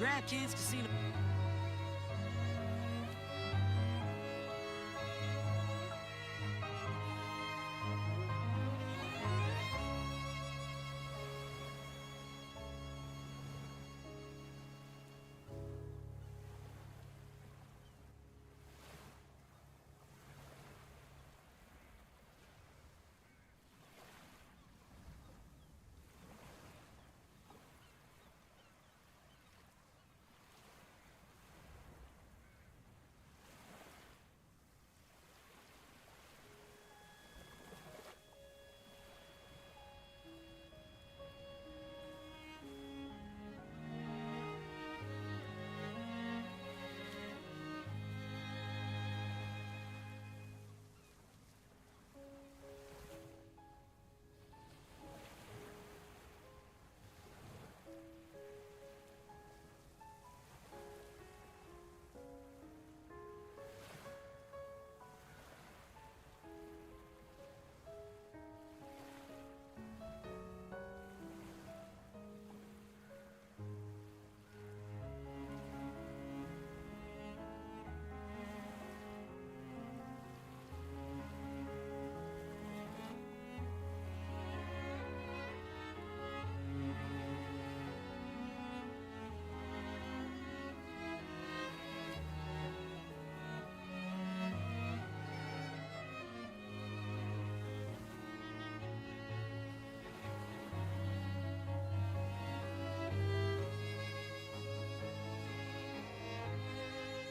DraftKings Casino.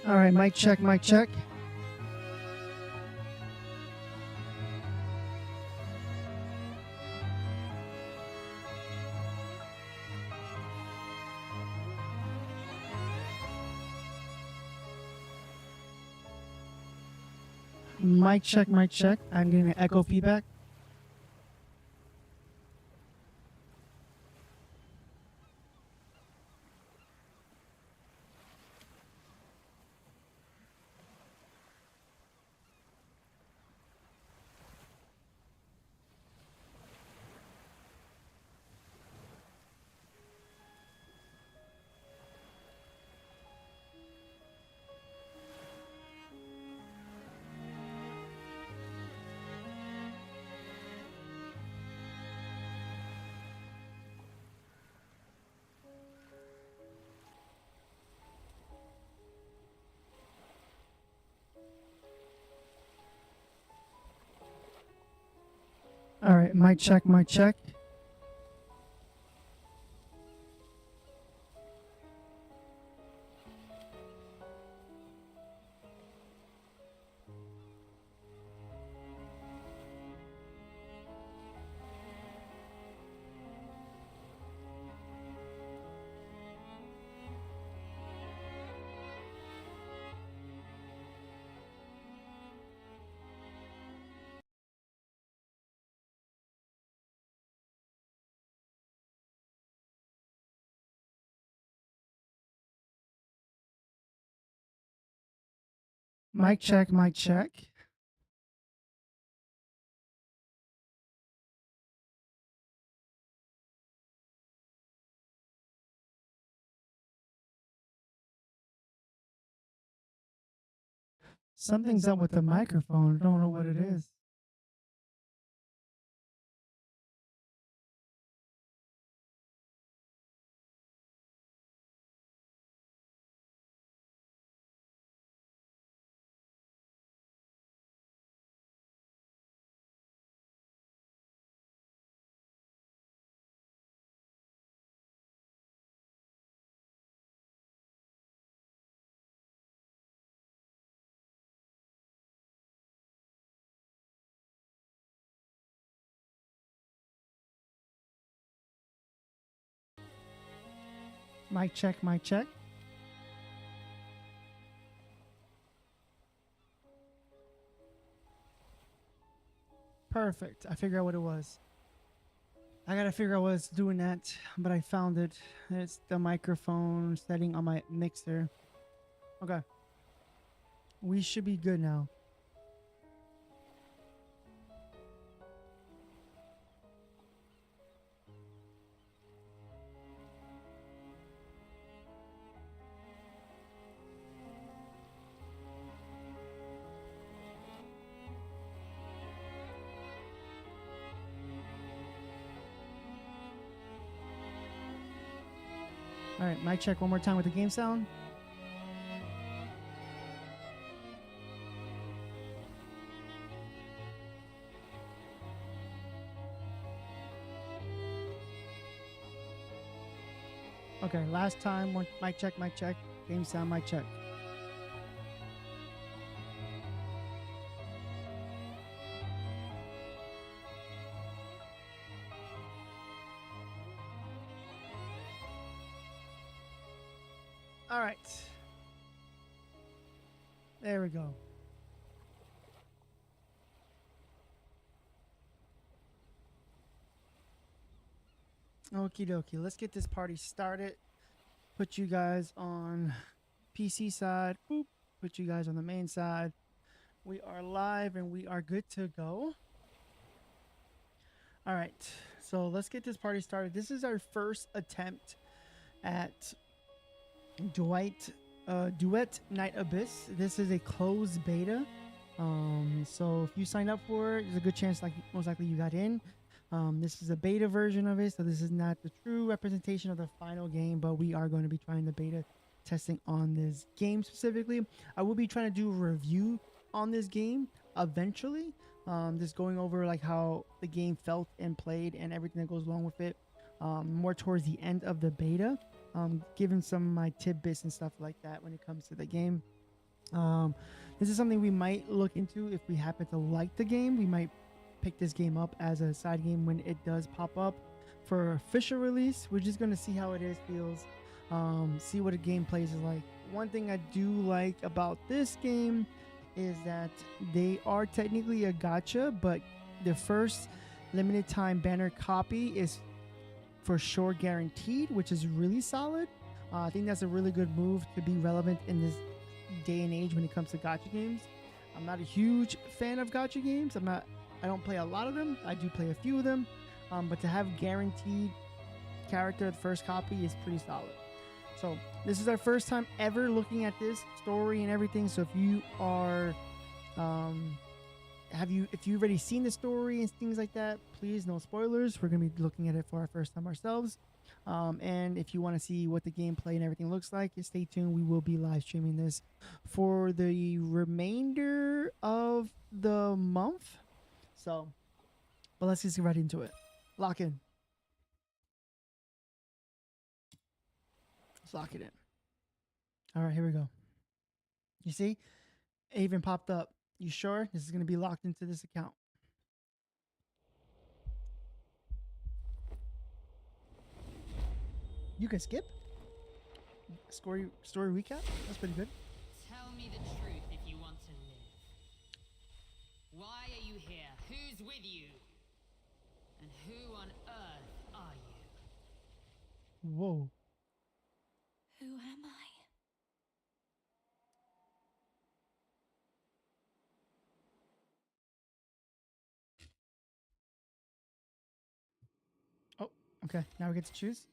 All right, mic check, mic check. Mic check, mic check. I'm getting an echo feedback. All right, mic check, mic check. Mic check, mic check. Something's up with the microphone. I don't know what it is. Mic check, mic check. Perfect. I figured out what it was. I gotta figure out what's doing that, but I found it. It's the microphone setting on my mixer. Okay. We should be good now. All right, mic check one more time with the game sound. Okay, last time, one mic check, game sound, mic check. All right. There we go. Okie dokie. Let's get this party started. Put you guys on PC side. Boop. Put you guys on the main side. We are live and we are good to go. All right. So let's get this party started. This is our first attempt at Duet Night Abyss. This is a closed beta. So if you sign up for it, there's a good chance, like most likely, you got in. This is a beta version of it, so this is not the true representation of the final game, but we are going to be trying the beta testing on this game specifically. I will be trying to do a review on this game eventually, just going over like how the game felt and played and everything that goes along with it, more towards the end of the beta, giving some of my tidbits and stuff like that when it comes to the game. This is something we might look into if we happen to like the game. We might pick this game up as a side game when it does pop up for official release. We're just going to see how it feels, see what the game plays is like. One thing I do like about this game is that they are technically a gacha, but the first limited time banner copy is for sure guaranteed, which is really solid. I think that's a really good move to be relevant in this day and age when it comes to gacha games. I'm not a huge fan of gacha games. I don't play a lot of them. I do play a few of them, but to have guaranteed character the first copy is pretty solid. So this is our first time ever looking at this story and everything. So if you are if you've already seen the story and things like that, please, no spoilers. We're gonna be looking at it for our first time ourselves. And if you want to see what the gameplay and everything looks like, stay tuned. We will be live streaming this for the remainder of the month. So, but let's just get right into it. Lock in. Let's lock it in. All right, here we go. You see, it even popped up. You sure this is going to be locked into this account? You can skip? Story recap? That's pretty good. Tell me the truth if you want to live. Why are you here? Who's with you? And who on earth are you? Whoa. Who am I? Oh, okay. Now we get to choose.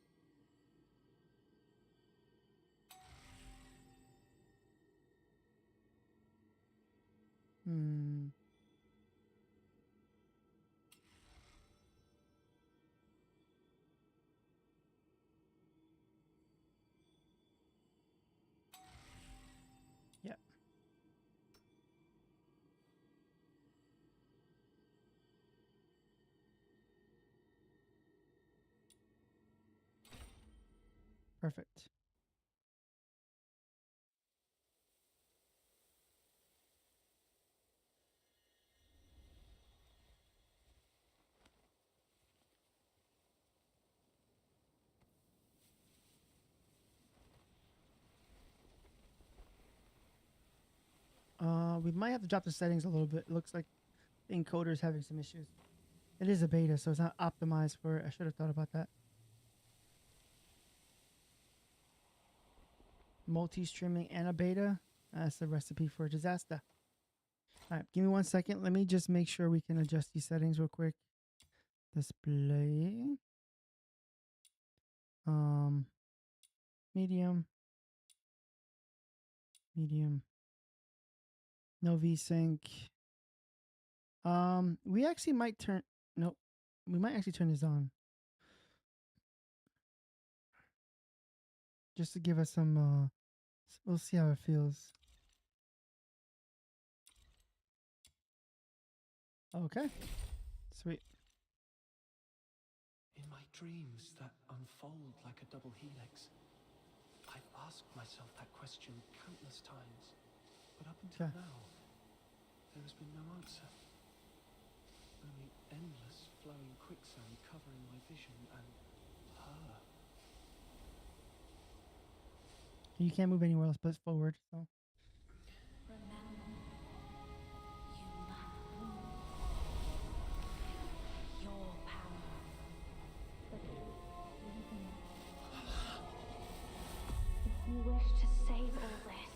Yeah. Perfect. We might have to drop the settings a little bit. It looks like the encoder is having some issues. It is a beta, so it's not optimized for it. I should have thought about that. Multi-streaming and a beta. That's the recipe for disaster. All right, give me 1 second. Let me just make sure we can adjust these settings real quick. Display. Medium. Medium. No VSync. We actually might turn. Nope. We might actually turn this on. just to give us some. We'll see how it feels. Okay, sweet. In my dreams that unfold like a double helix, I've asked myself that question countless times, but up until Okay. now, there has been no answer. Only endless flowing quicksand covering my vision and her. You can't move anywhere else but forward. So Remember, you must your power. If you wish to save all this,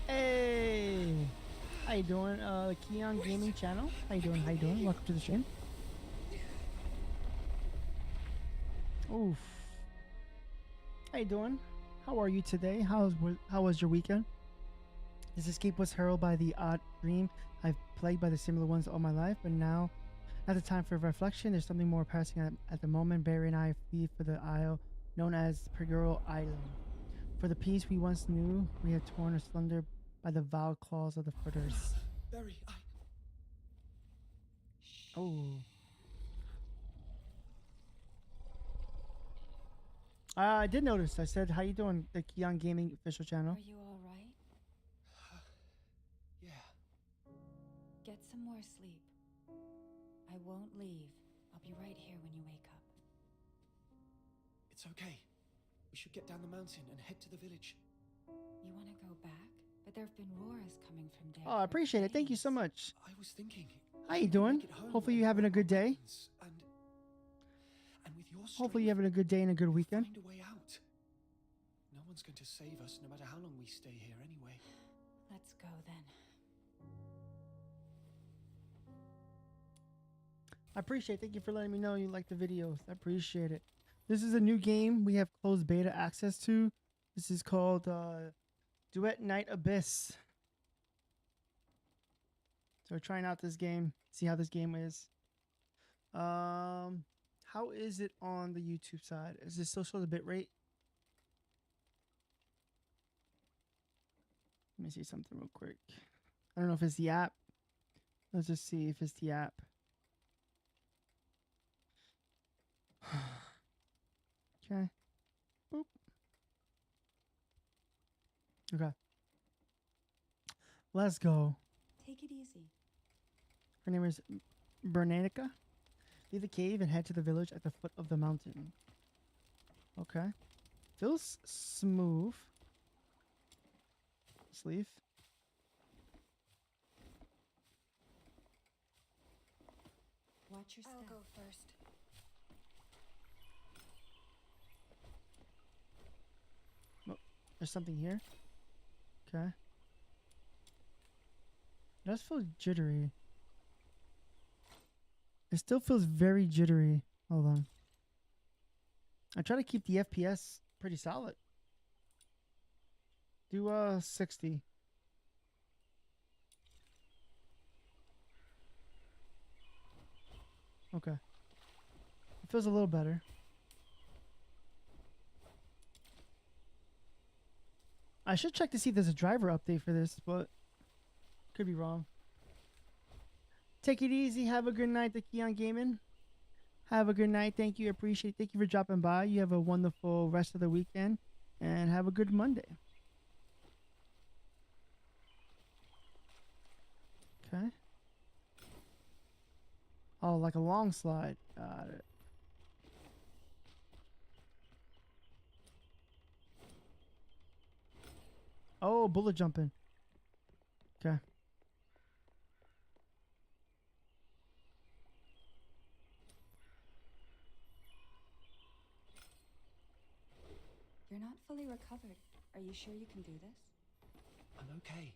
hey, how you doing? Keon Gaming Channel. How you doing? How you doing? Welcome to the stream. Oof. How you doing? How are you today? How was your weekend? This escape was heralded by the odd dream. I've plagued by the similar ones all my life, but now, at the time for reflection, there's something more pressing at the moment. Barry and I flee for the isle known as Perguro Island. For the peace we once knew, we had torn asunder by the vile claws of the footers. Barry, Oh. I did notice. I said, "How you doing?" The Keon Gaming official channel. are you all right? yeah. Get some more sleep. I won't leave. I'll be right here when you wake up. It's okay. We should get down the mountain and head to the village. You want to go back? But there have been roars coming from there. Oh, I appreciate it. Thank you so much. I was thinking. How you if we doing? make it home Hopefully and you're having a we're good day. friends, and with your Hopefully you're strength, having a good day and a good we'll weekend. find a way out. No one's going to save us, no matter how long we stay here anyway. Let's go then. I appreciate it. Thank you for letting me know you like the videos. I appreciate it. This is a new game we have closed beta access to. This is called Duet Night Abyss. So we're trying out this game. See how this game is. How is it on the YouTube side? Is it still show the bitrate? Let me see something real quick. I don't know if it's the app. Let's just see if it's the app. Okay. Boop. Okay. Let's go. Take it easy. Her name is Bernanica. Leave the cave and head to the village at the foot of the mountain. Okay. Feels smooth. Sleeve. Watch your step. I'll go first. There's something here. Okay. It does feel jittery. It still feels very jittery. Hold on. I try to keep the FPS pretty solid. Do 60. Okay. It feels a little better. I should check to see if there's a driver update for this, but could be wrong. Take it easy. Have a good night, the Keon Gaming. Have a good night. Thank you. Appreciate it. Thank you for dropping by. You have a wonderful rest of the weekend and have a good Monday. Okay. Oh, like a long slide. Got it. Oh, bullet jumping. Okay. You're not fully recovered. Are you sure you can do this? I'm okay.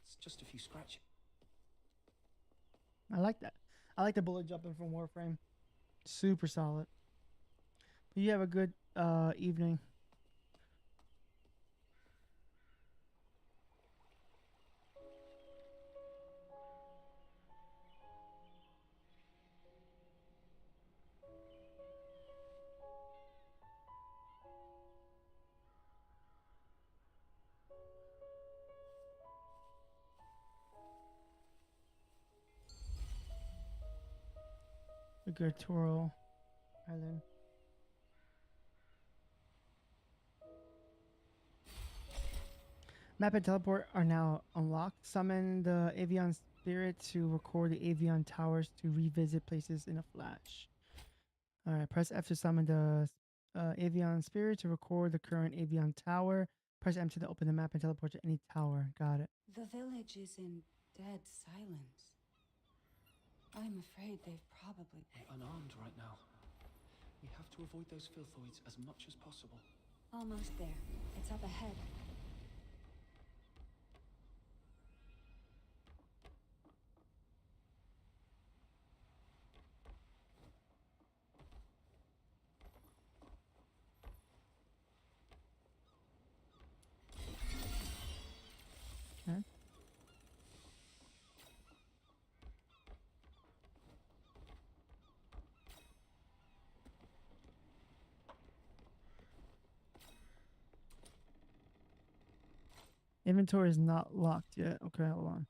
It's just a few scratches. I like that. I like the bullet jumping from Warframe. Super solid. You have a good evening. The Gertoro Island. Map and teleport are now unlocked. Summon the Avion Spirit to record the Avion Towers to revisit places in a flash. Alright, press F to summon the Avion Spirit to record the current Avion Tower. Press M to open the map and teleport to any tower. Got it. The village is in dead silence. I'm afraid they've probably... We're unarmed right now. We have to avoid those filthoids as much as possible. Almost there. It's up ahead. Okay. Inventory is not locked yet. Okay, hold on.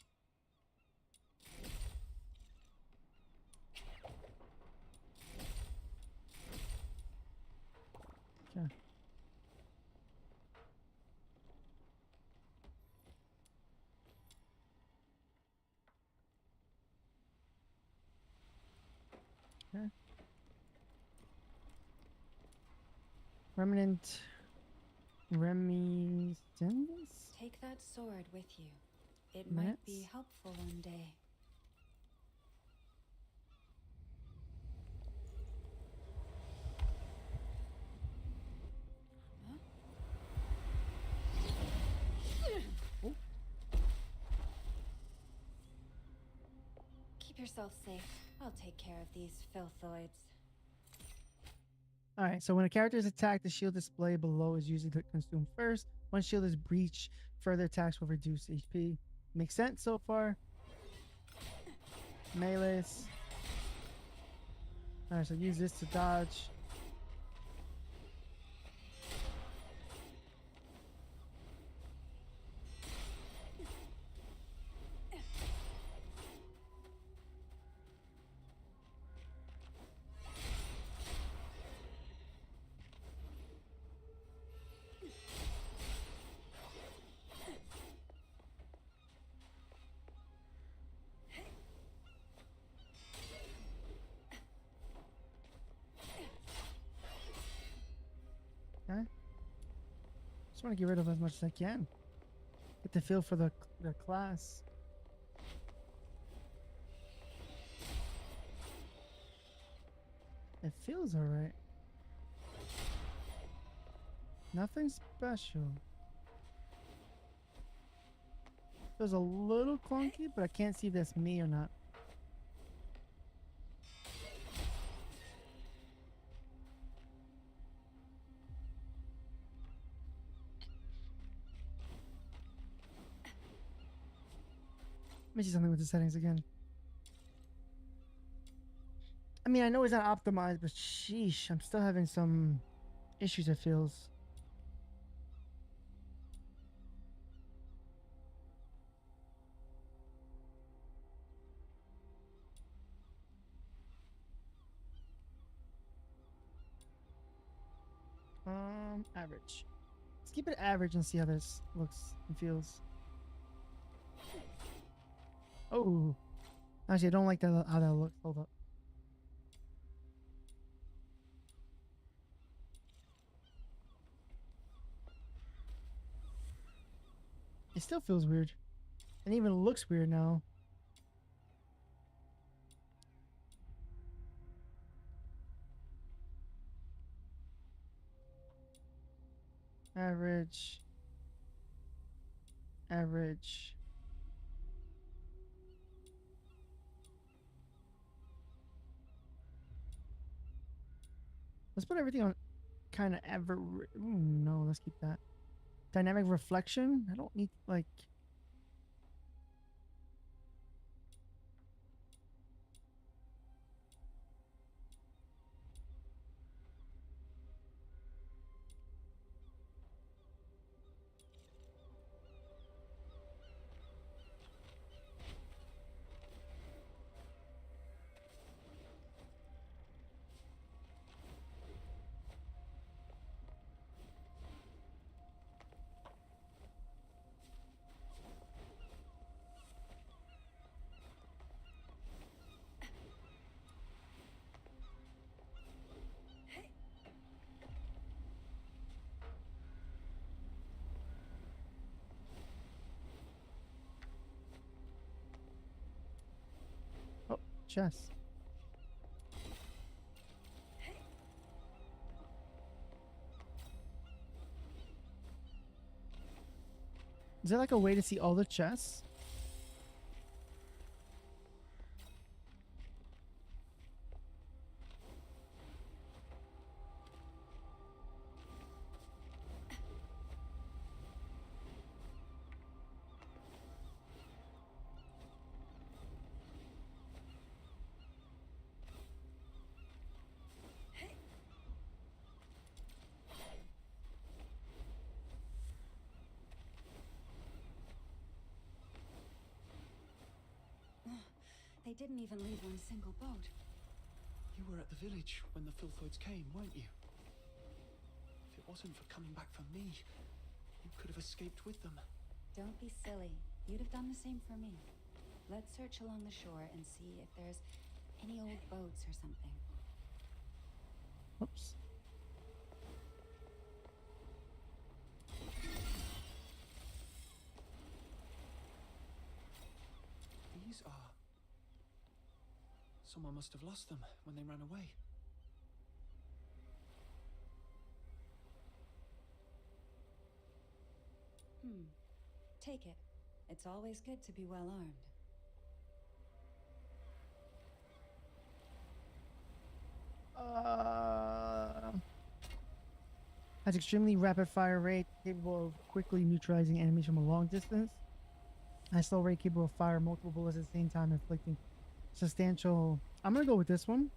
Okay. Okay. Remnant. Reminiscence? Take that sword with you. It might be Minutes? helpful one day. Huh? Keep yourself safe. I'll take care of these filthoids. Alright, so when a character is attacked, the shield display below is usually consumed first. Once shield is breached, further attacks will reduce HP. Makes sense so far? Melees. Alright, so use this to dodge. Okay. Just want to get rid of as much as I can. Get the feel for the class. It feels alright. Nothing special. Feels a little clunky, but I can't see if that's me or not. Let me see something with the settings again. I mean, I know it's not optimized, but sheesh, I'm still having some issues, it feels. Average. Let's keep it average and see how this looks and feels. Oh, actually, I don't like that how that looks. Hold up. It still feels weird. It even looks weird now. Average. Average. Let's put everything on kind of average. No, let's keep that. Dynamic reflection? I don't need, like... chest. Is there like a way to see all the chests? They didn't even leave one single boat. You were at the village when the Filthoids came, weren't you? If it wasn't for coming back for me, you could have escaped with them. Don't be silly. You'd have done the same for me. Let's search along the shore and see if there's any old boats or something. Oops. These are... Someone must have lost them when they ran away. Take it. It's always good to be well armed. Has extremely rapid fire rate, capable of quickly neutralizing enemies from a long distance. Has slow rate, capable of fire multiple bullets at the same time, inflicting substantial. I'm gonna go with this one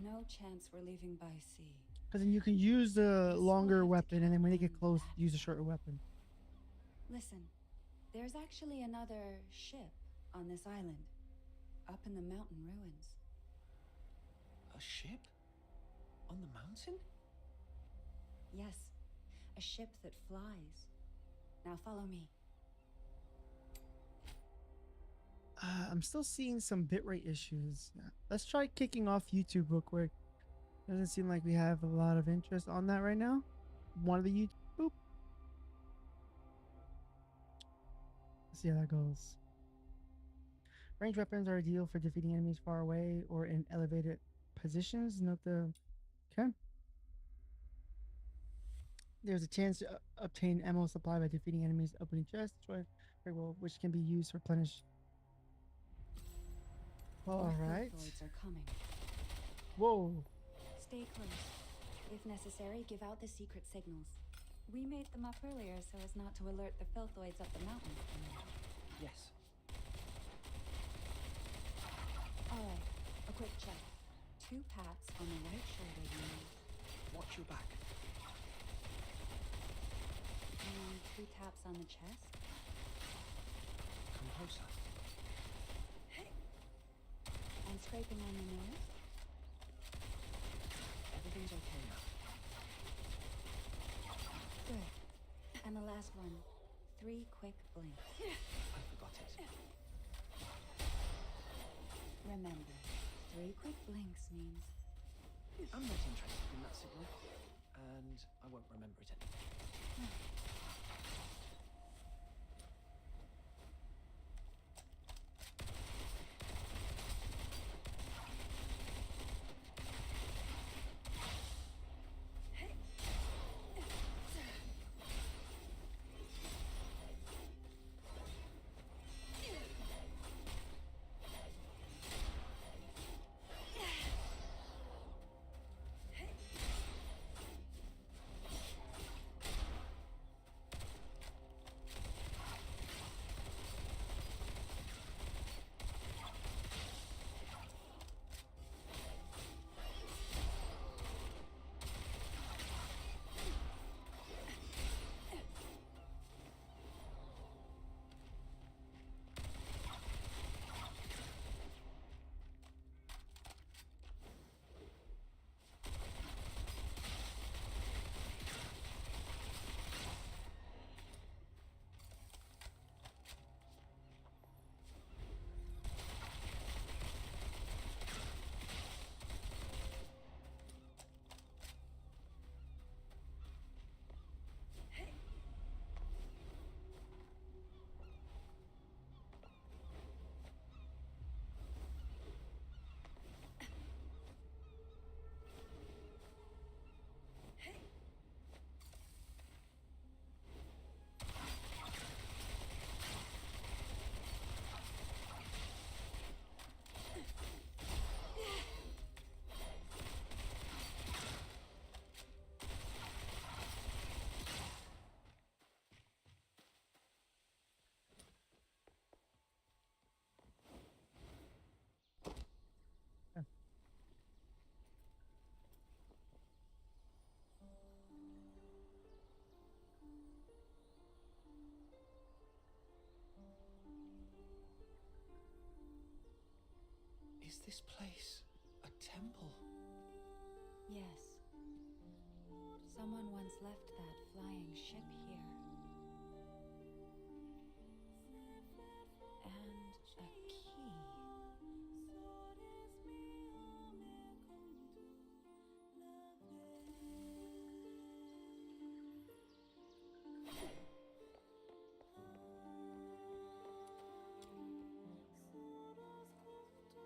No chance we're leaving by sea. because then you can use the longer weapon, and then when they get close, use a shorter weapon. Listen, there's actually another ship on this island, up in the mountain ruins. A ship? On the mountain? Yes, a ship that flies. Now follow me. I'm still seeing some bitrate issues. Let's try kicking off YouTube real quick. Doesn't seem like we have a lot of interest on that right now. One of the YouTube. Boop. Let's see how that goes. Range weapons are ideal for defeating enemies far away or in elevated positions. Note the. Okay. There's a chance to obtain ammo supply by defeating enemies opening chests, which can be used to replenish. All right. Filthoids are coming. Whoa. Stay close. If necessary, give out the secret signals. We made them up earlier so as not to alert the Filthoids up the mountain. Yes. Alright, a quick check. 2 pats on the right shoulder unit. Watch your back. And 2 taps on the chest. Come closer. And scraping on the nose. Everything's okay now. Good. And the last one. 3 quick blinks. I forgot it. Remember, 3 quick blinks means... I'm not interested in that signal. And I won't remember it anyway. Is this place a temple? Yes. Someone once left that flying ship here. And a key.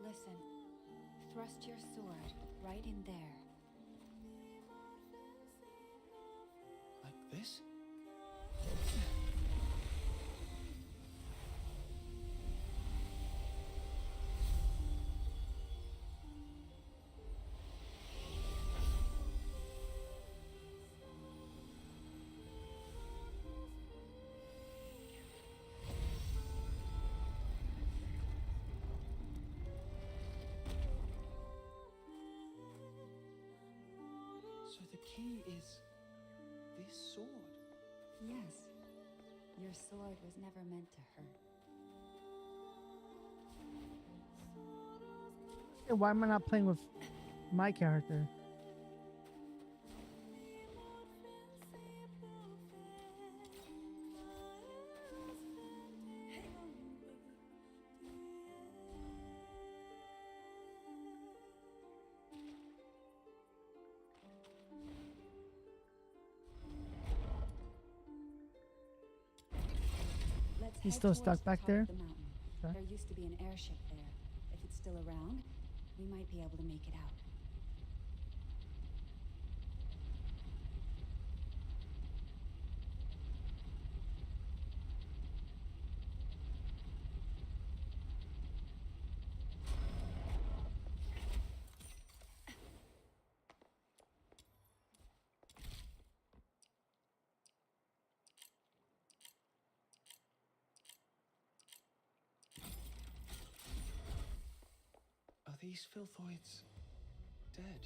Listen. Thrust your sword right in there. Like this? So the key is this sword? Yes. Your sword was never meant to hurt. Hey, why am I not playing with my character? Let's He's head still towards stuck the back top there? of the mountain. Okay. There used to be an airship there. If it's still around, we might be able to make it out. Are these filthoids dead?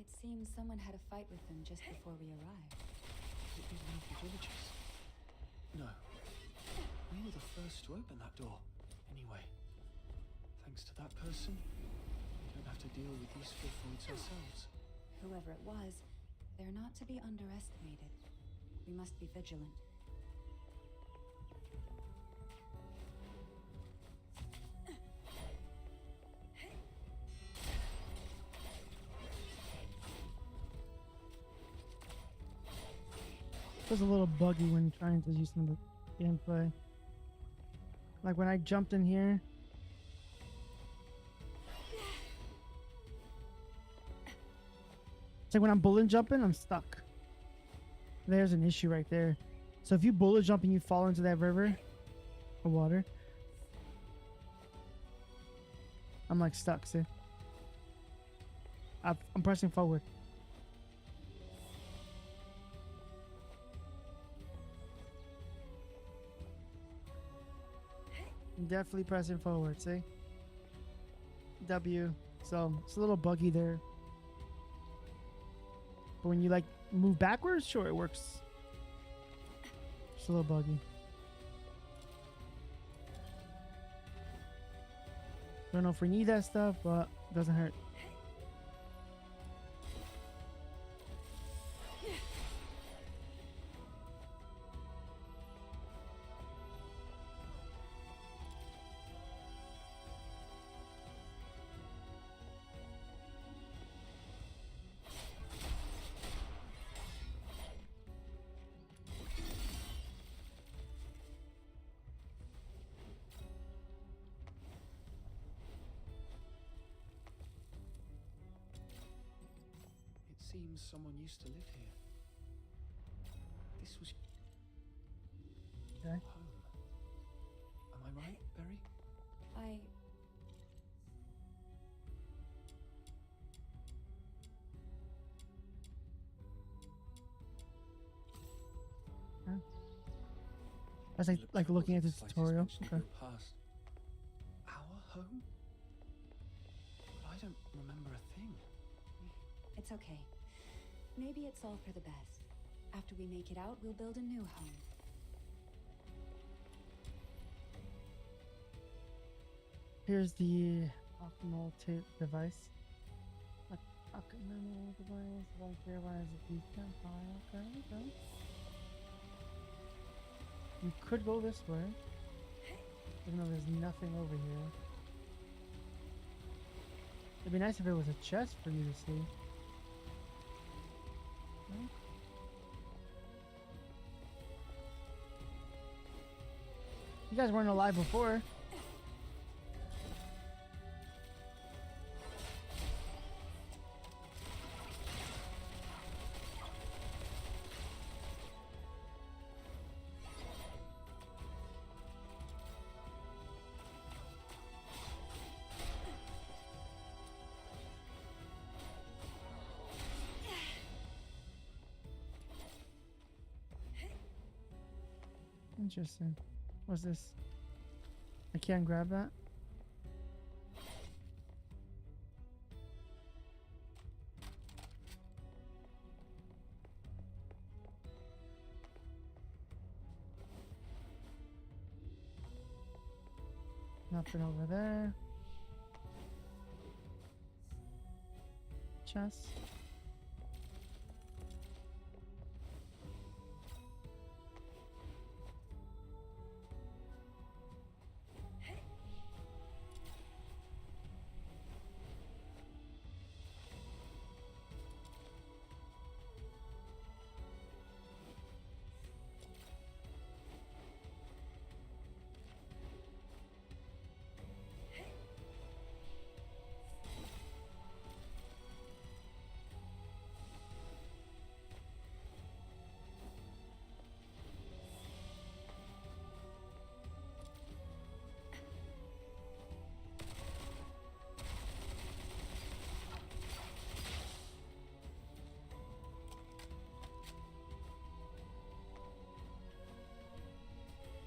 It seems someone had a fight with them just before we arrived. Could it be one of the villagers? No. We were the first to open that door. Anyway, thanks to that person, we don't have to deal with these filthoids ourselves. Whoever it was, they're not to be underestimated. We must be vigilant. It was a little buggy when trying to use some of the gameplay. Like when I jumped in here. It's like when I'm bullet jumping, I'm stuck. There's an issue right there. So if you bullet jump and you fall into that river or water, I'm like stuck, see? I'm pressing forward. I'm definitely pressing forward, see? W. So it's a little buggy there. But when you like move backwards, sure, it works. Just a little buggy. Don't know if we need that stuff, but it doesn't hurt. It seems someone used to live here. This was Okay. home. Am I right, Berry? I was like looking at this tutorial. Okay. Past our home? But I don't remember a thing. It's okay. Maybe it's all for the best. After we make it out, we'll build a new home. Here's the Optimal tape device. Optimal device. Like realize if you can't buy. Okay, okay. You could go this way, even though there's nothing over here. It'd be nice if it was a chest for you to see. Okay. You guys weren't alive before. Interesting. What's this? I can't grab that. Nothing over there. Chest.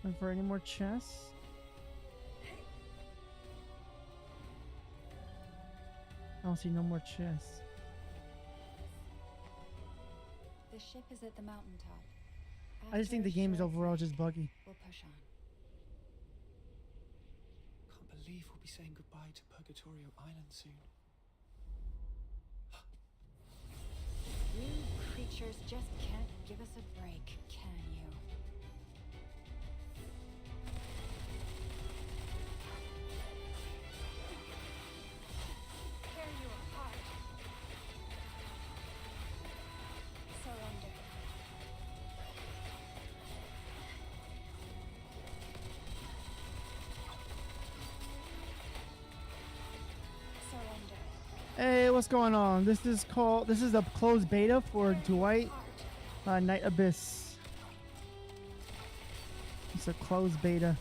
And for any more chests? I don't see no more chests. The ship is at the mountaintop. I just think After the a game is short overall rest, just buggy. we'll push on. Can't believe we'll be saying goodbye to Purgatorio Island soon. You creatures just can't give us a break, can you? Tear you apart. Surrender. Surrender. Hey, what's going on? This is the closed beta for Duet, Night Abyss. It's a closed beta.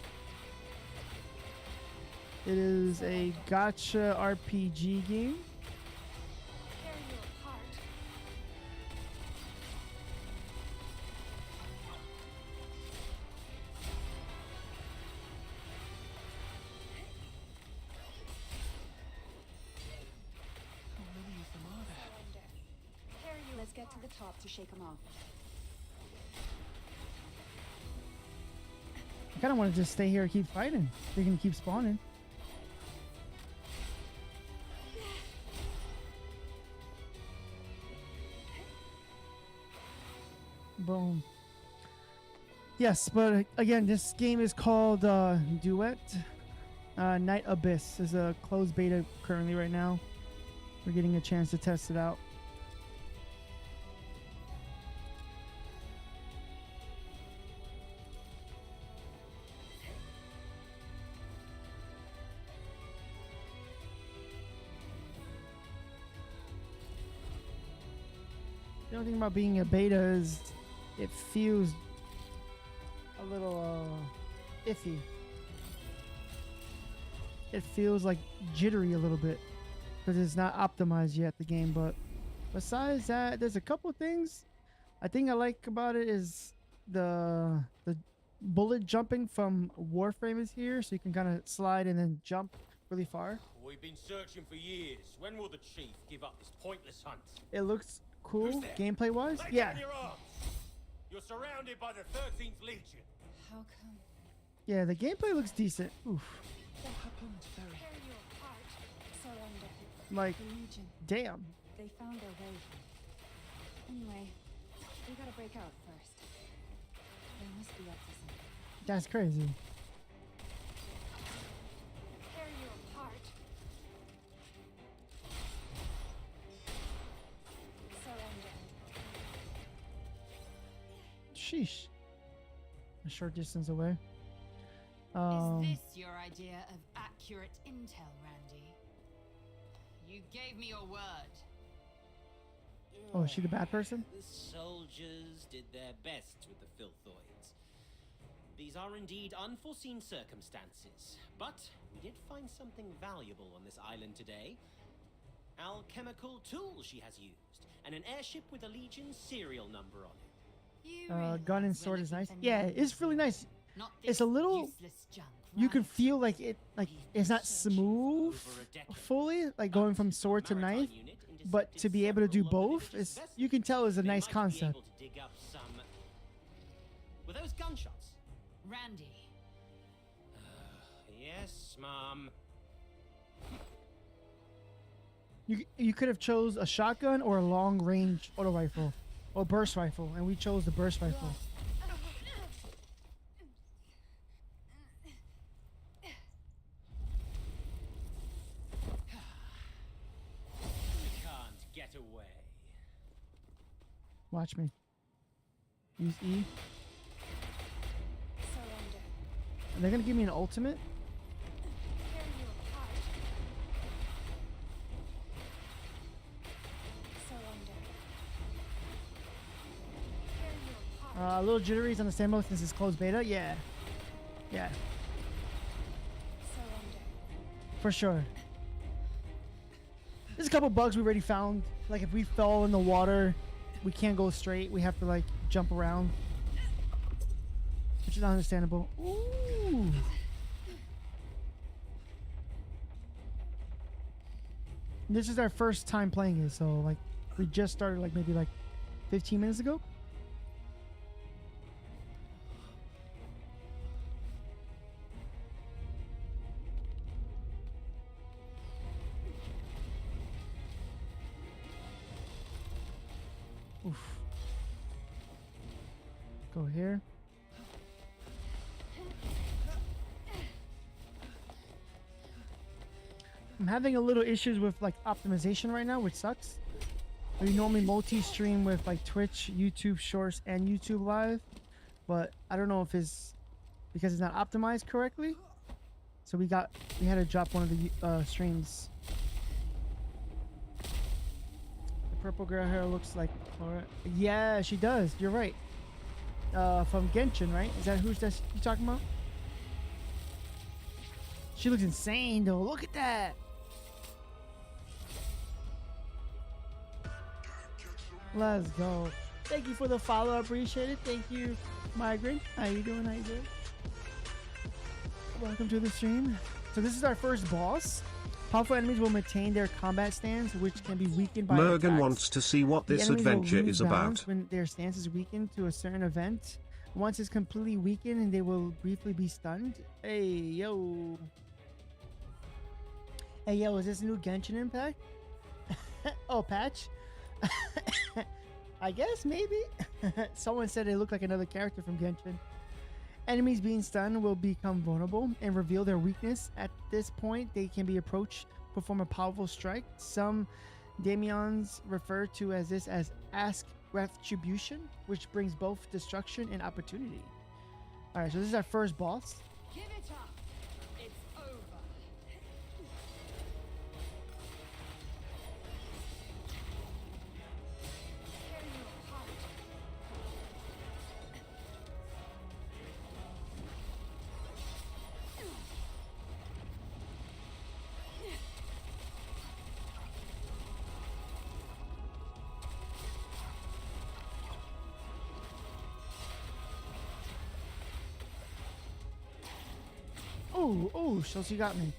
It is a gacha RPG game. Tear you apart. How many of them are there? Surrender. Tear you. Let's get to the top to shake them off. I kind of want to just stay here and keep fighting. They're gonna keep spawning. Boom. Yes, but again, this game is called Duet. Night Abyss is a closed beta currently right now. We're getting a chance to test it out. The only thing about being a beta is it feels a little iffy. It feels like jittery a little bit because it's not optimized yet, the game. But besides that, there's a couple things I think I like about it is the bullet jumping from Warframe is here, so you can kind of slide and then jump really far. We've been searching for years. When will the chief give up this pointless hunt? It looks cool Who's there? gameplay wise. Lay Yeah. down your arms. You're surrounded by the 13th Legion. How come? Yeah, the gameplay looks decent. Oof. What happened, Barry? Tear you apart. Like, The Legion. damn. They found their way here. Anyway, we gotta break out first. They must be up to something. That's crazy. Tear you apart. Surrender. Sheesh. A short distance away. Is this your idea of accurate intel, Randy? You gave me your word. Oh, is she the bad person? The soldiers did their best with the filthoids. These are indeed unforeseen circumstances, but we did find something valuable on this island today. Alchemical tool she has used, and an airship with a Legion serial number on it. You Gun and realize we're sword is looking nice. for Yeah, nothing it's really here, nice. not It's this a little- useless junk, You can right? feel like it's not smooth Over a decade. fully, like going from sword to Maritime knife. unit But intercepted to be able to do several of the both village's is, vessels. you can tell, is a They nice might be concept. able to dig up some. Were those gunshots? Randy, Yes, Mom. You could have chose a shotgun or a long range auto rifle or burst rifle, and we chose the burst rifle. You can't get away. Watch me. Use E. Surrender. Are they gonna give me an ultimate? Tear you apart. Surrender. Tear you apart. A little jitteries on the standby since it's closed beta. Yeah, yeah, Surrender. for sure. There's a couple bugs we already found. Like if we fell in the water, we can't go straight. We have to like jump around, which is understandable. Ooh. This is our first time playing it, so like we just started like maybe like 15 minutes ago. Oof. Go here. I'm having a little issues with like optimization right now, which sucks. We normally multi-stream with like Twitch, YouTube Shorts, and YouTube Live, but I don't know if it's because it's not optimized correctly. So we had to drop one of the streams. The purple girl hair looks like, yeah, she does. You're right. From Genshin, right? Is that who's that you talking about? She looks insane though. Look at that. Let's go. Thank you for the follow. Appreciate it. Thank you, Migrant. How you doing? How you doing? Welcome to the stream. So this is our first boss. Powerful enemies will maintain their combat stance, which can be weakened by Mergen attacks. wants to see what The this enemies will adventure lose is balance about. when their stance is weakened to a certain event. Once it's completely weakened, and they will briefly be stunned. Hey yo. Hey yo, is this a new Genshin Impact? Oh, patch? I guess maybe. Someone said it looked like another character from Genshin. Enemies being stunned will become vulnerable and reveal their weakness. At this point, they can be approached, perform a powerful strike. Some daemons refer to as this as Ask Retribution, which brings both destruction and opportunity. Alright, so this is our first boss. give it up. It's over. Tear you apart. Oh, so she got me.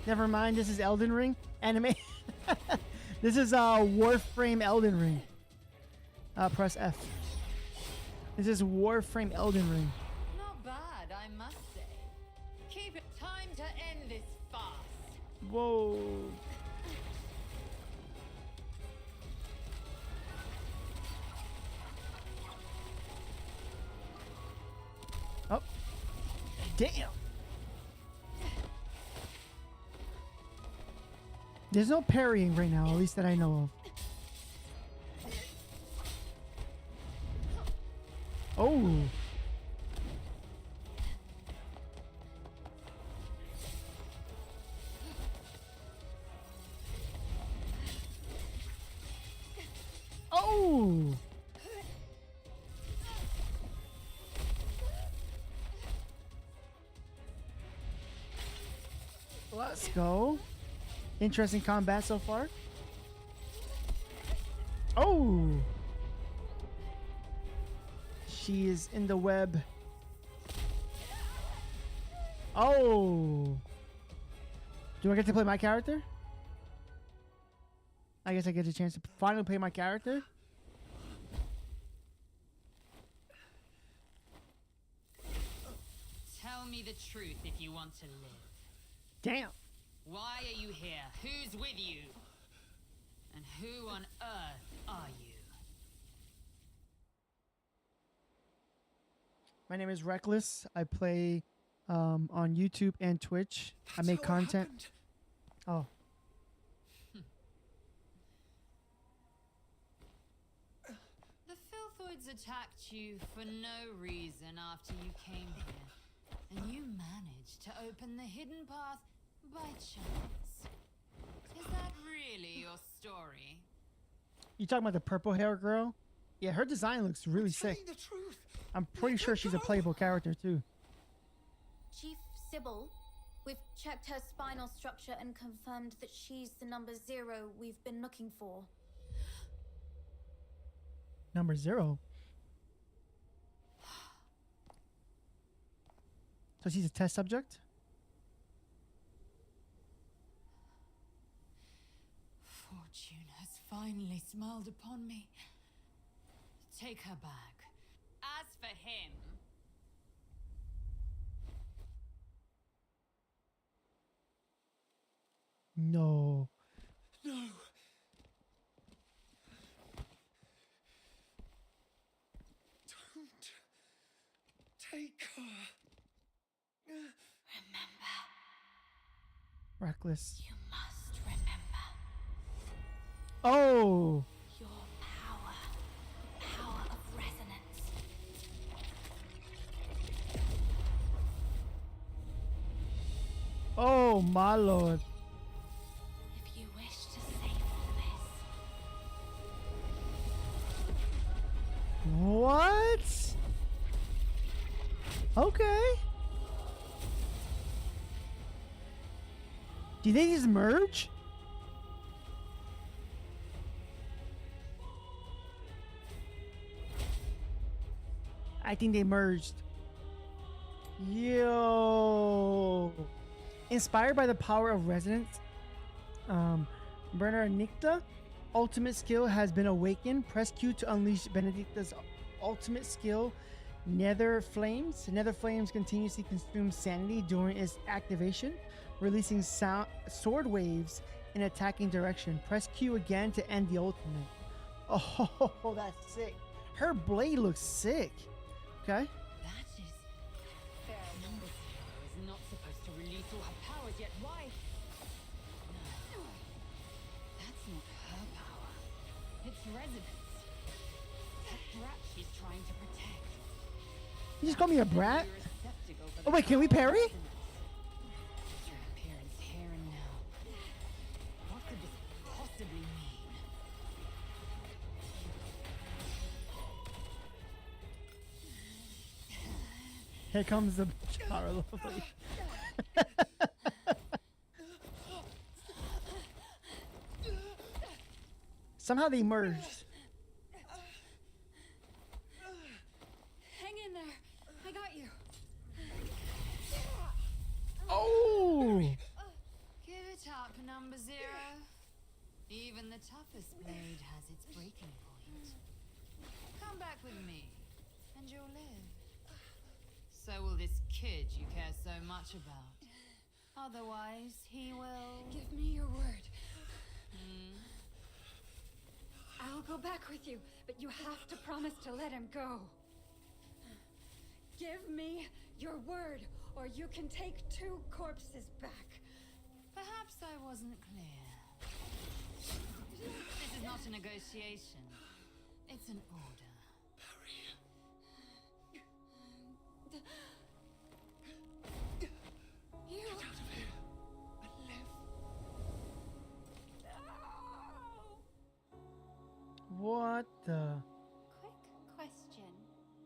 Never mind, this is Elden Ring anime. This is Warframe Elden Ring. Press F. This is Warframe Elden Ring. Not bad, I must say. Keep it time to end this farce. Whoa. Oh. Damn. There's no parrying right now, at least that I know of. Oh. Oh. Let's go. Interesting combat so far. Oh. She is in the web. Oh. Do I get to play my character? I guess I get a chance to finally play my character. Tell me the truth if you want to live. Damn. Why are you here? Who's with you? And who on earth are you? My name is Reckless. I play on YouTube and Twitch. I make content. Oh. The Filthoids attacked you for no reason after you came here. And you managed to open the hidden path by chance. Is that really your story? You talking about the purple hair girl? Yeah, her design looks really sick. The truth. I'm pretty sure she's a playable character too. Chief Sybil, we've checked her spinal structure and confirmed that she's the number 0 we've been looking for. Number 0. So she's a test subject? Fortune has finally smiled upon me. Take her back. As for him... No. No. Don't take her. Remember, Reckless. you must remember Oh. your power. The power of resonance. Oh my lord. If you wish to save all this, What? Okay. Do they just merge? I think they merged. Yo. Inspired by the power of resonance, Brenner Nikta ultimate skill has been awakened. Press Q to unleash Benedicta's ultimate skill, Nether Flames. Nether Flames continuously consume sanity during its activation, releasing sword waves in attacking direction. Press Q again to end the ultimate. Oh, that's sick. Her blade looks sick. Okay. That is... Number 0 is not supposed to release all her powers, yet why? No. That's not her power. It's resonance. That brat she's trying to protect. You just call me a brat? You're a receptacle for Oh wait, can we parry? resonance. Your appearance here and now. What could this possibly mean? Here comes the power lovely. Somehow they merged. Hang in there. I got you. Oh! Give it up, number 0. Even the toughest blade has its breaking point. Come back with me, and you'll live. So will this kid you care so much about. Otherwise, he will. Give me your word. Hmm? I'll go back with you, but you have to promise to let him go. Give me your word, or you can take 2 corpses back. Perhaps I wasn't clear. This is not a negotiation. It's an order. You... Get out of here and live. No! What the? Quick question.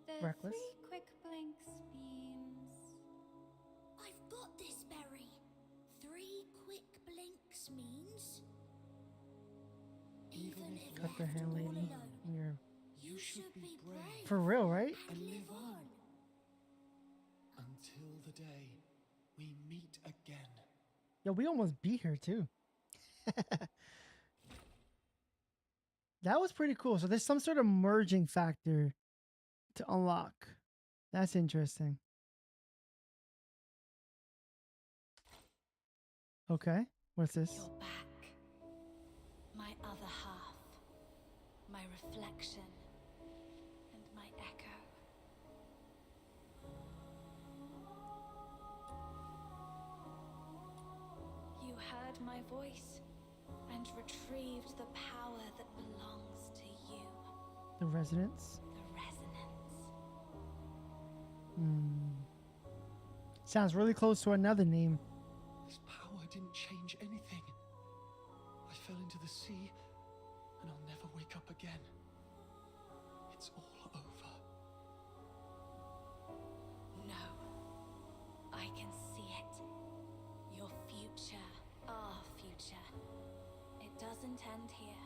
The Reckless? 3 quick blinks means... I've got this, Berry. 3 quick blinks means... Even if Cut the left hand, all lady. alone, You're you should be brave for real, right? and live on. Until the day we meet again. Yo, we almost beat her too. That was pretty cool. So there's some sort of merging factor to unlock. That's interesting. Okay, what's this? You're back. My other half. My reflection. And my echo. You heard my voice and retrieved the power that belongs to you. The residence. The resonance. Sounds really close to another name. This power didn't change anything. I fell into the sea, and I'll never wake up again. It's all over. No. I can see it. Your future. Our future. It doesn't end here.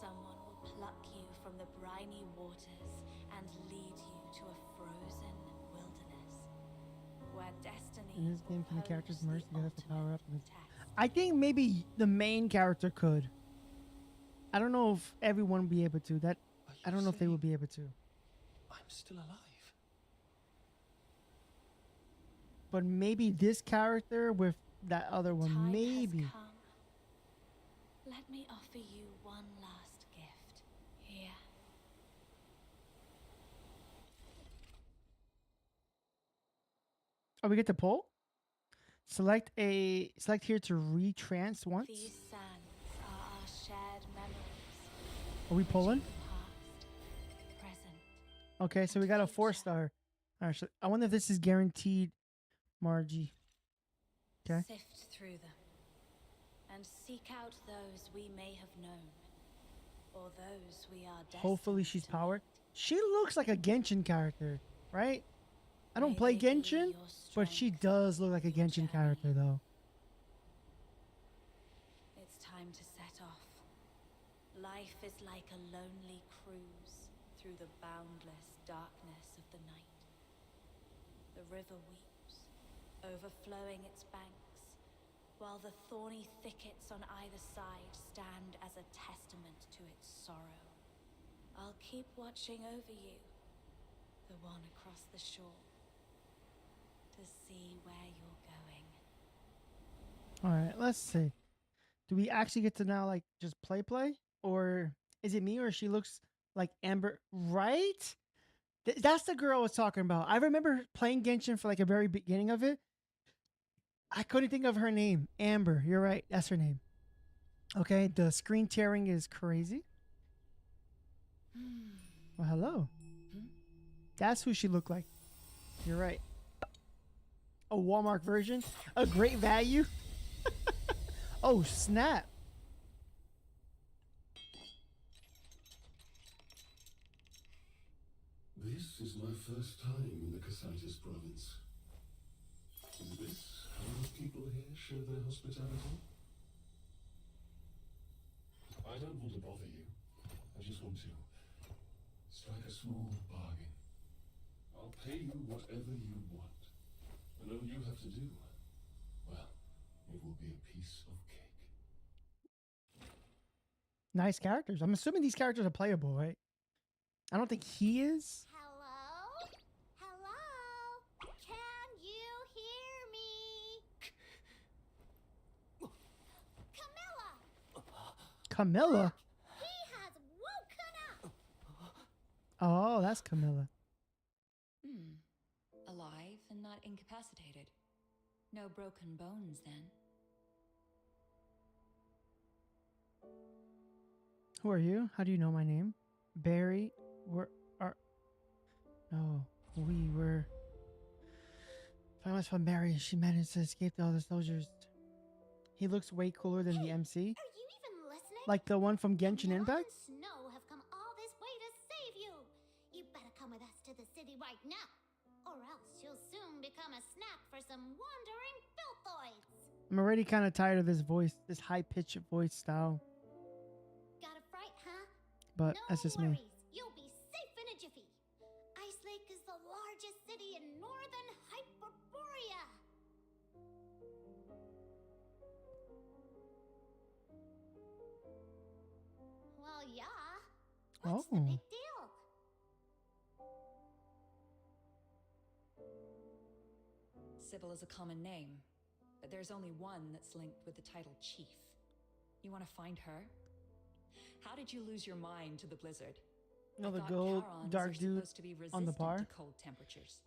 Someone will pluck you from the briny waters and lead you to a frozen wilderness. Where destiny In this game, can the will characters pose merge the together for power up? ultimate test. I think maybe the main character could. I don't know if everyone would be able to. That Are you I don't know if they would saying be able to. I'm still alive. But maybe this character with that other one, Time maybe. has come. Let me offer you one last gift. Here. Oh, we get to pull. Select here to retrance once. These sands are our shared memories. Are we pulling? Past, present. Okay, so we got a 4-star. Actually, I wonder if this is guaranteed, Margie. Okay. Sift through them and seek out those we may have known, or those we are destined Hopefully she's to powered. meet. She looks like a Genshin character, right? I don't May play they be Genshin, your but she strength, does look like a your Genshin journey. character, though. It's time to set off. Life is like a lonely cruise through the boundless darkness of the night. The river weeps, overflowing its banks, while the thorny thickets on either side stand as a testament to its sorrow. I'll keep watching over you, the one across the shore, to see where you're going. All right, let's see. Do we actually get to now, like, just play? Or is it me, or she looks like Amber, right? That's the girl I was talking about. I remember playing Genshin for, like, a very beginning of it. I couldn't think of her name. Amber, you're right. That's her name. Okay, the screen tearing is crazy. Well, hello. That's who she looked like. You're right. A Walmart version. A great value. Oh, snap. This is my first time in the Cassitis province. Is this how the people here show their hospitality? I don't want to bother you. I just want to strike a small bargain. I'll pay you whatever you want. And all you have to do, well, it will be a piece of cake. Nice characters. I'm assuming these characters are playable, right? I don't think he is. Hello? Hello? Can you hear me? Camilla. He has woken up. Oh, that's Camilla. Alive and not incapacitated. No broken bones, then. Who are you? How do you know my name? Barry. No, we were. I must find Barry. She managed to escape all the soldiers. He looks way cooler than the MC. Are you even listening? Like the one from Genshin Mom Impact? and Snow have come all this way to save you. You better come with us to the city right now, or else you'll soon become a snack for some wandering filthoids. I'm already kind of tired of this voice, this high-pitched voice style. Got a fright, huh? But no that's just worries. me. You'll be safe in a jiffy. Ice Lake is the largest city in northern Hyperborea. Well, yeah. What's the Oh. big deal? Sybil is a common name, but there's only one that's linked with the title Chief. You want to find her? How did you lose your mind to the blizzard? No, I the thought gold Charons dark are dude supposed to be on the resistant bar. to cold temperatures.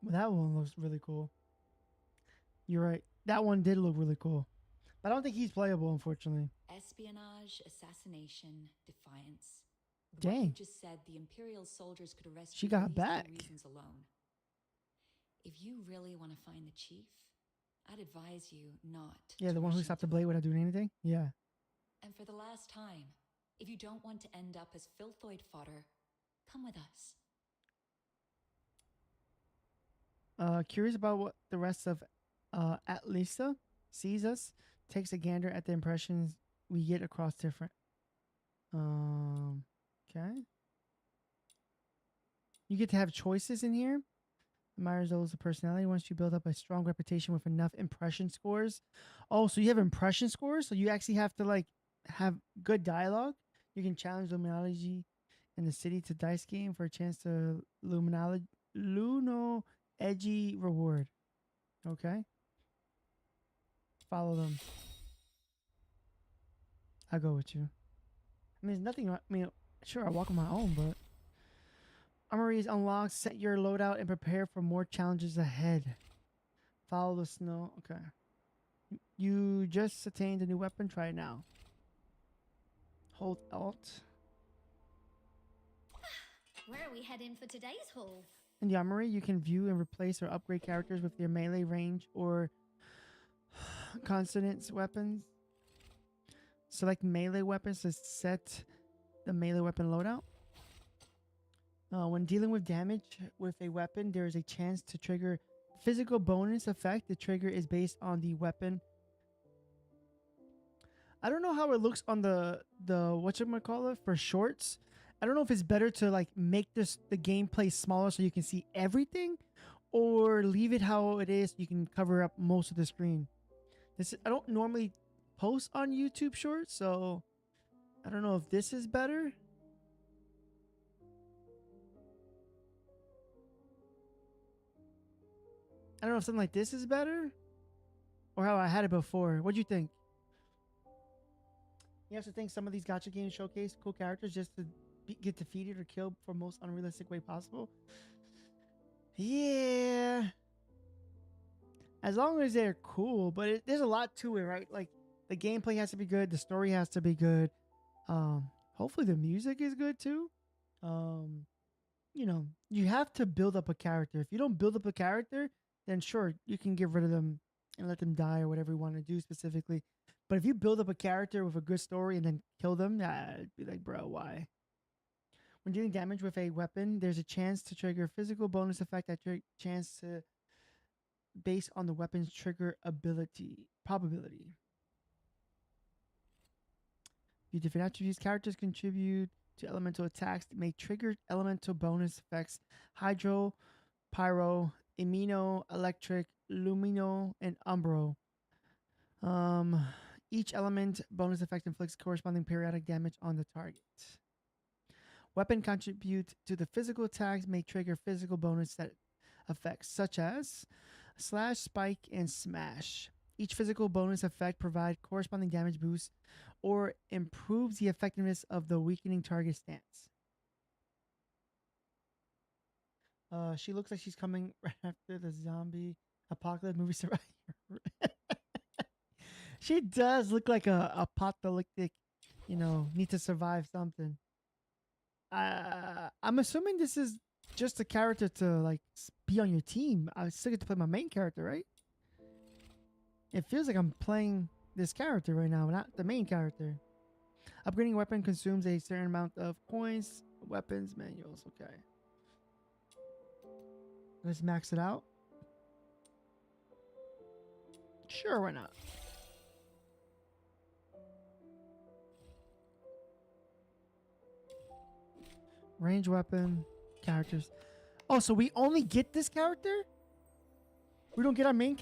Well, that one looks really cool. You're right. That one did look really cool. But I don't think he's playable, unfortunately. Espionage, assassination, defiance. With Dang. What you just said, the Imperial soldiers could arrest She you for got these two back. reasons alone. If you really want to find the chief, I'd advise you not. Yeah, to the one who rush stopped the into blade it. without doing anything? Yeah. And for the last time, if you don't want to end up as filthoid fodder, come with us. Curious about what the rest of Atlisa sees us, takes a gander at the impressions we get across different. Okay. You get to have choices in here. Admires those of personality once you build up a strong reputation with enough impression scores. Oh, so you have impression scores? So you actually have to like have good dialogue. You can challenge Luminology in the city to dice game for a chance to Luno edgy reward. Okay. Follow them. I'll go with you. I mean, there's nothing. I mean, sure, I walk on my own, but armory is unlocked. Set your loadout and prepare for more challenges ahead. Follow the snow. Okay. You just attained a new weapon. Try it now. Hold Alt. Where are we heading for today's haul? In the armory, you can view and replace or upgrade characters with their melee range or consonants weapons. Select melee weapons to set the melee weapon loadout. When dealing with damage with a weapon, there is a chance to trigger physical bonus effect. The trigger is based on the weapon. I don't know how it looks on the whatchamacallit for shorts. I don't know if it's better to like make the gameplay smaller so you can see everything, or leave it how it is so you can cover up most of the screen. I don't normally post on YouTube Shorts, so I don't know if this is better. I don't know if something like this is better, or how I had it before. What do you think? You have to think some of these gacha games showcase cool characters just to get defeated or killed for most unrealistic way possible. Yeah. As long as they're cool, but there's a lot to it, right? Like the gameplay has to be good, the story has to be good. Hopefully the music is good too. You know, you have to build up a character. If you don't build up a character, then sure, you can get rid of them and let them die or whatever you want to do specifically. But if you build up a character with a good story and then kill them, I'd be like, bro, why? When dealing damage with a weapon, there's a chance to trigger physical bonus effect that chance to based on the weapon's trigger probability. Few different attributes. Characters contribute to elemental attacks that may trigger elemental bonus effects: hydro, pyro, imino, electric, lumino, and umbro. Each element bonus effect inflicts corresponding periodic damage on the target. Weapon contribute to the physical attacks, may trigger physical bonus that effects such as slash, spike, and smash. Each physical bonus effect provides corresponding damage boost or improves the effectiveness of the weakening target stance. She looks like she's coming right after the zombie apocalypse movie Survivor. She does look like a apocalyptic, need to survive something. I'm assuming this is just a character to like be on your team. I still get to play my main character, right? It feels like I'm playing this character right now, not the main character. Upgrading a weapon consumes a certain amount of coins, weapons, manuals. Okay. Let's max it out. Sure, why not? Range weapon, characters. Oh, so we only get this character? We don't get our main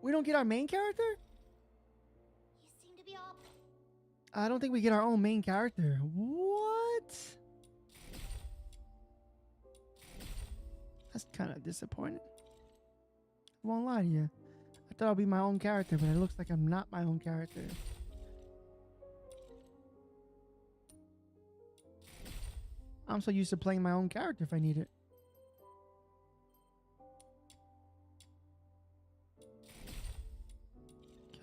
We don't get our main character? You seem to be all. I don't think we get our own main character. What? That's kind of disappointing. I won't lie to you. I thought I'd be my own character, but it looks like I'm not my own character. I'm so used to playing my own character if I need it.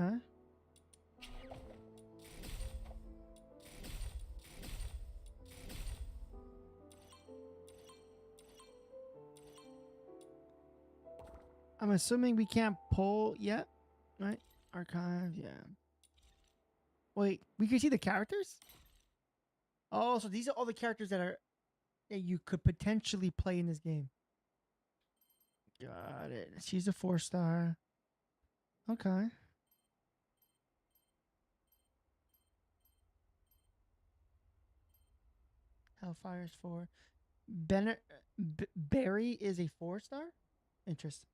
Okay. I'm assuming we can't pull yet, right? Archive, yeah. Wait, we can see the characters? Oh, so these are all the characters that you could potentially play in this game. Got it. She's a 4-star. Okay. Hellfire's 4. Barry is a 4-star? Interesting.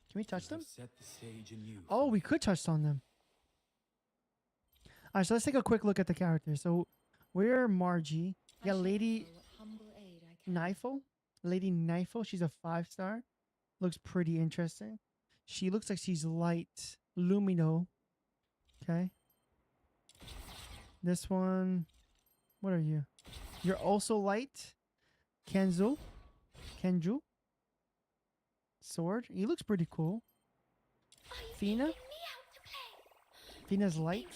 Can we touch them? Oh, we could touch on them. Alright, so let's take a quick look at the characters. So we're Margie. We got Lady Knifel. Lady Knifel, she's a 5-star. Looks pretty interesting. She looks like she's light. Lumino. Okay. This one. What are you? You're also light. Kenju. Sword. He looks pretty cool. Fina. Fina's light.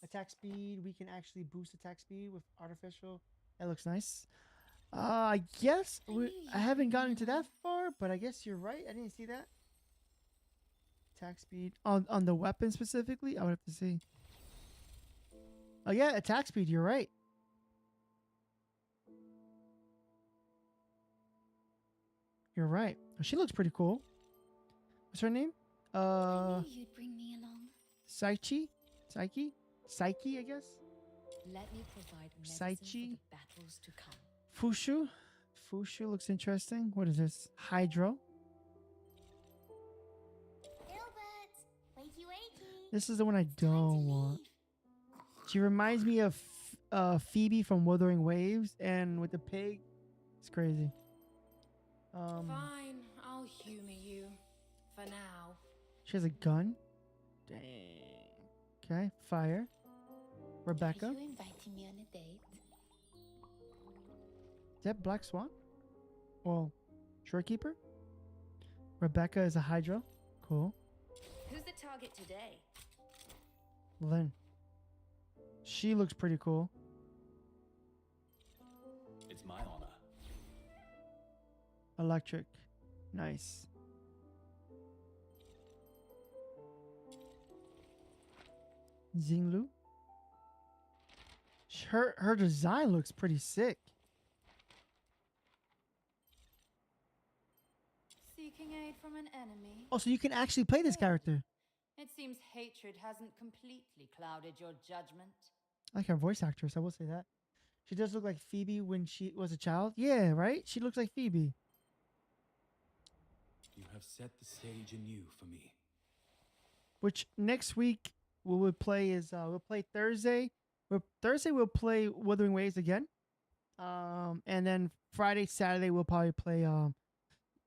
Attack speed. We can actually boost attack speed with artificial. That looks nice. I guess I haven't gotten to that far, but I guess you're right. I didn't see that. Attack speed on the weapon specifically. I would have to see. Oh yeah, attack speed. You're right. You're right. Oh, she looks pretty cool. What's her name? I knew you'd bring me along. Psyche, I guess. Let me provide medicine Psyche. for the battles to come. Fushu looks interesting. What is this? Hydro. Gilbert, wakey wakey. This is the one I Time to don't want. leave. She reminds me of Phoebe from Wuthering Waves, and with the pig, it's crazy. Fine, I'll humor you. For now. She has a gun. Dang. Okay, fire. Rebecca. Are you inviting me on a date? Is that Black Swan? Well, Shorekeeper. Rebecca is a Hydro. Cool. Who's the target today? Lynn. She looks pretty cool. It's my honor. Electric. Nice. Xinglu. Her design looks pretty sick. Seeking aid from an enemy. Oh, so you can actually play this character. It seems hatred hasn't completely clouded your judgment. I like her voice actress, I will say that. She does look like Phoebe when she was a child. Yeah, right? She looks like Phoebe. You have set the stage anew for me. Which next week what we'll play is we'll play Thursday. Thursday we'll play Wuthering Waves again. And then Friday, Saturday we'll probably play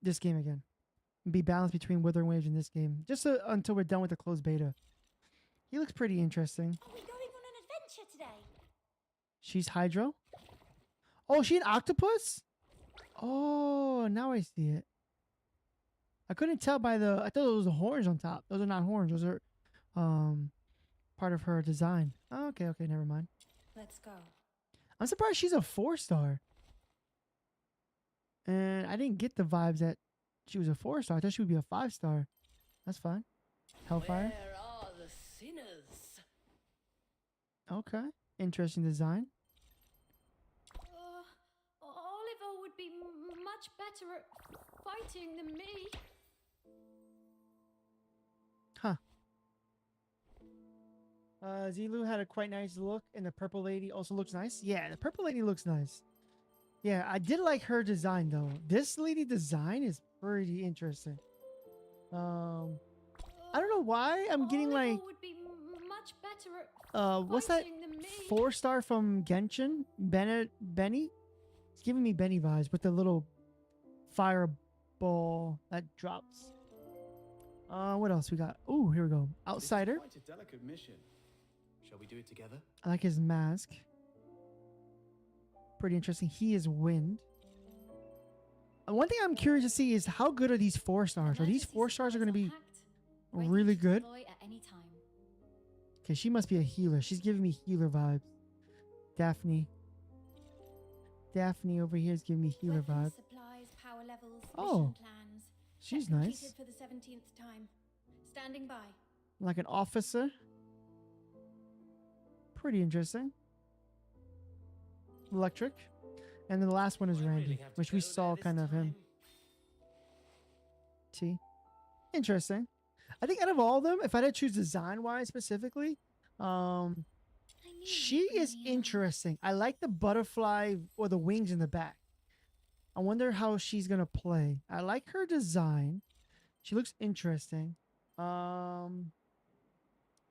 this game again. Be balanced between Withering Waves and this game. Just until we're done with the closed beta. He looks pretty interesting. Are we going on an adventure today? She's Hydro. Oh, she an octopus? Oh, now I see it. I couldn't tell by the... I thought those were horns on top. Those are not horns. Those are part of her design. Oh, okay, never mind. Let's go. I'm surprised she's a 4-star. And I didn't get the vibes that she was a 4-star. I thought she would be a 5-star. That's fine. Hellfire. Where are the sinners? Okay. Interesting design. Oliver would be much better at fighting than me. Huh. Zilu had a quite nice look, and the purple lady also looks nice. Yeah, the purple lady looks nice. Yeah, I did like her design though. This lady design is pretty interesting. I don't know why I'm getting like Would be much better at what's that fighting than me. 4-star from Genshin? Benny? It's giving me Benny vibes with the little fireball that drops. What else we got? Oh, here we go. Outsider. This is quite a delicate mission. Shall we do it together? I like his mask. Pretty interesting. He is wind. One thing I'm curious to see is how good are these 4-stars? Are these 4-stars are going to be really good? Okay, she must be a healer. She's giving me healer vibes. Daphne. Daphne over here is giving me healer vibes. Supplies, power levels, Oh, mission plans. she's Check nice. completed for the 17th time. Standing by. Like an officer. Pretty interesting. Electric. And then the last one is Do I really Randy, have to which we go there saw this kind of him. time? T. Interesting. I think out of all of them, if I had to choose design-wise specifically, she is interesting. I like the butterfly or the wings in the back. I wonder how she's gonna play. I like her design. She looks interesting. I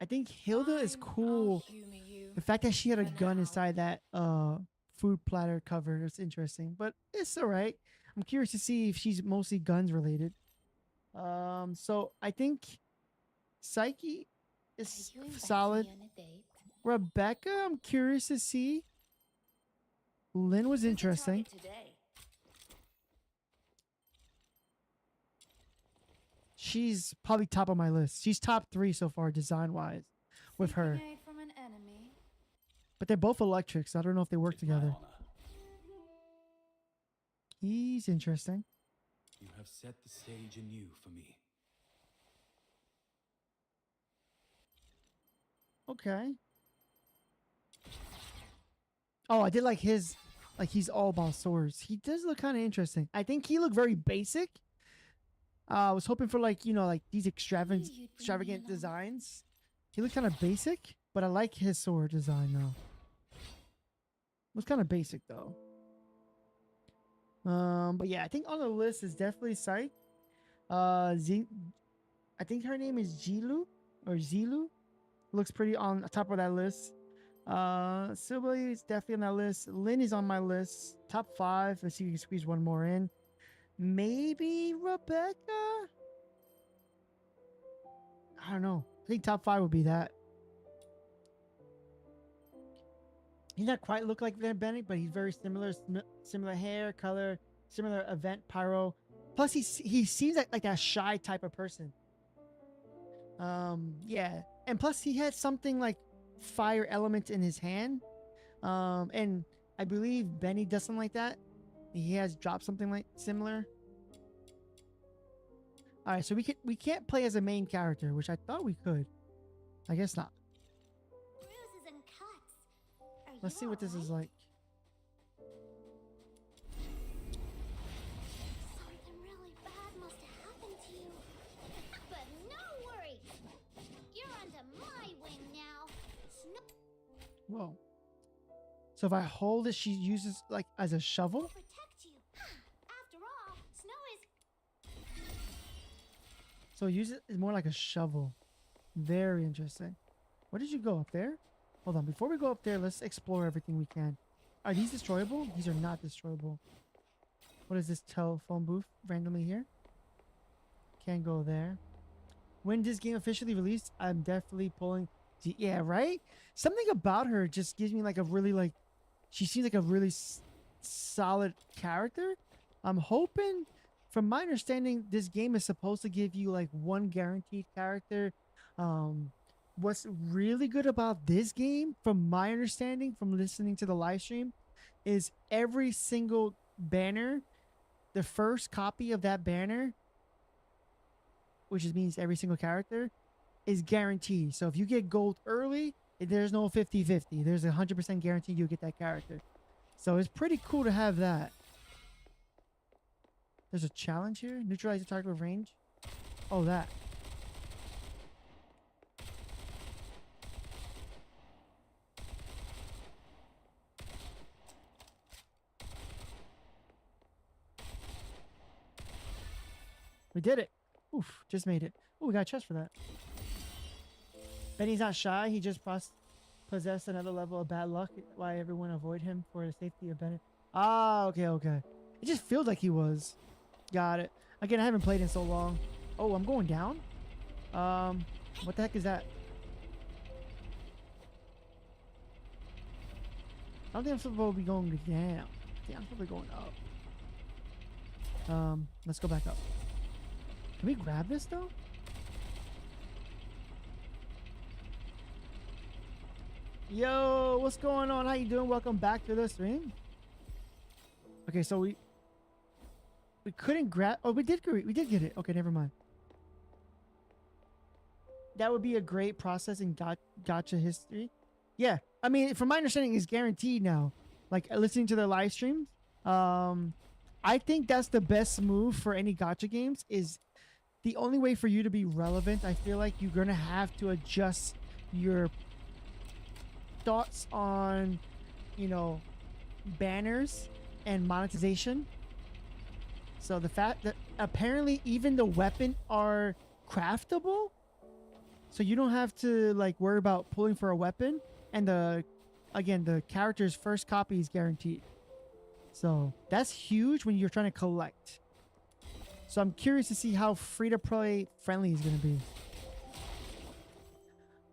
think Hilda is cool. The fact that she had a gun inside that food platter cover is interesting, but it's all right. I'm curious to see if she's mostly guns related. So I think Psyche is solid. Rebecca, I'm curious to see. Lynn was interesting. She's probably top of my list. She's top 3 so far design wise with her. From an enemy. But they're both electric, so I don't know if they work together. He's interesting. You have set the stage anew for me. Okay. Oh, I did like his, like he's all about swords. He does look kind of interesting. I think he looked very basic. I was hoping for like, you know, like these extravagant designs. He looked kind of basic, but I like his sword design though. It was kind of basic though. But yeah, I think on the list is definitely Psyche. I think her name is Jilu or Zilu. Looks pretty on the top of that list. Sibyl is definitely on that list. Lynn is on my list. Top 5. Let's see if we can squeeze one more in. Maybe Rebecca? I don't know. I think top 5 would be that. He not quite look like Van Bennett, but he's very similar. Similar hair, color, similar event, pyro. Plus, he seems like that shy type of person. Yeah. And plus, he had something like fire element in his hand. And I believe Benny does something like that. He has dropped something like similar. All right, so we can't play as a main character, which I thought we could. I guess not. Bruises and cuts. Are Let's you see what this is alright? like. Something really bad must have happened to you. But no worries. You're under my wing now. Whoa. So if I hold it, she uses like as a shovel. Protect you. After all, Snow is So use it is more like a shovel. Very interesting. Where did you go up there? Hold on. Before we go up there, let's explore everything we can. Are these destroyable? These are not destroyable. What is this telephone booth randomly here? Can't go there. When this game officially released, I'm definitely pulling. Yeah, right? Something about her just gives me like a really like. She seems like a really solid character. I'm hoping, from my understanding, this game is supposed to give you like one guaranteed character. What's really good about this game, from my understanding, from listening to the live stream, is every single banner, the first copy of that banner, which means every single character, is guaranteed. So if you get gold early, there's no 50-50. There's a 100% guarantee you'll get that character. So it's pretty cool to have that. There's a challenge here. Neutralize the target with range. Oh, that. We did it. Oof, just made it. Oh, we got a chest for that. Benny's not shy. He just possessed another level of bad luck. Why everyone avoid him for the safety of Benny. Ah, okay, okay. It just feels like he was. Got it. Again, I haven't played in so long. Oh, I'm going down? What the heck is that? I don't think I'm supposed to be going down. I think I'm supposed to be going up. Let's go back up. Can we grab this though? Yo, what's going on? How you doing? Welcome back to the stream. Okay, so we couldn't grab. Oh, we did get it. Okay, never mind. That would be a great process in gacha history. Yeah, I mean, from my understanding, it's guaranteed now. Like listening to their live streams. I think that's the best move for any gacha games. Is the only way for you to be relevant. I feel like you're gonna have to adjust your thoughts on, you know, banners and monetization. So the fact that apparently even the weapon are craftable, so you don't have to like worry about pulling for a weapon, and the character's first copy is guaranteed. So that's huge when you're trying to collect. So I'm curious to see how free-to-play friendly is going to be.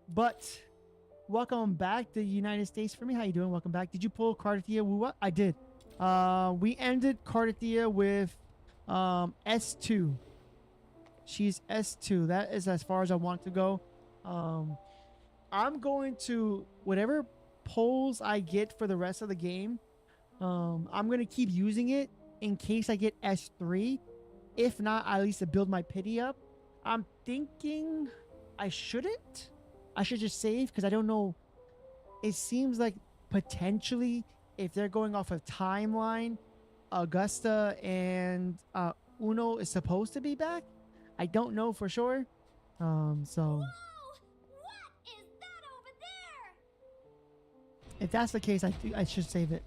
But welcome back to the United States for me. How you doing? Welcome back. Did you pull Cardathia Wuwa? I did. We ended Cardathia with S2. She's S2. That is as far as I want to go. I'm going to, whatever pulls I get for the rest of the game, I'm going to keep using it in case I get S3. If not, at least to build my pity up. I'm thinking I shouldn't. I should just save because I don't know. It seems like potentially if they're going off of timeline, Augusta and Uno is supposed to be back. I don't know for sure. So. Whoa! What is that over there? If that's the case, I should save it.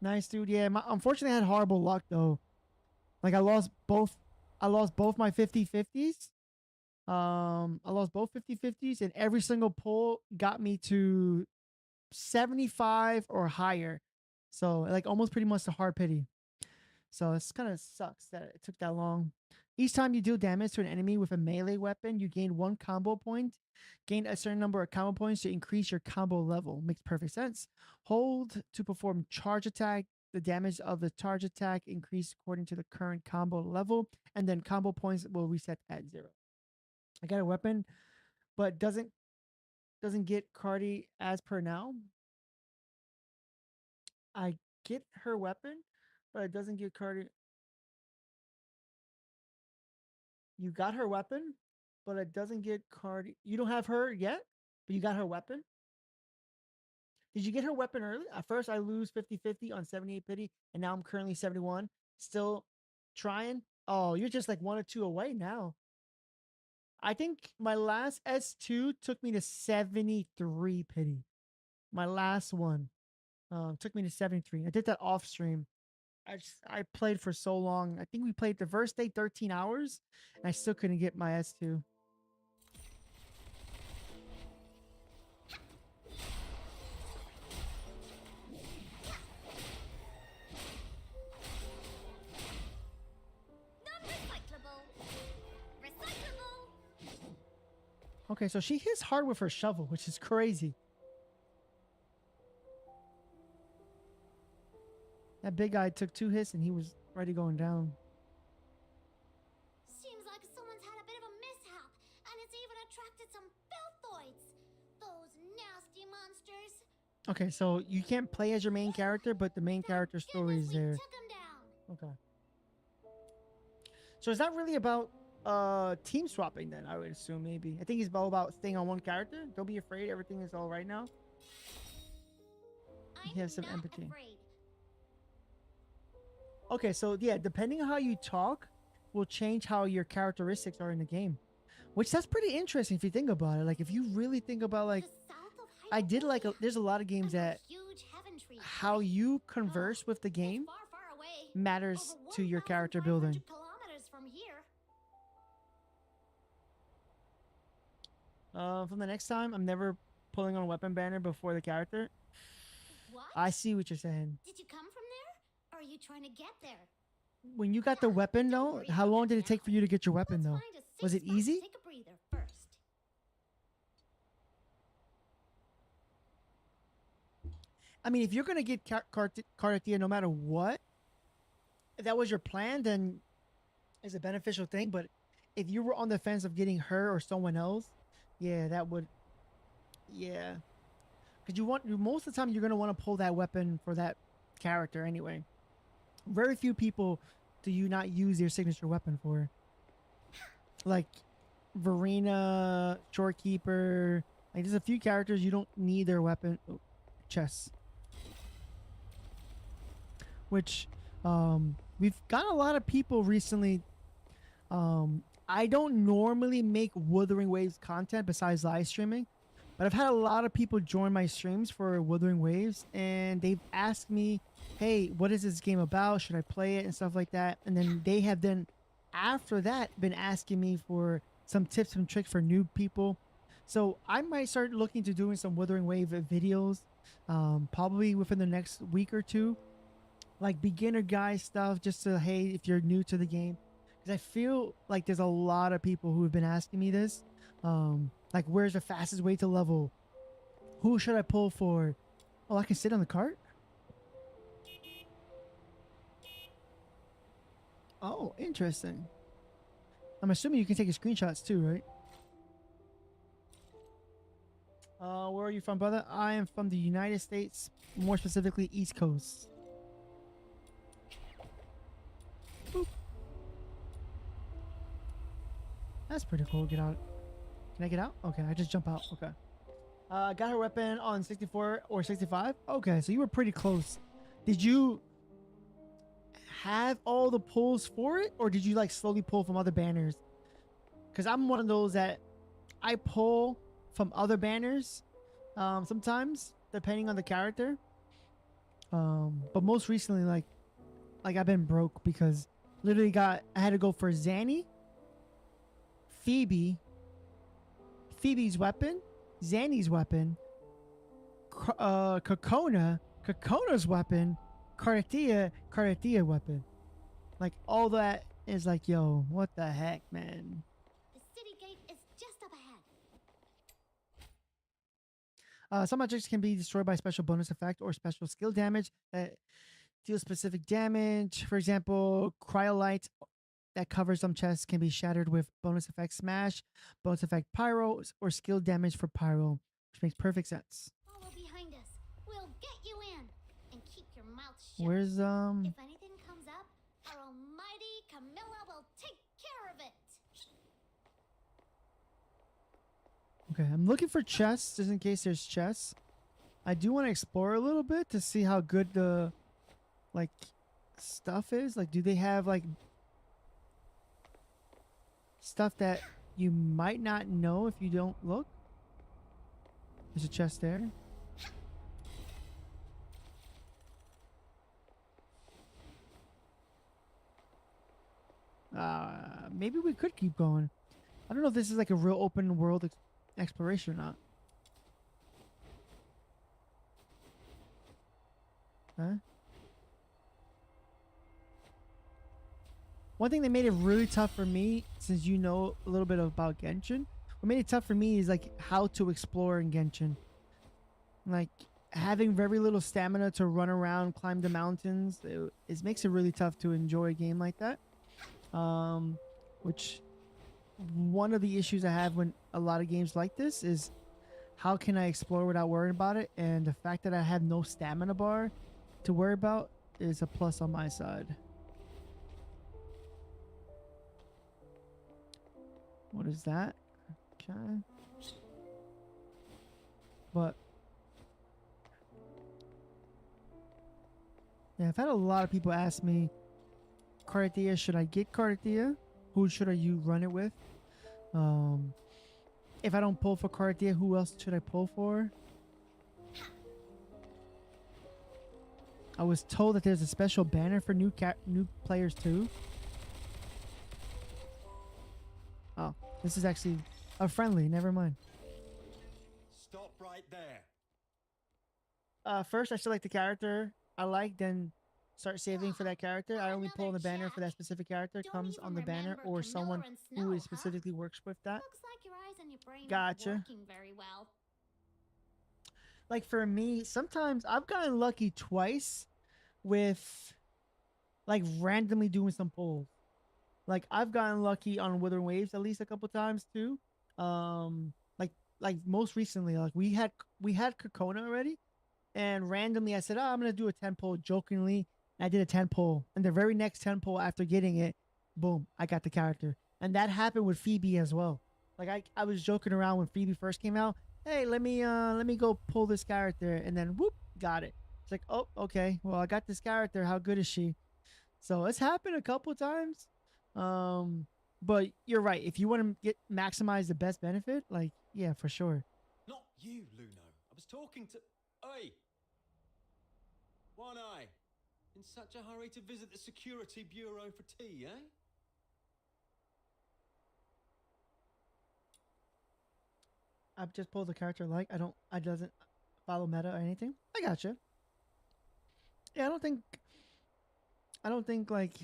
Nice, dude. Yeah, unfortunately, I had horrible luck though. Like I lost both my 50-50s. I lost both 50-50s, and every single pull got me to 75 or higher. So like almost pretty much the hard pity. So it's kind of sucks that it took that long. Each time you deal damage to an enemy with a melee weapon, you gain 1 combo point. Gain a certain number of combo points to increase your combo level. Makes perfect sense. Hold to perform charge attack. The damage of the charge attack increase according to the current combo level, and then combo points will reset at 0. I got a weapon, but doesn't get Cardi as per now. I get her weapon, but it doesn't get Cardi. You got her weapon, but it doesn't get Cardi. You don't have her yet, but you got her weapon. Did you get her weapon early? At first, I lose 50-50 on 78 pity, and now I'm currently 71. Still trying. Oh, you're just like 1 or 2 away now. I think my last S2 took me to 73 pity. My last one took me to 73. I did that off stream. I played for so long. I think we played the first day 13 hours, and I still couldn't get my S2. Okay, so she hits hard with her shovel, which is crazy. That big guy took 2 hits and he was already going down. Seems like someone's had a bit of a mishap, and it's even attracted some filthoids. Those nasty monsters. Okay, so you can't play as your main character, but the main character story is there. Took 'em down. Okay. So it's not really about team swapping then, I would assume maybe. I think it's all about staying on one character. Don't be afraid, everything is all right now. I'm You have some not empathy. afraid. Okay, so yeah, depending on how you talk will change how your characteristics are in the game. Which that's pretty interesting if you think about it. Like if you really think about like The south of I did like Hyperborea, there's a lot of games under a that huge heaven tree. how you converse with the It's game far, far away. matters Over to your character 1,500 building. kilometers from here. From the next time, I'm never pulling on a weapon banner before the character. What? I see what you're saying. Did you come from there? Or are you trying to get there? When you got the weapon Don't though, worry how about long that did it take now. for you to get your weapon Let's though? find a safe Was it spot to easy? Take a breather first. I mean, if you're gonna get Cartier no matter what, if that was your plan, then it's a beneficial thing. But if you were on the fence of getting her or someone else, yeah, that would, yeah, because most of the time you're gonna want to pull that weapon for that character anyway. Very few people do you not use their signature weapon for, like Verena, Shorekeeper. Like there's a few characters you don't need their weapon. Oh, chess. Which we've got a lot of people recently. I don't normally make Wuthering Waves content besides live streaming, but I've had a lot of people join my streams for Wuthering Waves, and they've asked me, hey, what is this game about? Should I play it? And stuff like that. And then they have then, after that, been asking me for some tips and tricks for new people. So I might start looking to doing some Wuthering Wave videos, probably within the next week or two. Like beginner guy stuff, just to, hey, if you're new to the game. Because I feel like there's a lot of people who have been asking me this. Like, where's the fastest way to level? Who should I pull for? Oh, I can sit on the cart? Oh, interesting. I'm assuming you can take screenshots too, right? Where are you from, brother? I am from the United States, more specifically East Coast. Boop. That's pretty cool. Get out. Can I get out? Okay, I just jump out. Okay. Got her weapon on 64 or 65. Okay, so you were pretty close. Did you have all the pulls for it, or did you like slowly pull from other banners? Because I'm one of those that I pull from other banners sometimes, depending on the character. But most recently, like I've been broke because literally I had to go for Zanny, Phoebe's weapon, Zanny's weapon, Kokona's weapon, Cartier weapon. Like all that is like, yo, what the heck, man? The city gate is just up ahead. Some objects can be destroyed by special bonus effect or special skill damage that deal specific damage. For example, Cryolite that covers some chests can be shattered with bonus effect Smash, bonus effect Pyro, or skill damage for Pyro, which makes perfect sense. Follow behind us. We'll get you in. And keep your mouth shut. Where's If anything comes up, our almighty Camilla will take care of it. Okay, I'm looking for chests just in case there's chests. I do want to explore a little bit to see how good the like stuff is. Like, do they have like stuff that you might not know if you don't look? There's a chest there. Maybe we could keep going. I don't know if this is like a real open world exploration or not. Huh? One thing that made it really tough for me, since you know a little bit about Genshin, what made it tough for me is like how to explore in Genshin. Like having very little stamina to run around, climb the mountains, it makes it really tough to enjoy a game like that. Which one of the issues I have when a lot of games like this is how can I explore without worrying about it? And the fact that I have no stamina bar to worry about is a plus on my side. What is that? Okay. But yeah, I've had a lot of people ask me, Cardia, should I get Cardia? Who should you run it with? If I don't pull for Cardia, who else should I pull for? I was told that there's a special banner for new players too. Oh, this is actually a friendly. Never mind. Stop right there. First, I select the character I like, then start saving for that character. I only pull the banner for that specific character. It comes on the banner or someone who specifically works with that. Looks like your eyes and your brain Gotcha. aren't working very well. Like for me, sometimes I've gotten lucky twice with like randomly doing some pulls. Like I've gotten lucky on Wither Waves at least a couple times too. Like most recently, like we had Kokona already, and randomly I said, "Oh, I'm gonna do a 10 pull," jokingly. And I did a 10 pull, and the very next 10 pull after getting it, boom, I got the character. And that happened with Phoebe as well. Like I was joking around when Phoebe first came out. Hey, let me go pull this character, and then whoop, got it. It's like, oh, okay, well I got this character. How good is she? So it's happened a couple times. But you're right. If you want to maximize the best benefit, like yeah, for sure. Not you, Luno. I was talking to... Oi! One Eye. In such a hurry to visit the security bureau for tea, eh? I've just pulled the character I like. I doesn't follow meta or anything. I gotcha. Yeah, I don't think like,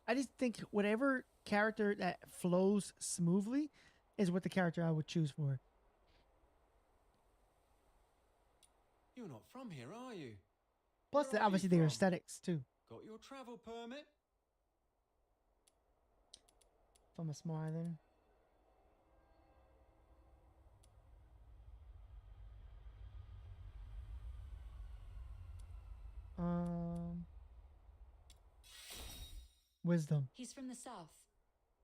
I just think whatever character that flows smoothly is what the character I would choose for. You're not from here, are you? Plus, Where are you obviously, their from? aesthetics too. Got your travel permit? From a small island. Wisdom. He's from the south,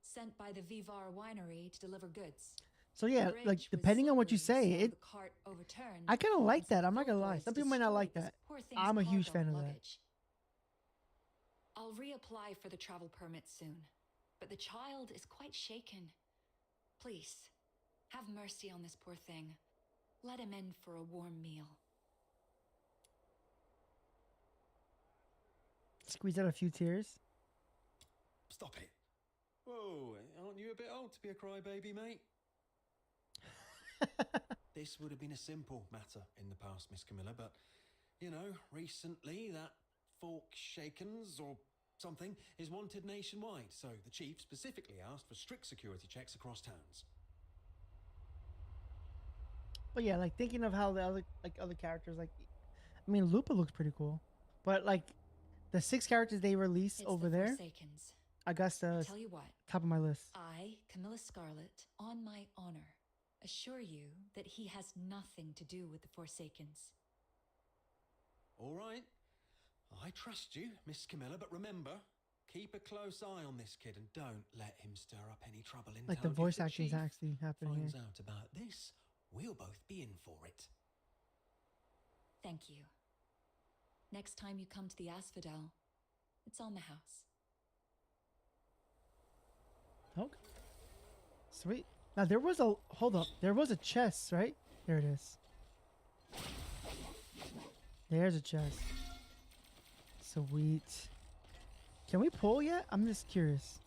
sent by the Vivar winery to deliver goods. So yeah, The like bridge was depending on what you slippery, say, so it the cart overturned, I kind of like and some that. I'm not gonna filth lie. boys Some people might not like destroyed that. this poor thing's I'm a huge cargo fan and of that. luggage. I'll reapply for the travel permit soon, but the child is quite shaken. Please, have mercy on this poor thing. Let him in for a warm meal. Squeeze out a few tears. Stop it. Whoa, aren't you a bit old to be a crybaby, mate? This would have been a simple matter in the past, Miss Camilla, but, you know, recently that fork shakens or something is wanted nationwide, so the chief specifically asked for strict security checks across towns. But yeah, like thinking of how the other characters, like, I mean, Lupa looks pretty cool, but like the 6 characters they released It's over the there, Forsakens. Augusta I is tell you what, top of my list. I, Camilla Scarlet, on my honor, assure you that he has nothing to do with the Forsakens. All right. I trust you, Miss Camilla, but remember, keep a close eye on this kid and don't let him stir up any trouble in Like town. the voice If acting is chief actually happening here. finds out about this, we'll both be in for it. Thank you. Next time you come to the Asphodel, it's on the house. Okay. Sweet. Now there was a hold up. There was a chest, right? There it is. There's a chest. Sweet. Can we pull yet? I'm just curious.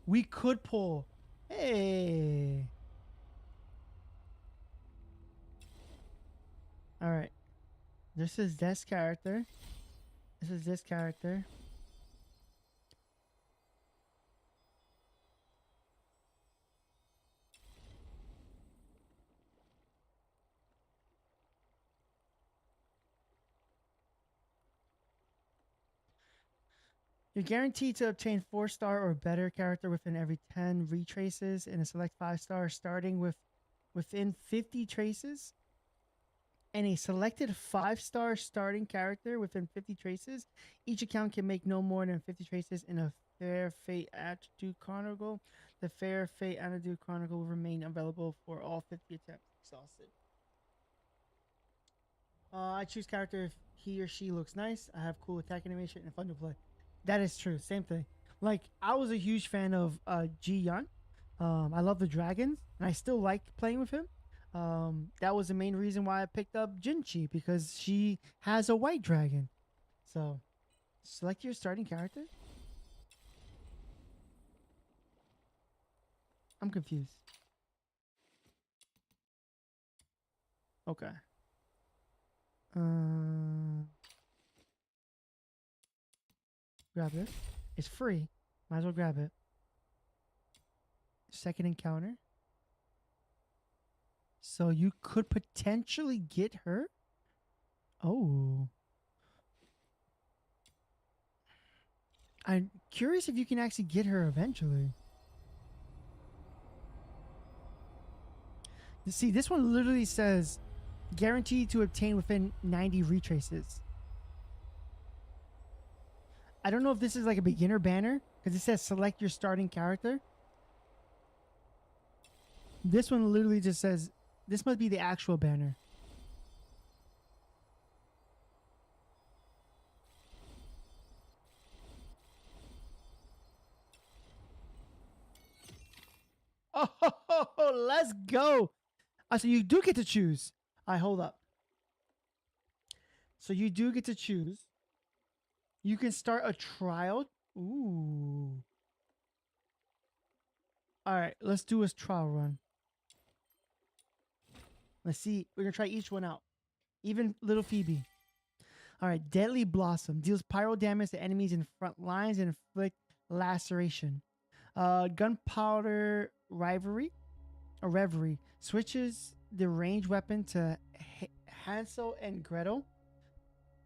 We could pull. Hey. All right. This is this character. This is this character. You're guaranteed to obtain 4-star or better character within every 10 retraces and a select 5-star starting within 50 traces. And a selected 5-star starting character within 50 traces. Each account can make no more than 50 traces in a Fair Fate Attribute Chronicle. The Fair Fate Attribute Chronicle will remain available for all 50 attempts exhausted. I choose character if he or she looks nice. I have cool attack animation and fun to play. That is true. Same thing. Like, I was a huge fan of Ji Yun. I love the dragons, and I still like playing with him. That was the main reason why I picked up Jinchi, because she has a white dragon. So, select your starting character. I'm confused. Okay. Grab this. It's free. Might as well grab it. Second encounter. So you could potentially get her. Oh. I'm curious if you can actually get her eventually. You see, this one literally says guaranteed to obtain within 90 retraces. I don't know if this is like a beginner banner because it says select your starting character. This one literally just says this must be the actual banner. Oh, let's go. So you do get to choose. All right, hold up. So you do get to choose. You can start a trial. Ooh. All right, let's do a trial run. Let's see. We're going to try each one out. Even little Phoebe. All right, Deadly Blossom. Deals pyro damage to enemies in front lines and inflict laceration. Gunpowder Reverie. Switches the ranged weapon to Hansel and Gretel.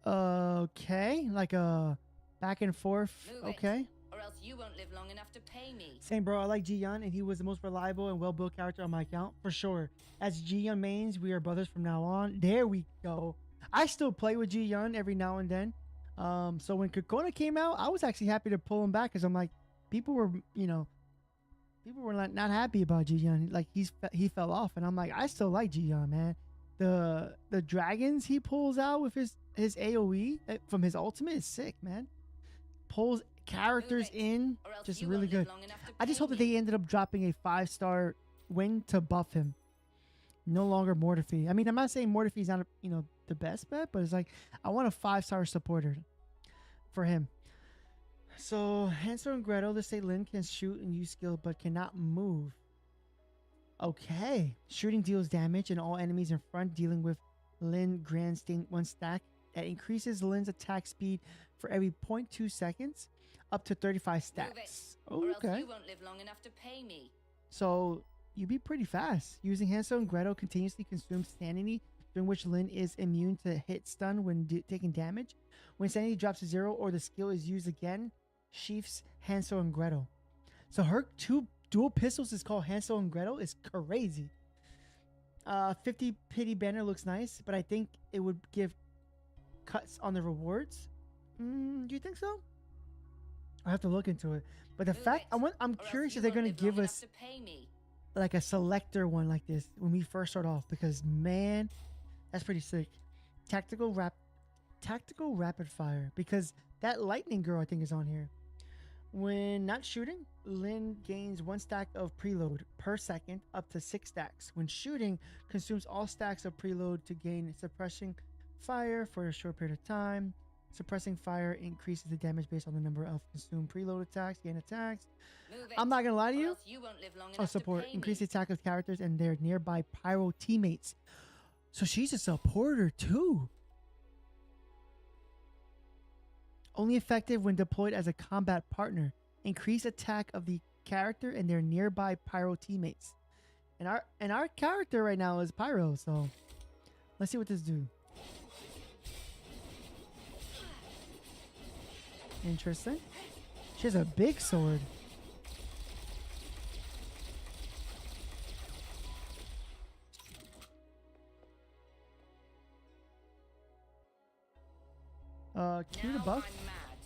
Okay, like a back and forth. Okay. Or else you won't live long enough to pay me. Same, bro. I like Ji Yun, and he was the most reliable and well-built character on my account for sure. As Ji Yun mains, we are brothers from now on. There we go. I still play with Ji Yun every now and then. So when Kokona came out, I was actually happy to pull him back because I'm like, people were not happy about Ji Yun. Like he fell off, and I'm like, I still like Ji Yun, man. The dragons he pulls out with his AoE from his ultimate is sick, man. Pulls characters in, just really good. I just hope that they ended up dropping a 5-star win to buff him. No longer Mortiphy. I mean, I'm not saying Mortiphy's not the best bet, but it's like I want a 5-star supporter for him. So Hansel and Gretel, they say Lynn can shoot and use skill but cannot move. Okay. Shooting deals damage and all enemies in front, dealing with Lynn Grand Stain 1 stack that increases Lynn's attack speed for every 0.2 seconds up to 35 stacks. Okay. You won't live long enough to pay me. So you be pretty fast. Using Hansel and Gretel continuously consumes sanity, during which Lynn is immune to hit stun when taking damage. When sanity drops to 0 or the skill is used again, sheaths Hansel and Gretel. So her 2 dual pistols is called Hansel and Gretel. Is crazy. 50 pity banner looks nice, but I think it would give cuts on the rewards. Do you think so? I have to look into it. But the fact I'm curious if they're gonna give us like a selector one like this when we first start off, because man, that's pretty sick. Tactical rapid fire, because that lightning girl I think is on here. When not shooting, Lynn gains 1 stack of preload per second up to 6 stacks. When shooting, consumes all stacks of preload to gain suppressing fire for a short period of time. Suppressing fire increases the damage based on the number of consumed preload attacks, gain attacks. I'm not gonna lie to you. Support. Increase the attack of characters and their nearby pyro teammates. So she's a supporter too. Only effective when deployed as a combat partner. Increase attack of the character and their nearby pyro teammates. And our character right now is pyro, so let's see what this do. Interesting. She has a big sword. Cue the Now buff. I'm mad.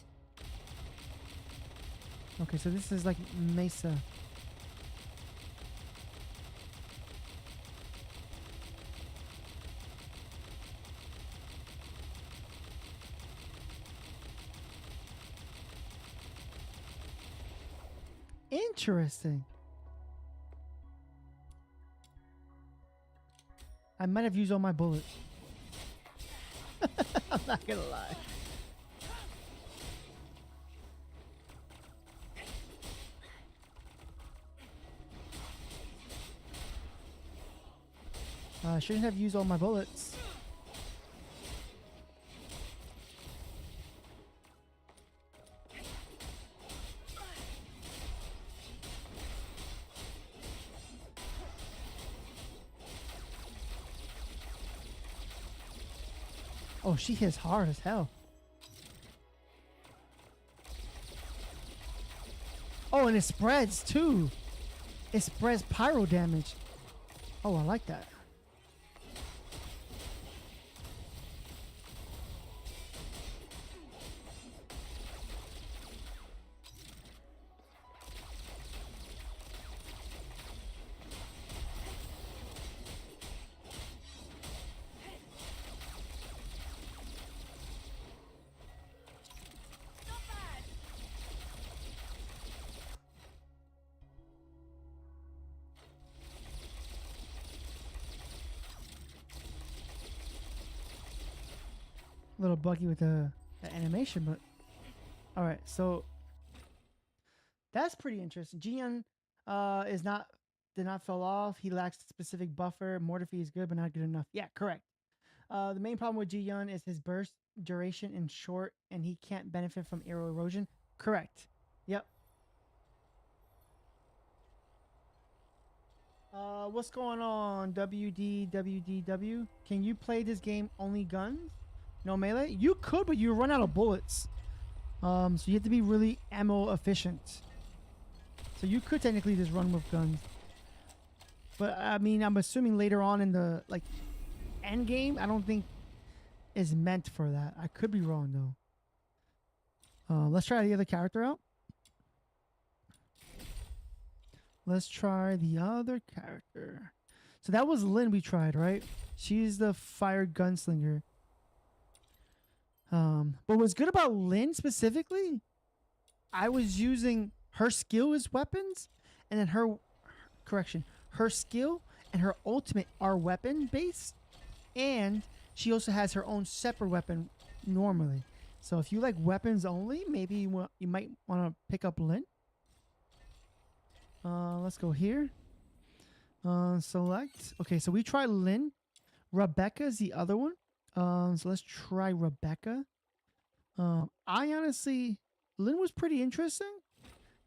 Okay, so this is like Mesa. Interesting. I might have used all my bullets. I'm not gonna lie. I shouldn't have used all my bullets. Oh, she hits hard as hell. Oh, and it spreads too. It spreads pyro damage. Oh, I like that. A little buggy with the animation, but all right. So that's pretty interesting. Jian did not fall off. He lacks a specific buffer. Mortiphy is good, but not good enough. Yeah, correct. The main problem with Ji-Yun is his burst duration is short, and he can't benefit from arrow erosion. Correct. Yep. What's going on, WDWDW? Can you play this game only guns? No melee? You could, but you run out of bullets. So you have to be really ammo efficient. So you could technically just run with guns. But I mean, I'm assuming later on in the like end game, I don't think is meant for that. I could be wrong though. Let's try the other character out. Let's try the other character. So that was Lynn we tried, right? She's the fire gunslinger. But what's good about Lynn specifically, I was using her skill as weapons, and then her skill and her ultimate are weapon based, and she also has her own separate weapon normally. So if you like weapons only, maybe you might want to pick up Lynn. Let's go here. Select. Okay, so we try Lynn. Rebecca is the other one. So let's try Rebecca. I honestly, Lynn was pretty interesting.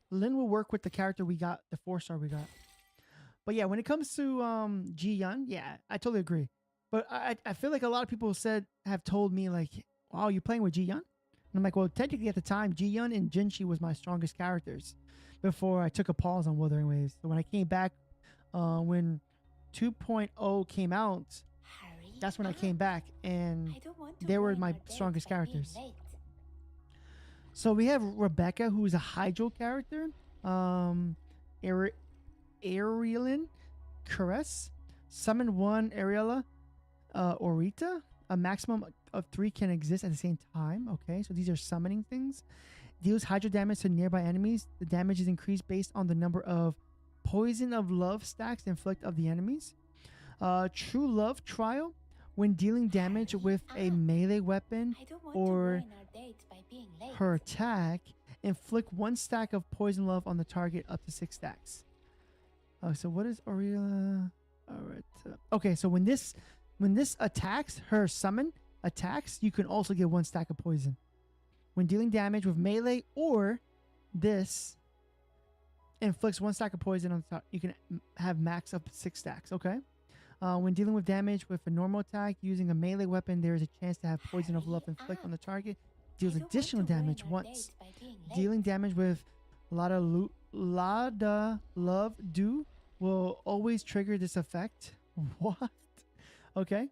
Lynn will work with the character we got, the 4-star we got. But yeah, when it comes to Ji-Yun, yeah, I totally agree. But I feel like a lot of people have told me like, wow, you're playing with Ji-Yun? And I'm like, well, technically at the time, Ji-Yun and Jinshi was my strongest characters before I took a pause on Wuthering Waves. So when I came back, when 2.0 came out, that's when I came back, and they were my strongest characters. So we have Rebecca, who's a Hydro character. Arielin Caress. Summon 1 Ariella Orita. A maximum of 3 can exist at the same time. Okay, so these are summoning things. Deals Hydro damage to nearby enemies. The damage is increased based on the number of Poison of Love stacks inflict of the enemies. True Love Trial. When dealing damage with a melee weapon or her attack, inflict 1 stack of Poison Love on the target up to 6 stacks. So what is Aurelia? Alright. Okay, so when this attacks, her summon attacks, you can also get 1 stack of poison. When dealing damage with melee or this inflicts 1 stack of poison on the top, you can have max up to 6 stacks. Okay. When dealing with damage with a normal attack using a melee weapon, there is a chance to have Poison of Love inflict on the target deals additional damage once. Dealing damage with Lada Love Do will always trigger this effect. What? Okay.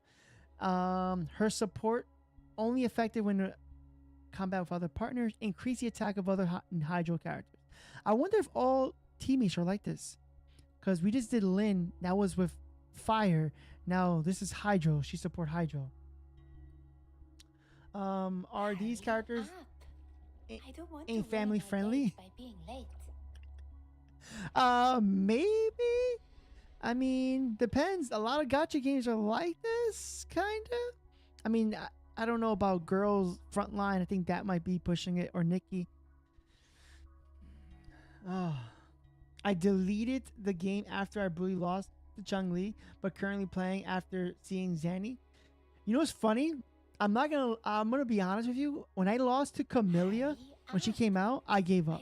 Her support only effective when combat with other partners. Increase the attack of other Hydro characters. I wonder if all teammates are like this. Because we just did Lynn. That was with fire. Now this is Hydro. She support Hydro. Are these characters ain't family friendly? Maybe. I mean, depends. A lot of gacha games are like this, kinda. I mean, I don't know about Girls Frontline. I think that might be pushing it, or Nikki. I deleted the game after I brutally lost to Chung Li, but currently playing after seeing Zanny. You know what's funny? I'm gonna be honest with you. When I lost to Camellia when she came out, I gave up.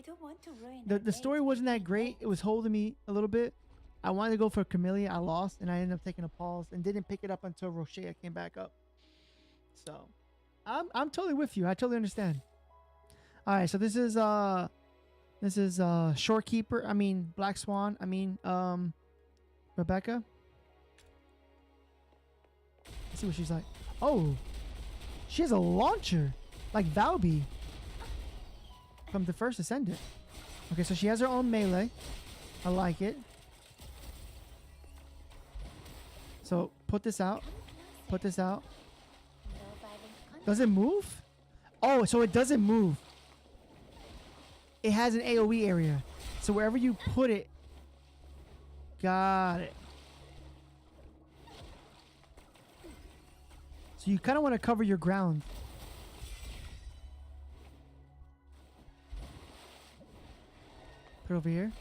The story wasn't that great. It was holding me a little bit. I wanted to go for Camellia. I lost, and I ended up taking a pause and didn't pick it up until Rochea came back up. So, I'm totally with you. I totally understand. All right, so this is Shorekeeper. I mean Black Swan. I mean Rebecca. Let's see what she's like. Oh, she has a launcher like Valby from the first Ascendant. Okay, so she has her own melee. I like it. So put this out. Put this out. Does it move? Oh, so it doesn't move. It has an AoE area. So wherever you put it. Got it. So you kind of want to cover your ground. Put it over here.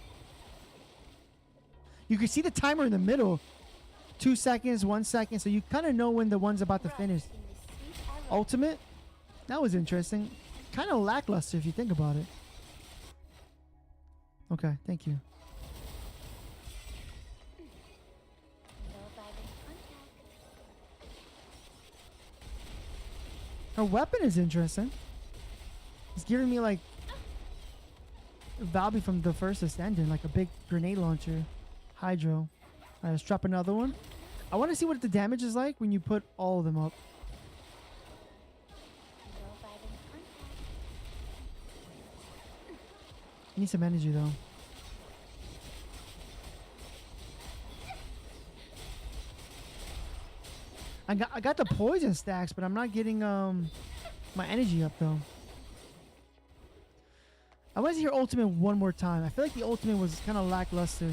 You can see the timer in the middle. 2 seconds, 1 second. So you kind of know when the one's about to finish. Ultimate? That was interesting. Kind of lackluster if you think about it. Okay, thank you. Her weapon is interesting. It's giving me like Valby from the first Ascendant, like a big grenade launcher. Hydro. Alright, let's drop another one. I want to see what the damage is like when you put all of them up. I need some energy though. I got the poison stacks, but I'm not getting my energy up though. I want to see her ultimate one more time. I feel like the ultimate was kind of lackluster.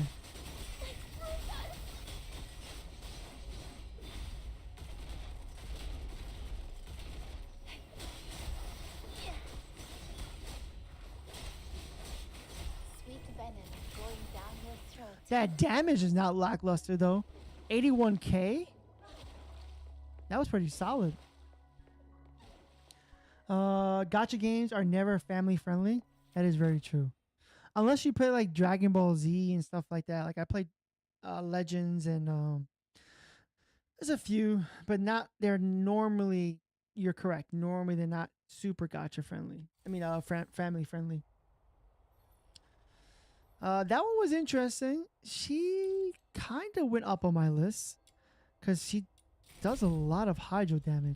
That damage is not lackluster though. 81k? That was pretty solid. Gacha games are never family friendly. That is very true. Unless you play like Dragon Ball Z and stuff like that. Like I played Legends and there's a few, but not, they're normally, you're correct. Normally they're not super gacha friendly. I mean family friendly. That one was interesting. She kind of went up on my list because she does a lot of hydro damage,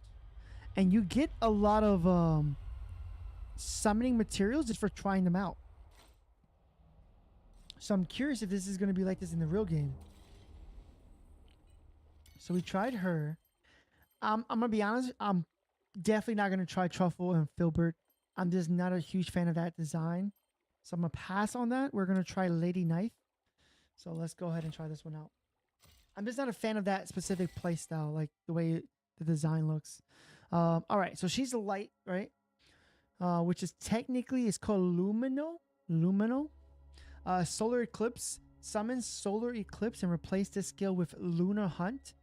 and you get a lot of summoning materials just for trying them out. So I'm curious if this is going to be like this in the real game. So we tried her. I'm gonna be honest. I'm definitely not gonna try Truffle and Filbert. I'm just not a huge fan of that design. So I'm going to pass on that. We're going to try Lady Knife. So let's go ahead and try this one out. I'm just not a fan of that specific playstyle, like the way the design looks. All right, so she's a light, right? Which is technically, it's called Lumino. Solar Eclipse. Summons Solar Eclipse and replace this skill with Lunar Hunt.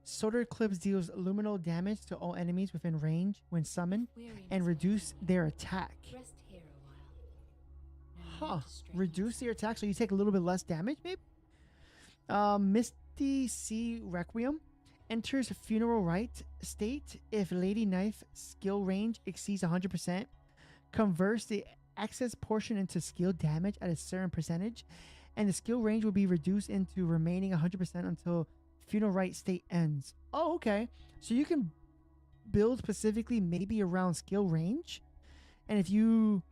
Solar Eclipse deals luminal damage to all enemies within range when summoned and reduce their attack. Huh. Reduce your attack so you take a little bit less damage, maybe? Misty Sea Requiem enters funeral rite state if Lady Knife skill range exceeds 100%. converts the excess portion into skill damage at a certain percentage, and the skill range will be reduced into remaining 100% until funeral rite state ends. Oh, okay. So you can build specifically maybe around skill range, and if you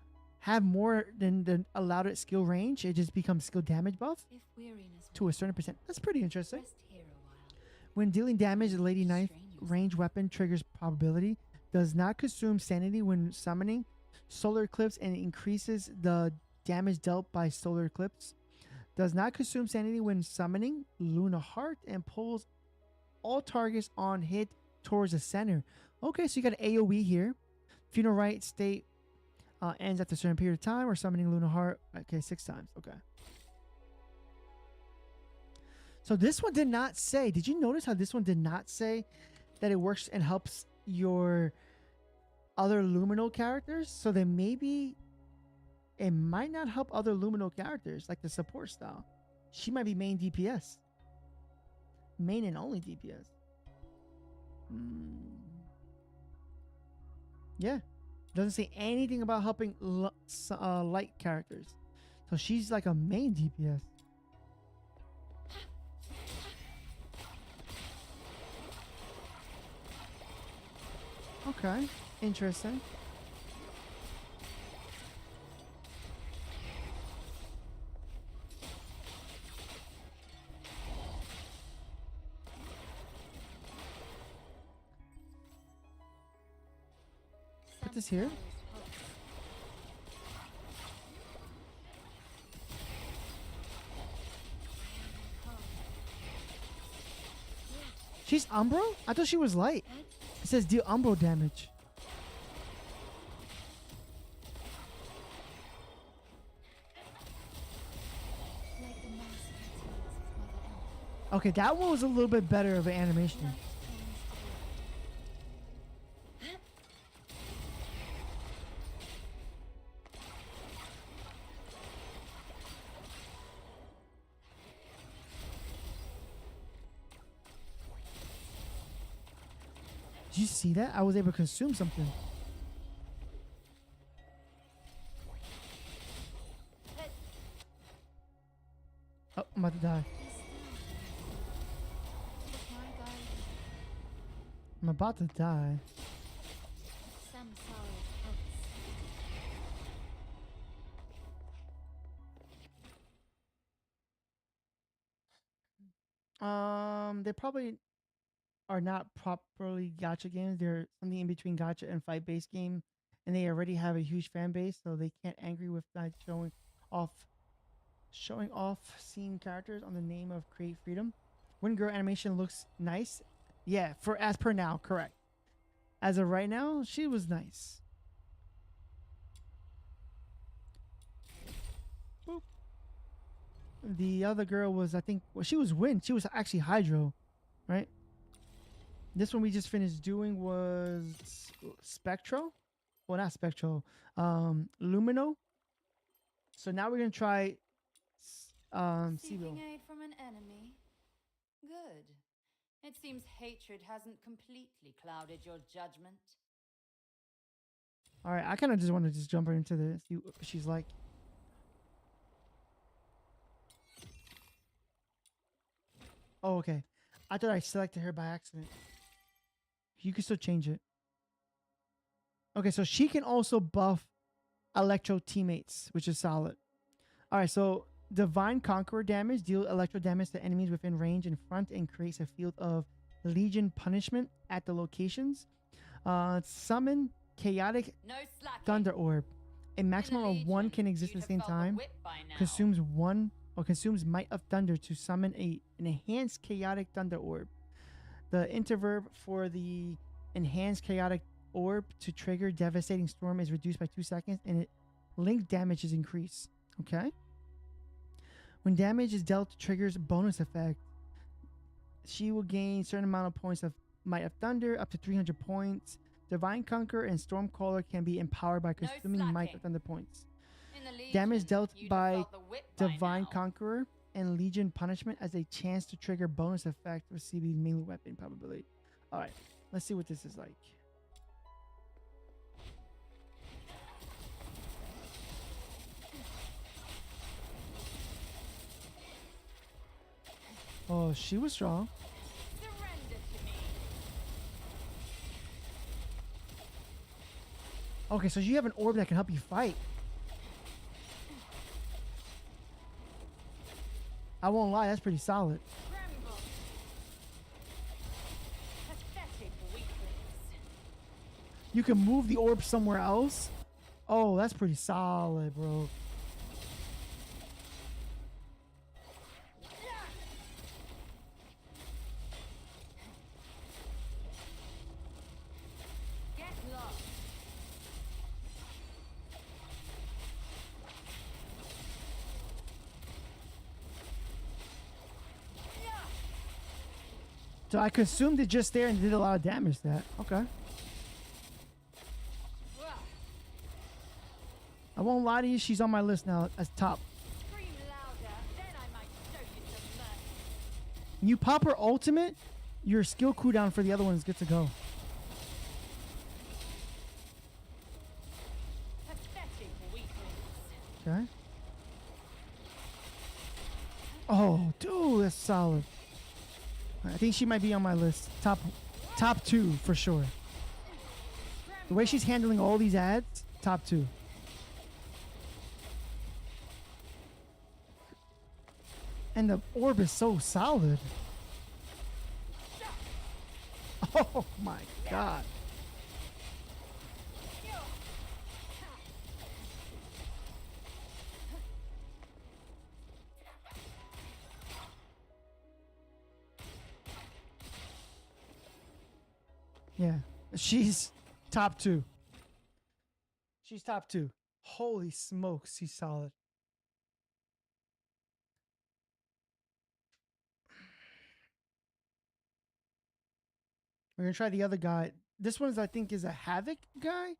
have more than the allowed skill range, it just becomes skill damage buff If weariness to a certain percent. That's pretty interesting. rest here a while. When dealing damage, the Lady Knife range weapon triggers probability, does not consume sanity when summoning solar eclipse, and increases the damage dealt by solar eclipse. Does not consume sanity when summoning Luna Heart, and pulls all targets on hit towards the center. Okay, so you got an AoE here. Funeral Rite state ends after a certain period of time, or summoning Luna Heart. Okay, 6 times. Okay. So this one did not say. Did you notice how this one did not say that it works and helps your other Luminal characters? So then maybe it might not help other Luminal characters, like the support style. She might be main DPS. Main and only DPS. Yeah. Doesn't say anything about helping light characters. So she's like a main DPS. Okay, interesting. Put this here. She's Umbro? I thought she was light. It says deal Umbro damage. Okay, that one was a little bit better of an animation. Did you see that? I was able to consume something. Oh, I'm about to die. I'm about to die. They probably are not properly gacha games. They're something in between gacha and fight-based game, and they already have a huge fan base, so they can't angry with not showing off scene characters on the name of create freedom. Wind Girl animation looks nice. Yeah, for as per now, correct. As of right now, she was nice. Boop. The other girl was, I think, well, she was Wind. She was actually Hydro, right? This one we just finished doing was Spectro. Well, not Spectro. Lumino. So now we're gonna try Seeking aid from an enemy. Good. It seems hatred hasn't completely clouded your judgment. All right, I kind of just want to just jump right into this. See what she's like. Oh, okay. I thought I selected her by accident. You can still change it. Okay, so she can also buff Electro teammates, which is solid. All right, so Divine Conqueror damage, deal electro damage to enemies within range in front, and creates a field of Legion punishment at the locations. Summon Chaotic Thunder Orb. A maximum of one can exist at the same time. Consumes one or consumes Might of Thunder to summon an enhanced Chaotic Thunder Orb. The interverb for the enhanced Chaotic Orb to trigger Devastating Storm is reduced by 2 seconds, and link damage is increased. Okay. When damage is dealt, triggers bonus effect. She will gain a certain amount of points of Might of Thunder, up to 300 points. Divine Conqueror and Stormcaller can be empowered by consuming Might of Thunder points. Damage dealt by Divine Conqueror and Legion Punishment as a chance to trigger bonus effect with CB's melee weapon probability. Alright, let's see what this is like. Oh, she was strong. Surrender to me. Okay, so you have an orb that can help you fight. I won't lie, that's pretty solid. Tremble. Pathetic weaklings. You can move the orb somewhere else. Oh, that's pretty solid, bro. Get lost. So I consumed it just there and did a lot of damage to that. Okay. I won't lie to you, she's on my list now as top. Scream louder, then I might show you some mercy. When you pop her ultimate, your skill cooldown for the other ones get to go. Pathetic weaklings. Okay. Oh, dude, that's solid. I think she might be on my list. Top 2 for sure. The way she's handling all these ads, top 2. And the orb is so solid. Oh my god. Yeah, she's top 2. She's top 2. Holy smokes, she's solid. We're gonna try the other guy. This one is, I think, is a Havoc guy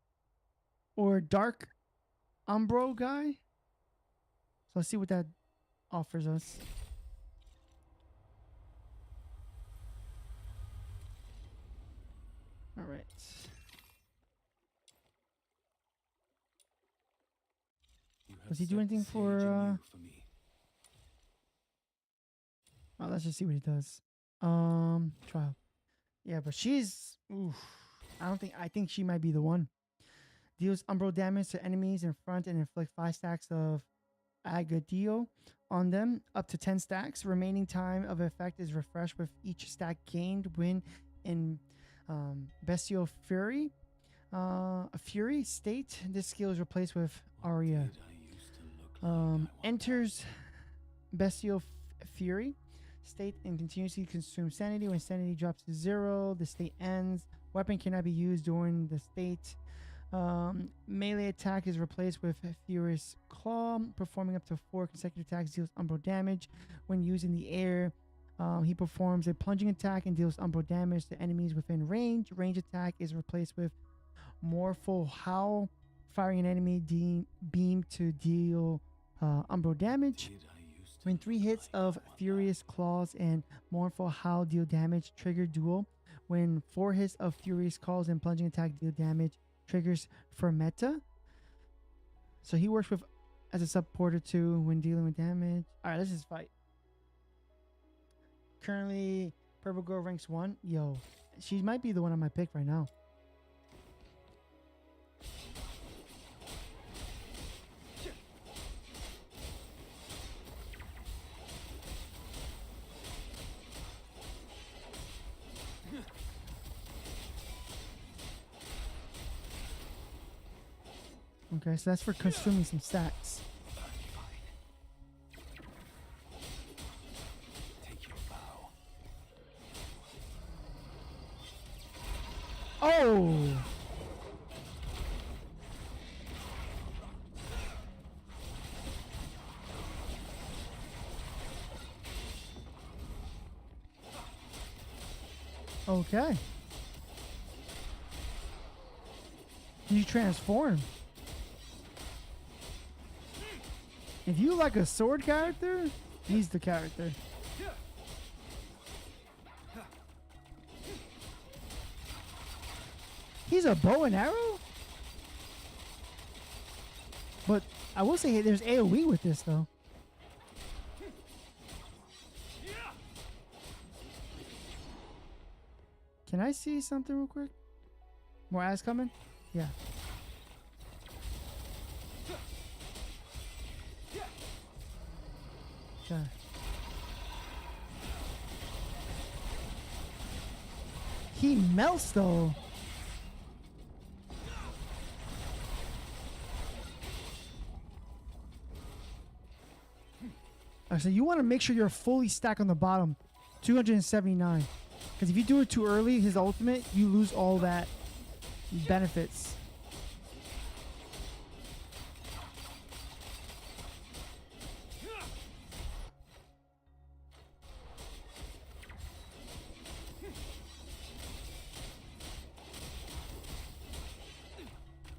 or Dark Umbro guy. So let's see what that offers us. All right. Does he do anything for? Oh, let's just see what he does. Trial. Yeah, but she's. Oof. I think she might be the one. Deals Umbro damage to enemies in front and inflict 5 stacks of Agadio on them, up to 10 stacks. Remaining time of effect is refreshed with each stack gained when in Bestial Fury. A Fury state. This skill is replaced with Aria. Enters Bestial Fury state and continuously consumes sanity. When sanity drops to 0, the state ends. Weapon cannot be used during the state. Melee attack is replaced with Furious Claw. Performing up to 4 consecutive attacks deals Umbro damage. When used in the air, he performs a plunging attack and deals Umbro damage to enemies within range. Range attack is replaced with Morphle Howl, firing an enemy beam to deal Umbro damage. When 3 hits of Furious Claws and Mournful Howl deal damage, trigger duel. When 4 hits of Furious Claws and plunging attack deal damage, triggers for meta. So he works with as a supporter too when dealing with damage. All right, let's just fight. Currently, Purple Girl ranks 1. Yo, she might be the one on my pick right now. Okay, so that's for consuming some stacks. Oh! Okay. You transform. If you like a sword character, he's the character. He's a bow and arrow? But I will say there's AoE with this though. Can I see something real quick? More ads coming? Yeah. Okay. He melts though. So you want to make sure you're fully stacked on the bottom. 279. Because if you do it too early, his ultimate, you lose all that benefits.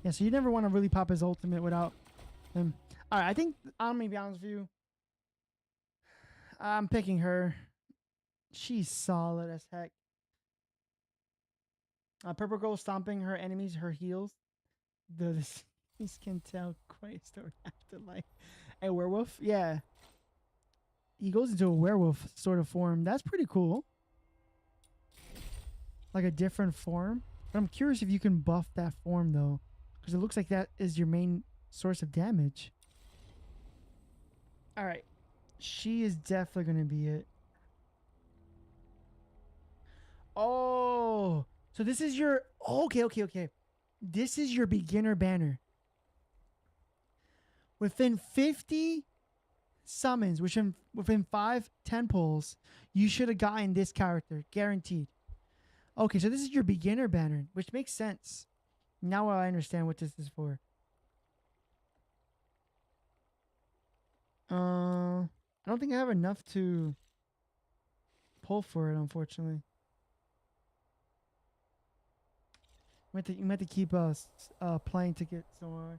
Yeah, so you never want to really pop his ultimate without him. Alright, I think I'm gonna be honest with you. I'm picking her. She's solid as heck. Purple Girl stomping her enemies, her heals. These can tell quite a story afterlife. A werewolf? Yeah. He goes into a werewolf sort of form. That's pretty cool. Like a different form. But I'm curious if you can buff that form though. Because it looks like that is your main source of damage. Alright. She is definitely going to be it. Oh. So this is your... Okay. This is your beginner banner. Within 50 summons, within 5 10 pulls, you should have gotten this character. Guaranteed. Okay, so this is your beginner banner, which makes sense. Now I understand what this is for. I don't think I have enough to pull for it, unfortunately. You might have to keep playing to get somewhere.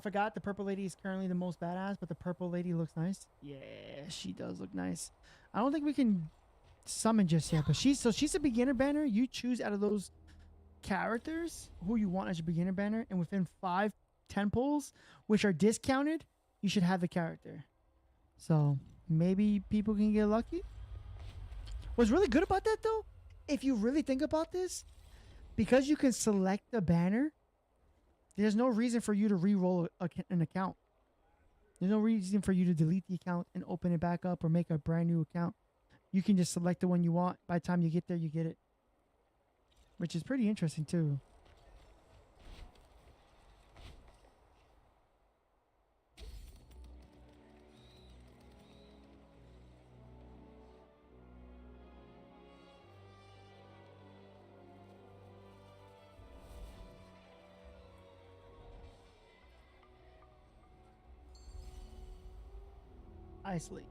Forgot the purple lady is currently the most badass, but the purple lady looks nice. Yeah, she does look nice. I don't think we can summon just yet, but she's a beginner banner. You choose out of those characters who you want as your beginner banner, and within 5 10 pulls, which are discounted, you should have the character. So maybe people can get lucky. What's really good about that though, if you really think about this, because you can select the banner, there's no reason for you to re-roll an account. There's no reason for you to delete the account and open it back up or make a brand new account. You can just select the one you want. By the time you get there, you get it. Which is pretty interesting too. Isolate.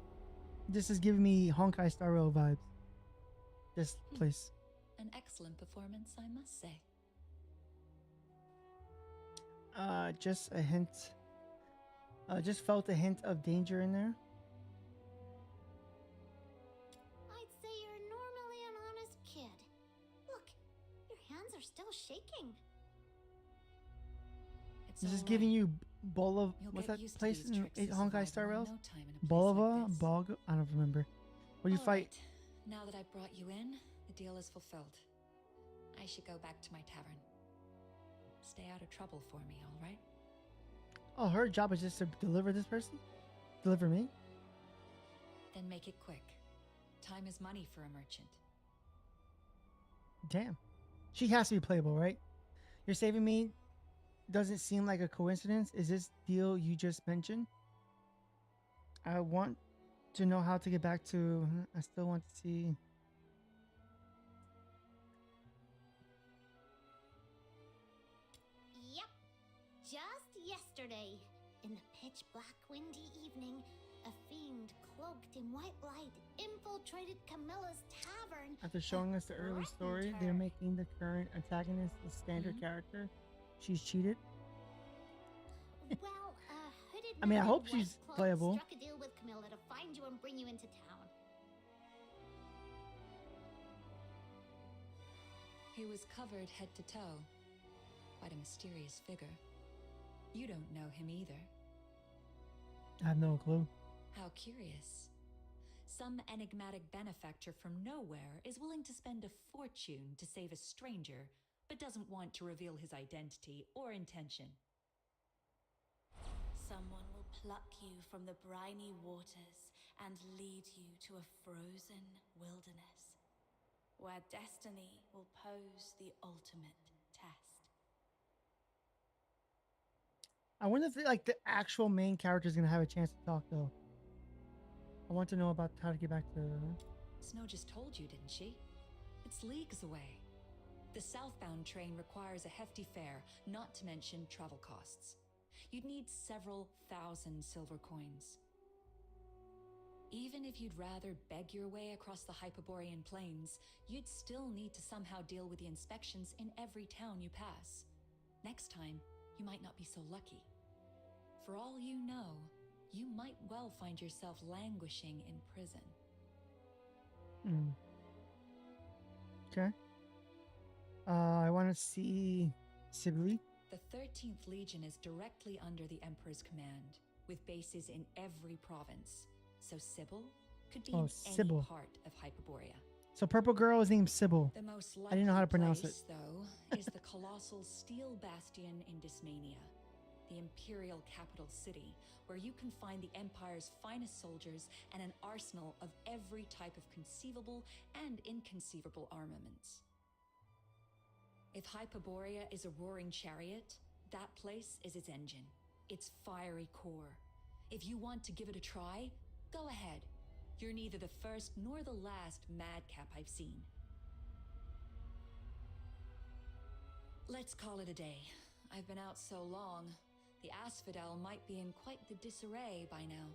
This is giving me Honkai Star Rail vibes. This place. An excellent performance, I must say. Just a hint. Just felt a hint of danger in there. I'd say you're normally an honest kid. Look, your hands are still shaking. This is giving you Bolova. What's that place in Honkai Star Rails? Bolova? Bog? I don't remember. What do you fight? Right. Now that I brought you in, the deal is fulfilled. I should go back to my tavern. Stay out of trouble for me, all right? Oh, her job is just to deliver this person? Deliver me? Then make it quick. Time is money for a merchant. Damn. She has to be playable, right? You're saving me. Doesn't seem like a coincidence. Is this deal you just mentioned? I want to know how to get back to... I still want to see... Yep. Just yesterday, in the pitch black windy evening, a fiend cloaked in white light infiltrated Camilla's tavern. After showing us the early story, they're making the current antagonist a standard character. She's cheated. Well, hooded I mean, I man hope in she's white cloak playable. Struck a deal with Camilla to find you and bring you into town. He was covered head to toe. Quite a mysterious figure. You don't know him either. I have no clue. How curious. some enigmatic benefactor from nowhere is willing to spend a fortune to save a stranger, but doesn't want to reveal his identity or intention. Someone will pluck you from the briny waters and lead you to a frozen wilderness, where destiny will pose the ultimate test. I wonder if like the actual main character is gonna have a chance to talk though. I want to know about how to get back to. Snow just told you, didn't she? It's leagues away. The southbound train requires a hefty fare, not to mention travel costs. You'd need several thousand silver coins. Even if you'd rather beg your way across the Hyperborean plains, you'd still need to somehow deal with the inspections in every town you pass. Next time, you might not be so lucky. For all you know, you might well find yourself languishing in prison. Okay. I want to see Sibyl. The 13th Legion is directly under the Emperor's command, with bases in every province. So Sybil could be in Sybil. any part of Hyperborea. So purple girl is named Sybil. The most I didn't know how to pronounce place, though, is the colossal Steel Bastion in Dysmania, the Imperial capital city, where you can find the Empire's finest soldiers and an arsenal of every type of conceivable and inconceivable armaments. If Hyperborea is a roaring chariot, that place is its engine, its fiery core. If you want to give it a try, go ahead. You're neither the first nor the last madcap I've seen. Let's call it a day. I've been out so long, the Asphodel might be in quite the disarray by now.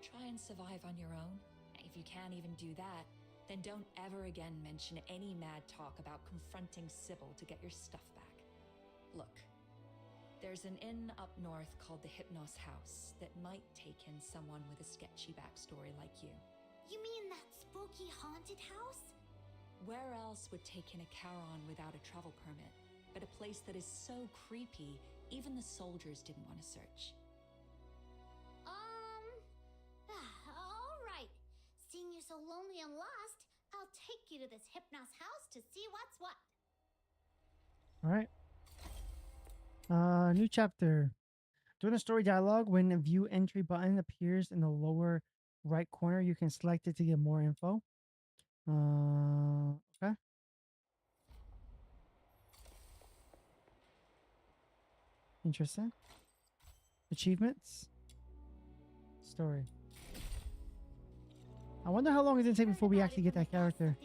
Try and survive on your own. If you can't even do that, then don't ever again mention any mad talk about confronting Sybil to get your stuff back. Look, there's an inn up north called the Hypnos House that might take in someone with a sketchy backstory like you. You mean that spooky haunted house? Where else would take in a Charon without a travel permit, but a place that is so creepy, even the soldiers didn't want to search? All right. Seeing you so lonely and lost, I'll take you to this Hypnos house to see what's what. All right. New chapter. During the story dialogue, when a view entry button appears in the lower right corner, you can select it to get more info. Okay. Interesting. Achievements. Story. I wonder how long it's gonna take before we actually get that character.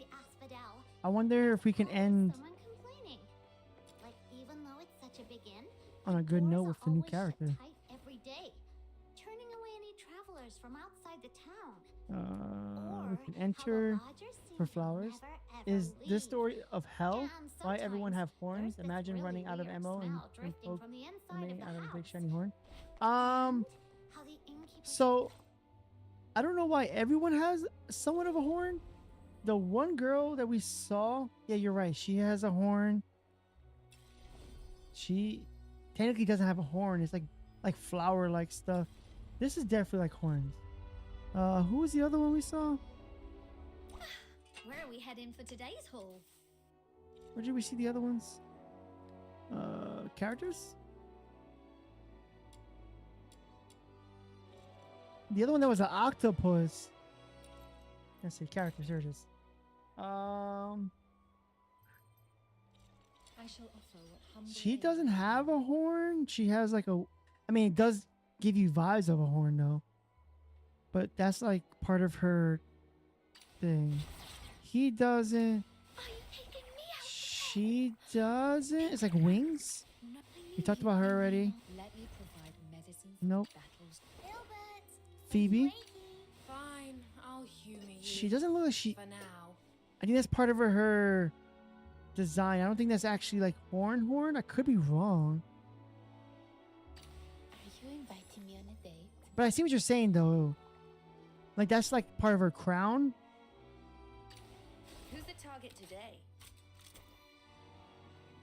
I wonder if we can end Someone complaining. Like, even though it's such a big inn, on a good doors note are with the new always shut character. tight every day, turning away any travelers from outside the town. We can enter for flowers. Is this story of hell? Why everyone have horns? Imagine running out of ammo and folk running out of a big shiny horn. So I don't know why everyone has somewhat of a horn. The one girl that we saw, yeah, you're right. She has a horn. She technically doesn't have a horn. It's like flower-like stuff. This is definitely like horns. Who was the other one we saw? Where are we heading for today's haul? Where did we see the other ones? Characters? The other one that was an octopus. Let's see, characters. Here it is. I shall offer what humble She doesn't have a horn. She has like a. I mean, it does give you vibes of a horn though. But that's like part of her thing. He doesn't. She doesn't. It's like wings. We talked about her already. Let me provide medicine. Nope. Battles. Phoebe. Fine, I'll humor you. She doesn't look like she. For now. I think that's part of her design. I don't think that's actually like horn. I could be wrong. Are you inviting me on a date? But I see what you're saying though. Like that's like part of her crown. Who's the target today?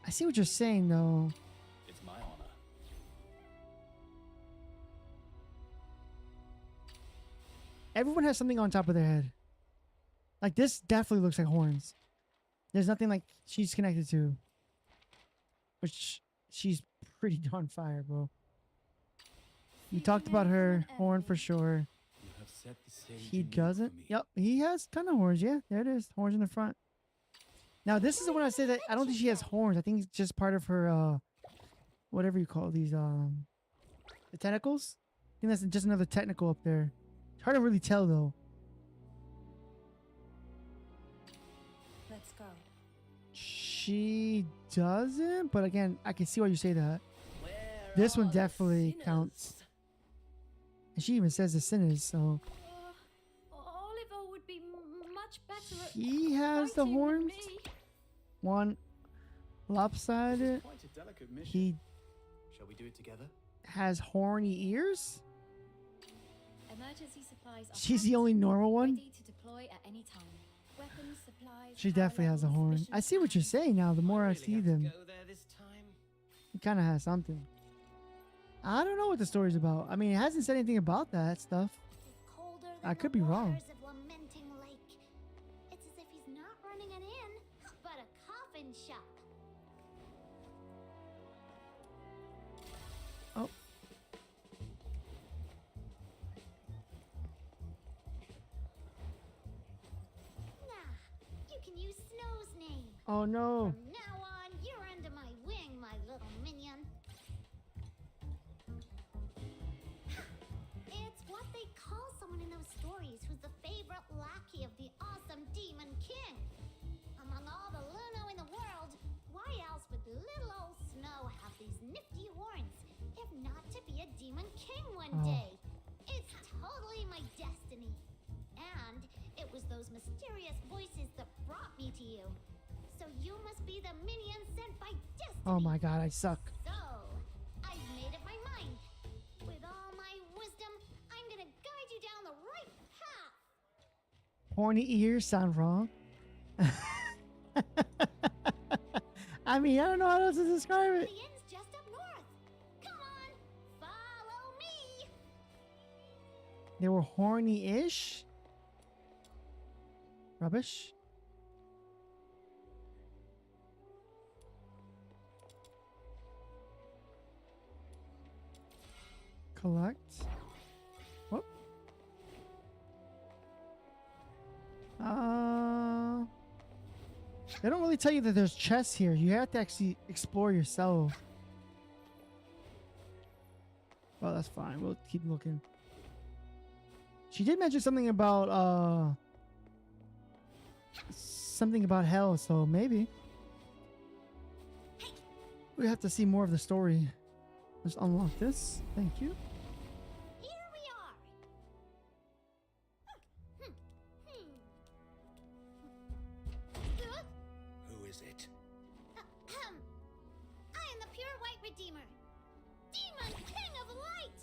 I see what you're saying though. It's my honor. Everyone has something on top of their head. Like this definitely looks like horns. There's nothing like she's connected to. Which she's pretty darn fire, bro. We talked about her horn for sure. You have set the stage He anew for doesn't. me. Yep, he has a ton of horns. Yeah, there it is. Horns in the front. Now this is the one I said that I don't think she has horns. I think it's just part of her whatever you call these the tentacles. I think that's just another technical up there. It's hard to really tell though. Let's go. She doesn't, but again, I can see why you say that. This one definitely counts. And she even says the sinners, so Oliver would be much better at he has the fighting than horns. me. One lopsided. Quite a delicate mission. He Shall we do it together? has horny ears. Emergency supplies are She's the packed, only normal one. ready to deploy at any time. Weapons, supplies, She power definitely has a levels, horn. mission I see what you're saying now. The more I Really see have to them, go there this time? he kind of has something. I don't know what the story's about. I mean, it hasn't said anything about that stuff. Colder I than could the be wrong. waters of Lamenting Lake. It's as if he's not running an inn, but a coffin shop. Oh, Nah, you can use Snow's name. oh no. From now on, you're under my wing, my little minion. It's what they call someone in those stories who's the favorite lackey of the awesome Demon King. Among all the Luno in the world, why else would little old Snow have these nifty horns, if not to be a Demon King one Oh. day? It's totally my destiny. And it was those mysterious voices that brought me to you. So you must be the minion sent by destiny. Oh my god, I suck. So, I've made up my mind. With all my wisdom, I'm gonna guide you down the right path. Horny ears sound wrong. I mean, I don't know how else to describe The it. inn's just up north. Come on, follow me. They were horny-ish. Rubbish. Collect. Whoop. They don't really tell you that there's chests here. You have to actually explore yourself. Well, that's fine. We'll keep looking. She did mention something about hell, so maybe we have to see more of the story. Let's unlock this. Thank you. Here we are. Who is it? I am the pure white redeemer. Demon King of Light.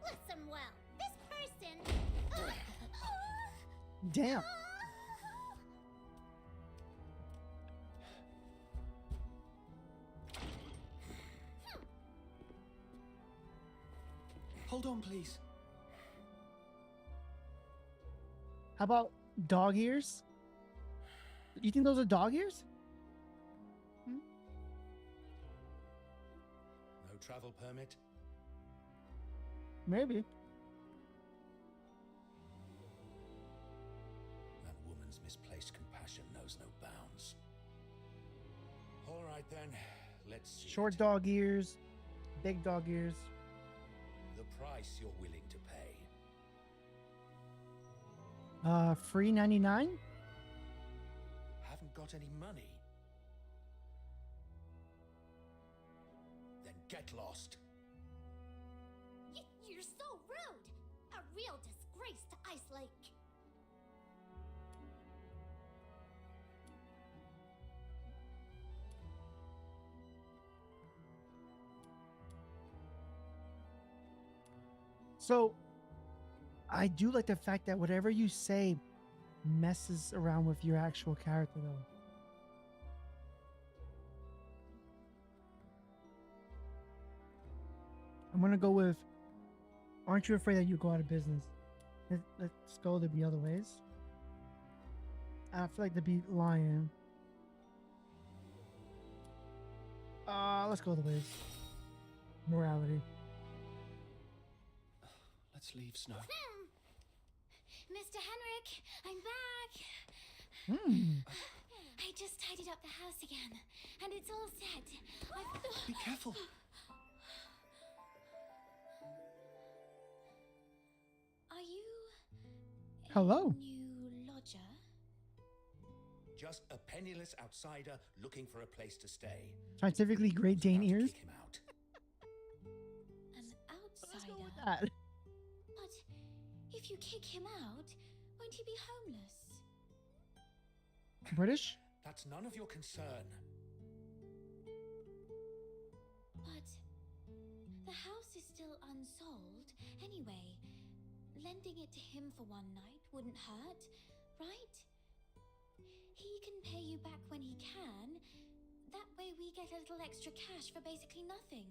Listen well. This person. Damn. Hold on, please. How about dog ears? You think those are dog ears? No travel permit? Maybe. That woman's misplaced compassion knows no bounds. All right then, let's see Short it. dog ears, big dog ears. The price you're willing to pay. Free 99. Haven't got any money? Then get lost. You're so rude. A real disgrace to Ice Lake. So, I do like the fact that whatever you say messes around with your actual character, though. I'm gonna go with, aren't you afraid that you go out of business? Let's go the other ways. I feel like the be lion. Let's go the ways. Morality. Let's leave, Snow. Mr. Henrik, I'm back. I just tidied up the house again, and it's all set. Be careful. Are you Hello. a new lodger? Just a penniless outsider looking for a place to stay. Scientifically Great Dane About to ears. kick him out. An outsider? That. But if you kick him out, won't he be homeless? British. That's none of your concern. But the house is still unsold. Anyway, lending it to him for one night wouldn't hurt, right? He can pay you back when he can. That way we get a little extra cash for basically nothing.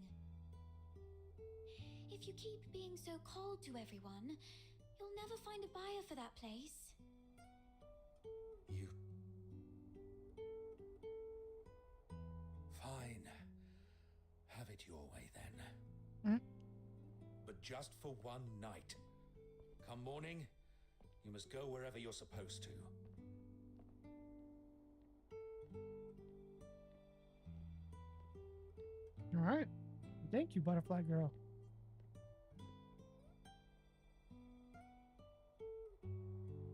If you keep being so cold to everyone, you'll never find a buyer for that place. You... Fine. Have it your way then. But just for one night. Come morning, you must go wherever you're supposed to. All right. Thank you, Butterfly Girl.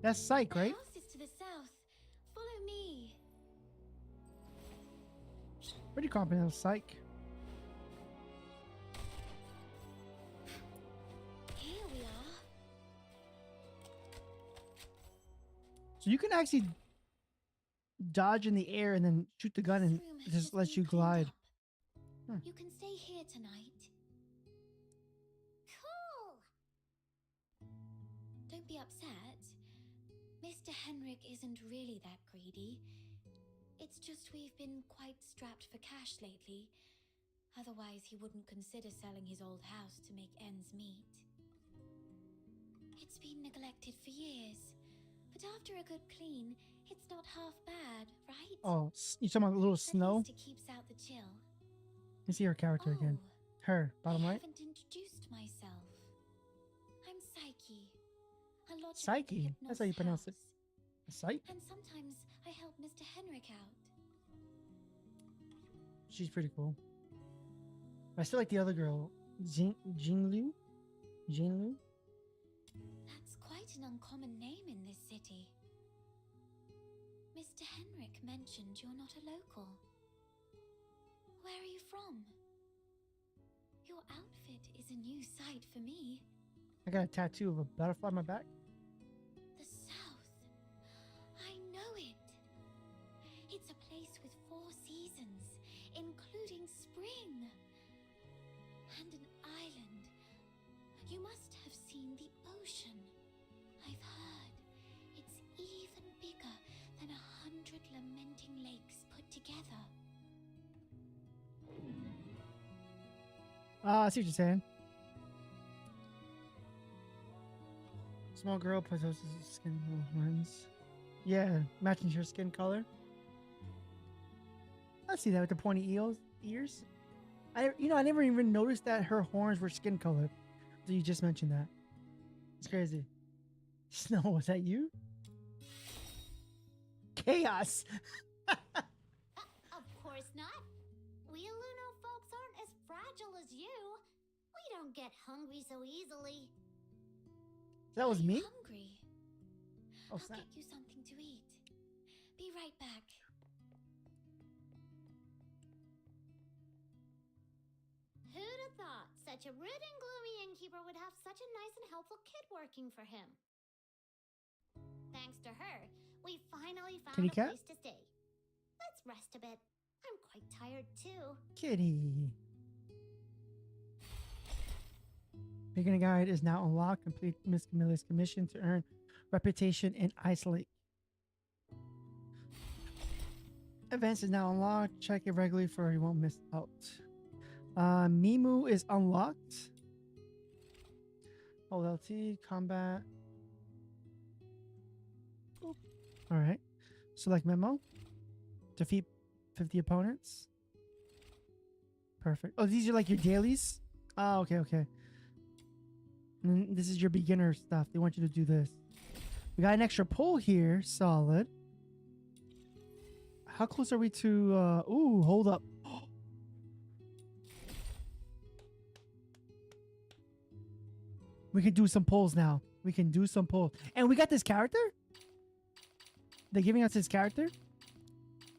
That's Psych, The right? house is to the south. Follow me. Pretty confident of Psych. Here we are. So you can actually dodge in the air and then shoot the gun and This room it has just lets been you cleaned glide. up. Hmm. You can stay here tonight. Cool. Don't be upset. Mr. Henrik isn't really that greedy. It's just we've been quite strapped for cash lately. Otherwise, he wouldn't consider selling his old house to make ends meet. It's been neglected for years, but after a good clean, it's not half bad, right? Oh, you talking about little At Snow? least it keeps out the chill. Let me see her character again. Oh, Her, bottom I right. haven't introduced myself. I'm Psyche. A lodger at the Psyche? That's how you Hypnos pronounce it. house. Psych? And sometimes I help Mr. Henrik out. She's pretty cool. I still like the other girl. Jinglu? Jinglu? That's quite an uncommon name in this city. Mr. Henrik mentioned you're not a local. Where are you from? Your outfit is a new sight for me. I got a tattoo of a butterfly on my back. The South. I know it. It's a place with 4 seasons, including spring. And an island. You must have seen the ocean. I've heard it's even bigger than 100 lamenting lakes put together. I see what you're saying. Small girl possesses skin lens. Yeah, matching her skin color. I see that with the pointy ears. I never even noticed that her horns were skin colored. So you just mentioned that. It's crazy. Snow, was that you? Chaos. Of course not. We Luno folks aren't as fragile as you. We don't get hungry so easily. That was me? Hungry. Oh, I'll snap. get you something to eat. Be right back. Who'd have thought such a rude and gloomy innkeeper would have such a nice and helpful kid working for him? Thanks to her, we finally found Kitty a cat? place to stay. Let's rest a bit. I'm quite tired too. Kitty. Beginner guide is now unlocked. Complete Miss Camilla's commission to earn reputation and isolate. Events is now unlocked. Check it regularly for you won't miss out. Mimu is unlocked. Hold LT, combat. All right. Select memo. Defeat 50 opponents. Perfect. Oh, these are like your dailies? Oh, okay, okay. And then this is your beginner stuff. They want you to do this. We got an extra pull here. Solid. How close are we to... ooh, hold up. We can do some pulls now. We can do some pulls. And we got this character? They're giving us this character?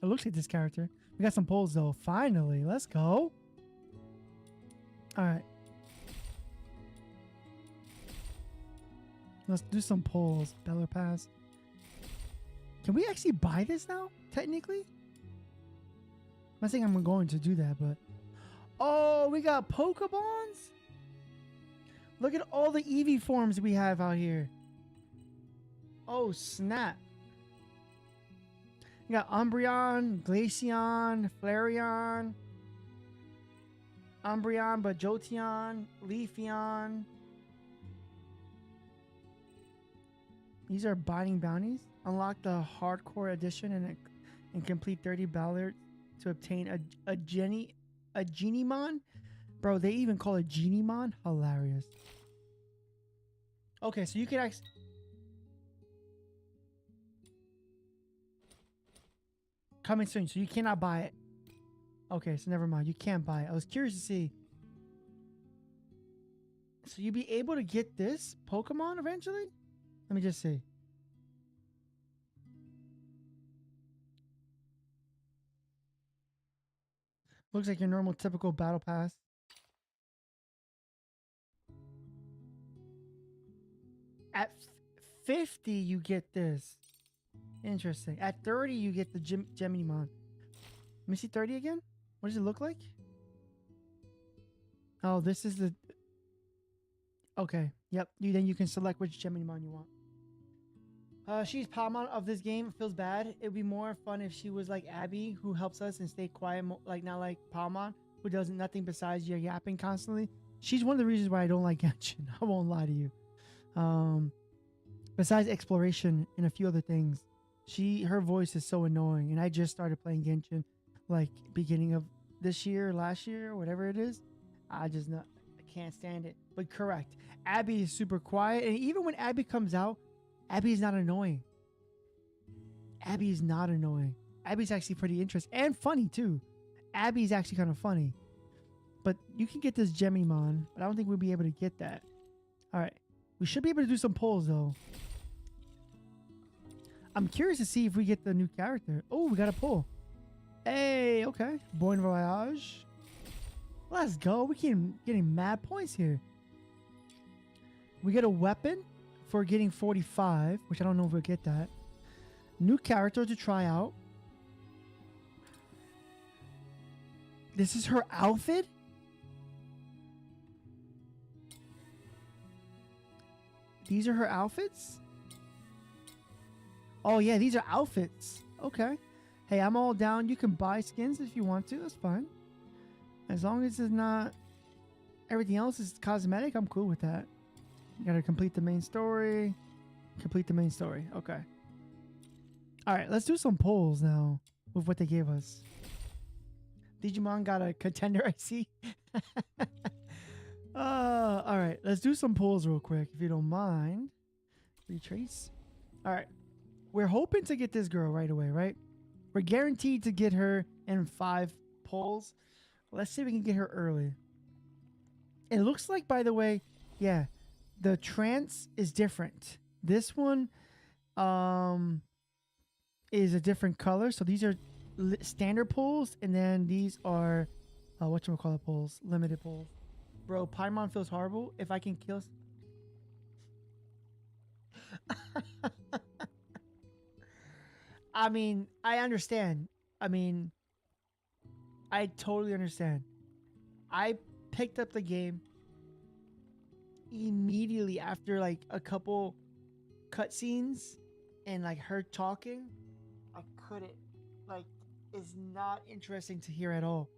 It looks like this character. We got some pulls though. Finally. Let's go. Alright. Let's do some pulls. Beller Pass. Can we actually buy this now? Technically? I'm not saying I'm going to do that, but... Oh, we got Pokebons? Look at all the Eevee forms we have out here. Oh, snap. We got Umbreon, Glaceon, Flareon, Umbreon, but Jolteon, Leafeon. These are binding bounties. Unlock the hardcore edition and complete 30 Ballards to obtain a Genimon. Bro, they even call it Genimon? Hilarious. Okay, so you can actually... Coming soon, so you cannot buy it. Okay, so never mind. You can't buy it. I was curious to see. So you'll be able to get this Pokemon eventually? Let me just see. Looks like your normal typical battle pass. At 50, you get this. Interesting. At 30, you get the Gemini-mon. Let me see 30 again. What does it look like? Oh, this is the... Okay. Yep. Then you can select which Gemini-mon you want. She's Palmon of this game. It feels bad. It'd be more fun if she was like Abby, who helps us and stay quiet, like not like Palmon, who does nothing besides your yapping constantly. She's one of the reasons why I don't like Genshin. I won't lie to you. Besides exploration and a few other things, her voice is so annoying. And I just started playing Genshin, like beginning of this year, last year, whatever it is. I can't stand it. But correct, Abby is super quiet, and even when Abby comes out, Abby's not annoying. Abby's not annoying. Abby's actually pretty interesting and funny too. Abby's actually kind of funny. But you can get this Gemimon, but I don't think we'll be able to get that. All right. We should be able to do some polls though. I'm curious to see if we get the new character. Oh, we got a poll. Hey, okay. Bon voyage. Let's go. We can getting mad points here. We get a weapon for getting 45, which I don't know if we'll get that. New character to try out. This is her outfit? These are her outfits? Oh yeah, these are outfits. Okay. Hey, I'm all down. You can buy skins if you want to. That's fine. As long as it's not... Everything else is cosmetic, I'm cool with that. You gotta complete the main story. Complete the main story. Okay. Alright, let's do some polls now with what they gave us. Digimon got a contender, I see. Alright, let's do some polls real quick, if you don't mind. Retrace. Alright. We're hoping to get this girl right away, right? We're guaranteed to get her in 5 polls. Let's see if we can get her early. It looks like, by the way, yeah, the trance is different. This one is a different color. So these are standard pulls, and then these are whatchamacallit pulls, limited pulls. Bro, Paimon feels horrible. If I can kill... I mean, I understand. I mean, I totally understand. I picked up the game immediately after like a couple cutscenes and like her talking. I couldn't. Like, it's not interesting to hear at all.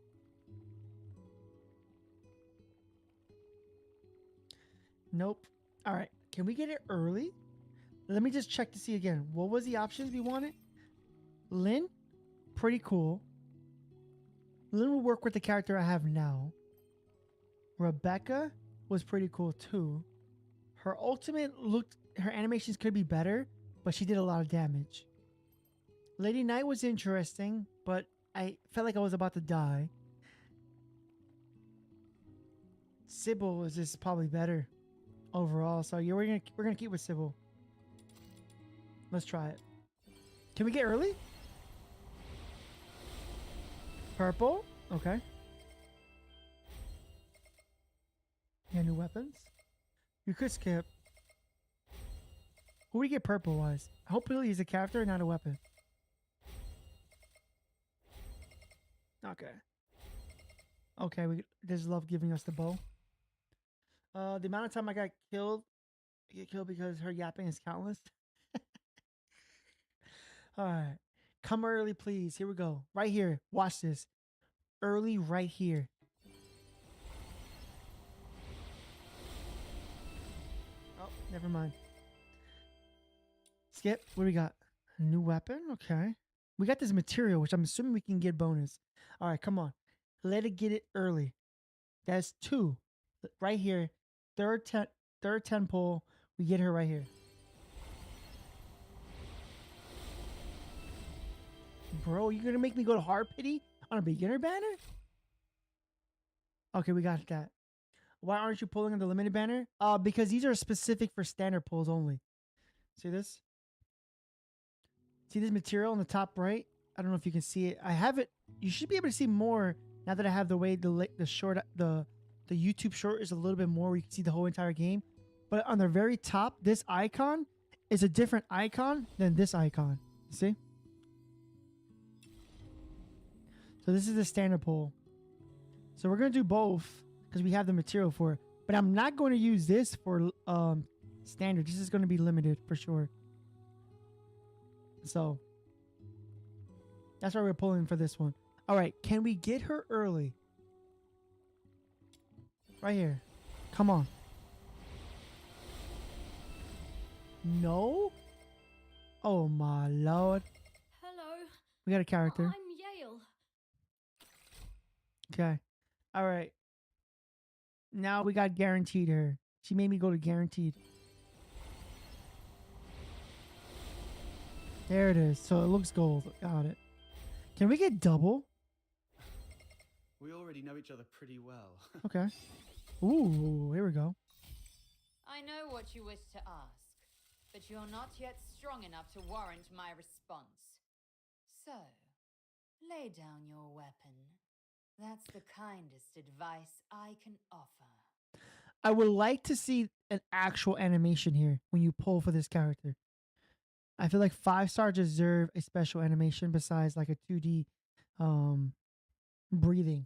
Nope. All right. Can we get it early? Let me just check to see again. What was the options we wanted? Lynn, pretty cool. Lynn will work with the character I have now. Rebecca was pretty cool too. Her ultimate looked, her animations could be better, but she did a lot of damage. Lady Knight was interesting, but I felt like I was about to die. Sybil is just probably better overall. So yeah, we're gonna keep with Sybil. Let's try it. Can we get early? Purple. Okay. Yeah, new weapons. You could skip. Who do we get purple wise? Hopefully he's a character, not a weapon. Okay. Okay, we just love giving us the bow. The amount of time I get killed because her yapping is countless. Alright. Come early, please. Here we go. Right here. Watch this. Early right here. Oh, never mind. Skip. What do we got? A new weapon? Okay. We got this material, which I'm assuming we can get bonus. Alright, come on. Let it get it early. That's 2. Right here. Third 10 pull. We get her right here. Bro, you gonna make me go to hard pity on a beginner banner? Okay, we got that. Why aren't you pulling on the limited banner? Because these are specific for standard pulls only. See this? See this material on the top right? I don't know if you can see it. I have it. You should be able to see more now that I have the way the short the YouTube short is a little bit more where you can see the whole entire game. But on the very top, this icon is a different icon than this icon. See? So this is the standard pull. So we're going to do both because we have the material for it. But I'm not going to use this for standard. This is going to be limited for sure. So that's why we're pulling for this one. All right. Can we get her early? Right here. Come on. No? Oh my lord. Hello. We got a character. I'm Yale. Okay. All right. Now we got guaranteed her. She made me go to guaranteed. There it is. So it looks gold. Got it. Can we get double? We already know each other pretty well. Okay. Ooh, here we go. I know what you wish to ask, but you're not yet strong enough to warrant my response. So, lay down your weapon. That's the kindest advice I can offer. I would like to see an actual animation here when you pull for this character. I feel like 5-star deserve a special animation besides like a 2D breathing.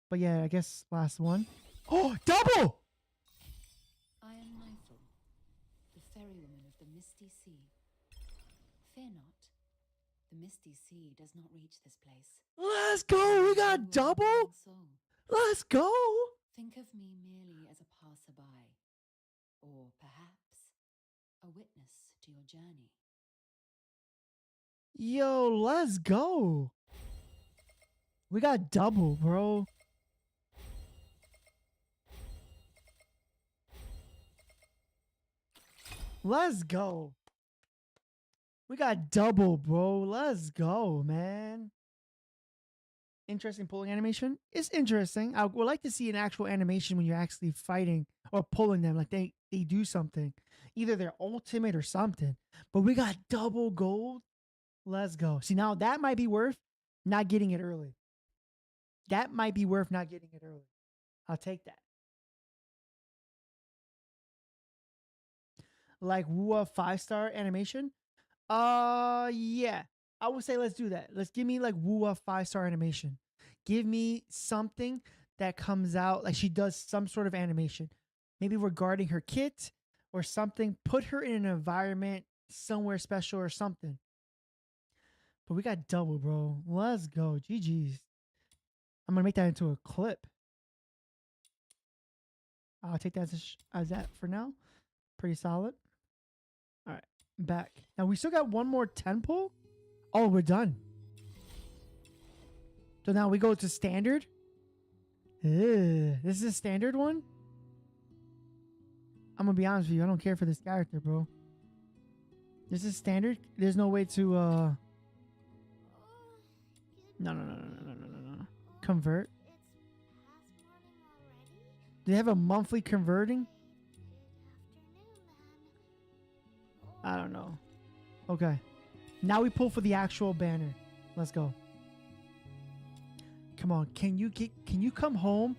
But yeah, I guess last one. Oh, double! I am Nigel, the ferrywoman of the Misty Sea. Fear not, the Misty Sea does not reach this place. Let's go! We got double? Let's go! Think of me merely as a passerby, or perhaps a witness to your journey. Yo, let's go! We got double, bro. Let's go. We got double, bro. Let's go, man. Interesting pulling animation. It's interesting. I would like to see an actual animation when you're actually fighting or pulling them. Like they do something. Either their ultimate or something. But we got double gold. Let's go. See, now that might be worth not getting it early. That might be worth not getting it early. I'll take that. Like Wua 5-star animation? Yeah. I would say let's do that. Let's give me like Wua 5-star animation. Give me something that comes out like she does some sort of animation. Maybe regarding her kit or something. Put her in an environment somewhere special or something. But we got double, bro. Let's go. GG's. I'm going to make that into a clip. I'll take that as that for now. Pretty solid. All right. back. Now we still got one more 10 pull. Oh, we're done. So now we go to standard. This is a standard one. I'm gonna be honest with you. I don't care for this character, bro. This is standard. There's no way to no. Convert. Do they have a monthly converting? I don't know. Okay. Now we pull for the actual banner. Let's go. Come on. Can you come home?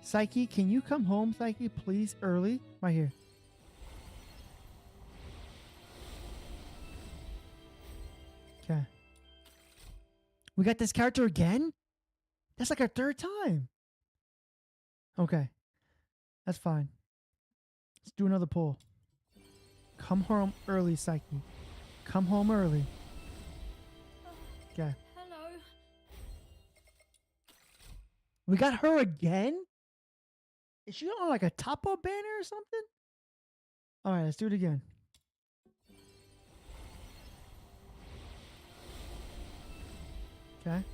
Psyche, can you come home, Psyche, please, early? Right here. Okay. We got this character again? That's like our third time. Okay. That's fine. Let's do another pull. Come home early, Psyche. Come home early. Okay. Hello. We got her again? Is she on like a top-up banner or something? All right, let's do it again. Okay.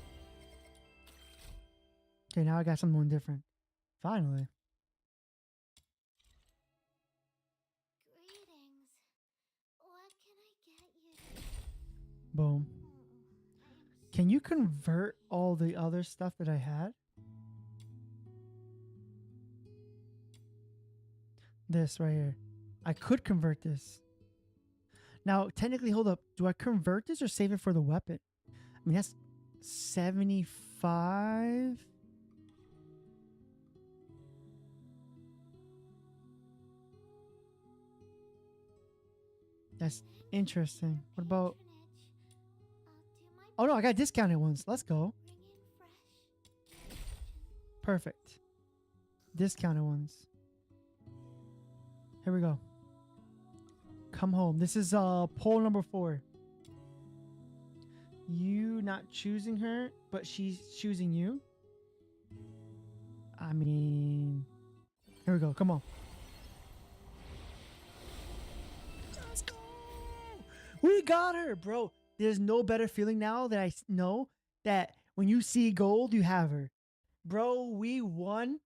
Okay, now I got someone different. Finally. Greetings. What can I get you? Boom. Can you convert all the other stuff that I had? This right here. I could convert this. Now, technically, hold up. Do I convert this or save it for the weapon? I mean, that's 75. That's interesting. What about... Oh, no, I got discounted ones. Let's go. Perfect. Discounted ones. Here we go. Come home. This is poll number 4. You not choosing her, but she's choosing you. I mean, here we go. Come on. Let's go. We got her, bro. There's no better feeling now that I know that when you see gold, you have her. Bro, we won.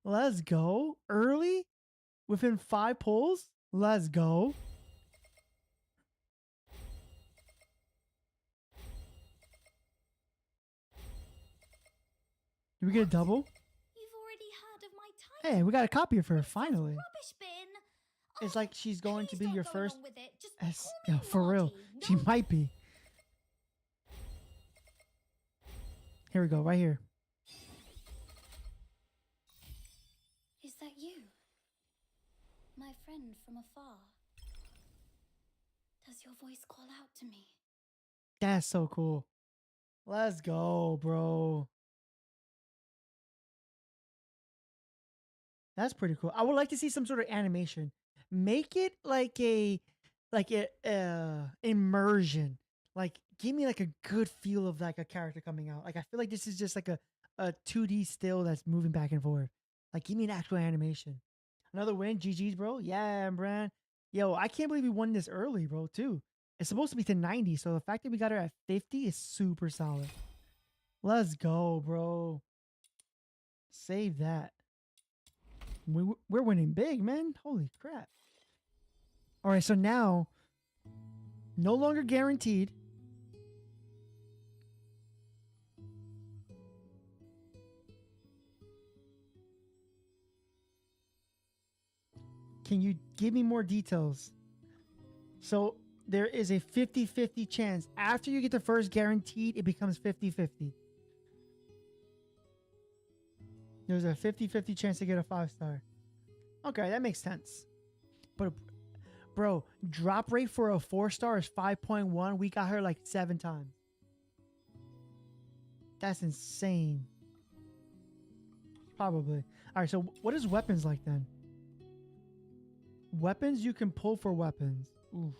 Let's go. Early? Within 5 pulls? Let's go. Did we get a double? You've already heard of my title. Hey, we got a copy of her finally. Rubbish bin. It's like she's going to be your Don't go first. along with it. Just As, call me for real, Marty. she No. might be. Here we go, right here. Is that you? My friend from afar? Does your voice call out to me? That's so cool. Let's go, bro. That's pretty cool. I would like to see some sort of animation. Make it like a immersion. Like give me like a good feel of like a character coming out. Like I feel like this is just like a 2D still that's moving back and forth. Like give me an actual animation. Another win, GG's, bro. Yeah, Brand. Yo, I can't believe we won this early, bro, too. It's supposed to be to 90, so the fact that we got her at 50 is super solid. Let's go, bro. Save that. We're winning big, man. Holy crap. All right, so now, no longer guaranteed. Can you give me more details? So there is a 50-50 chance. After you get the first guaranteed, it becomes 50-50. There's a 50-50 chance to get a 5-star. Okay, that makes sense. But, bro, drop rate for a 4-star is 5.1. We got her like 7 times. That's insane. Probably. All right, so what is weapons like then? Weapons, you can pull for weapons. Oof.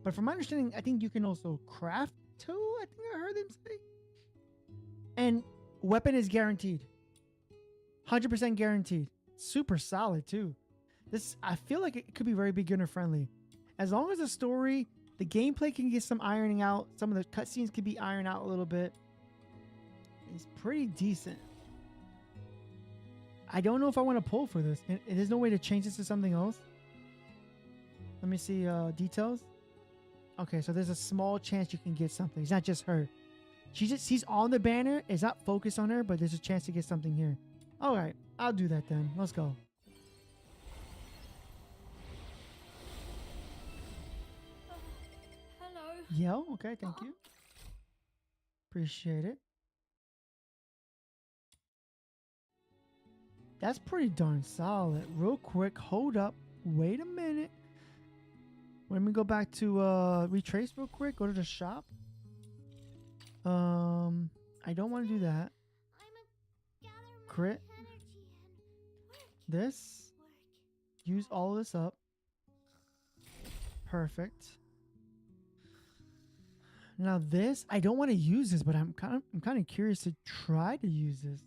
But from my understanding, I think you can also craft too. I think I heard them say. And weapon is guaranteed. 100% guaranteed. Super solid too. This, I feel like it could be very beginner friendly. As long as the story, the gameplay can get some ironing out. Some of the cutscenes can be ironed out a little bit. It's pretty decent. I don't know if I want to pull for this. There's no way to change this to something else. Let me see details. Okay, so there's a small chance you can get something. It's not just her. She's on the banner. It's not focused on her, but there's a chance to get something here. All right, I'll do that then. Let's go. Hello. Yo, okay, thank you. Appreciate it. That's pretty darn solid. Real quick, hold up. Wait a minute. Let me go back to retrace real quick. Go to the shop. I don't want to do that. Crit. This. Use all this up. Perfect. Now this, I don't want to use this, but I'm kind of curious to try to use this.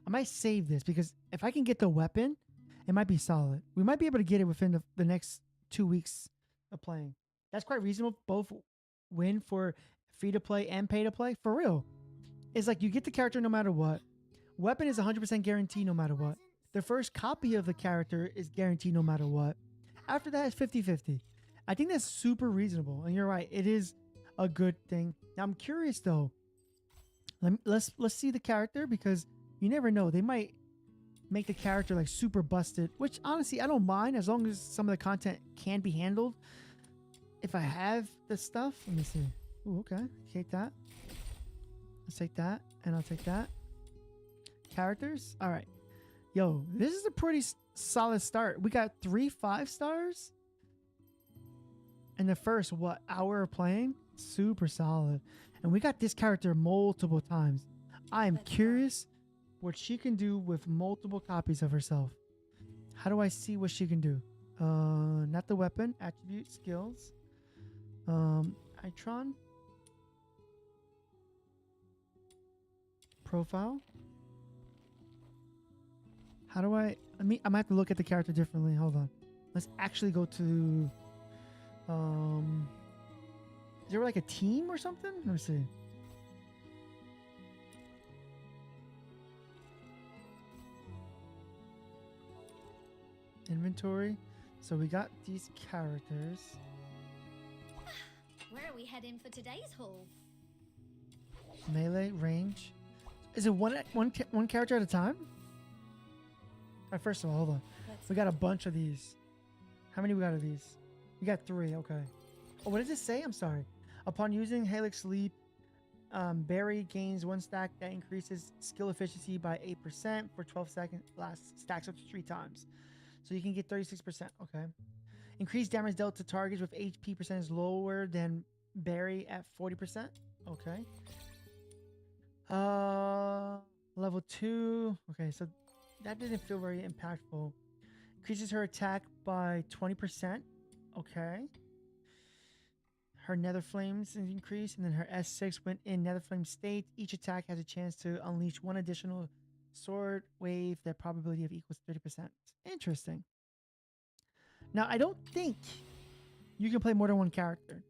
I might save this because if I can get the weapon, it might be solid. We might be able to get it within the next 2 weeks of playing. That's quite reasonable. Both win for free to play and pay to play. For real. It's like you get the character no matter what. Weapon is 100% guaranteed no matter what. The first copy of the character is guaranteed no matter what. After that, it's 50-50. I think that's super reasonable. And you're right. It is a good thing. Now, I'm curious, though. Let's see the character because you never know. They might make the character like super busted, which honestly, I don't mind as long as some of the content can be handled. If I have the stuff, let me see. Ooh, okay. Take that. Let's take that. And I'll take that. Characters. All right. Yo, this is a pretty solid start. We got 3 5-stars in the first, hour of playing? Super solid. And we got this character multiple times. I am curious what she can do with multiple copies of herself. How do I see what she can do? Not the weapon, attribute, skills. Itron. Profile. How do I might have to look at the character differently. Hold on. Let's actually go to is there like a team or something? Let me see. Inventory. So we got these characters. Where are we heading for today's haul? Melee, range. Is it one character at a time? All right, first of all, hold on. We got a bunch of these. How many we got of these? We got 3. Okay. Oh, what does it say? I'm sorry. Upon using Helix Leap, Berry gains 1 stack that increases skill efficiency by 8% for 12 seconds. Stacks up to 3 times. So you can get 36%. Okay. Increased damage dealt to targets with HP percentage lower than Berry at 40%. Okay. Level 2. Okay, so that didn't feel very impactful. Increases her attack by 20%. Okay. Her Nether Flames increase, and then her S6 went in Nether Flame state. Each attack has a chance to unleash 1 additional sword wave. That probability of equals 30%. Interesting. Now, I don't think you can play more than 1 character.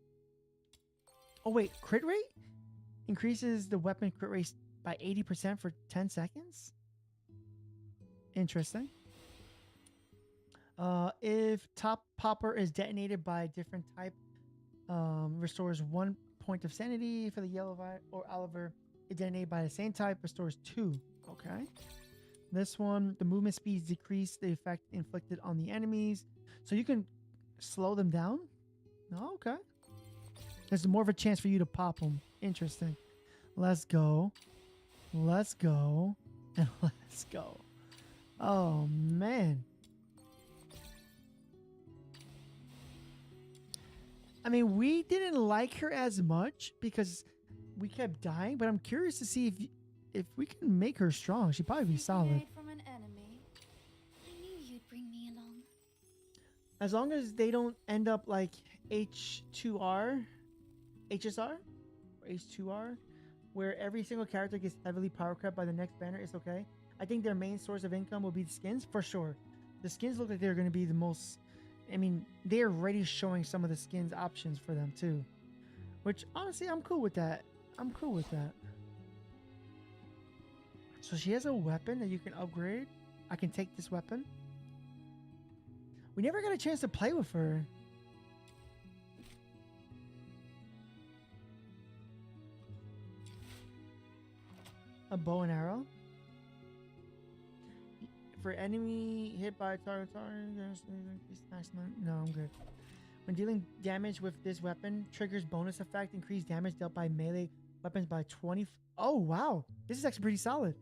Oh, wait. Crit rate? Increases the weapon crit rate by 80% for 10 seconds? Interesting. If Top Popper is detonated by a different type, restores 1 point of sanity for the yellow or Oliver. If detonated by the same type, restores 2. Okay. This one, the movement speeds decrease the effect inflicted on the enemies. So you can slow them down? Oh, okay. There's more of a chance for you to pop them. Interesting. Let's go. Let's go. And let's go. Oh, man. I mean, we didn't like her as much because we kept dying, but I'm curious to see if we can make her strong. She'd probably be solid. From an enemy. I knew you'd bring me along. As long as they don't end up like HSR, or H2R, where every single character gets heavily power crept by the next banner, it's okay. I think their main source of income will be the skins, for sure. The skins look like they're going to be the most. I mean, they're already showing some of the skins options for them too, which honestly, I'm cool with that. I'm cool with that. So she has a weapon that you can upgrade. I can take this weapon. We never got a chance to play with her. A bow and arrow. For enemy hit by a target, no, I'm good. When dealing damage with this weapon, triggers bonus effect, increase damage dealt by melee weapons by 20. Oh, wow. This is actually pretty solid.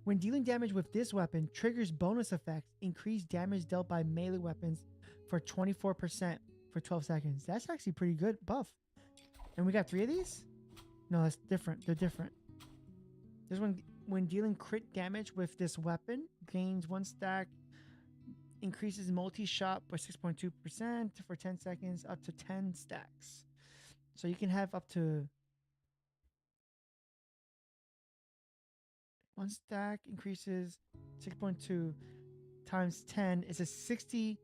When dealing damage with this weapon, triggers bonus effect, increase damage dealt by melee weapons for 24% for 12 seconds. That's actually pretty good buff. And we got 3 of these? No, that's different. They're different. This one, when dealing crit damage with this weapon, gains 1 stack, increases multi-shot by 6.2% for 10 seconds, up to 10 stacks. So you can have up to 1 stack increases 6.2 times 10 is a 60.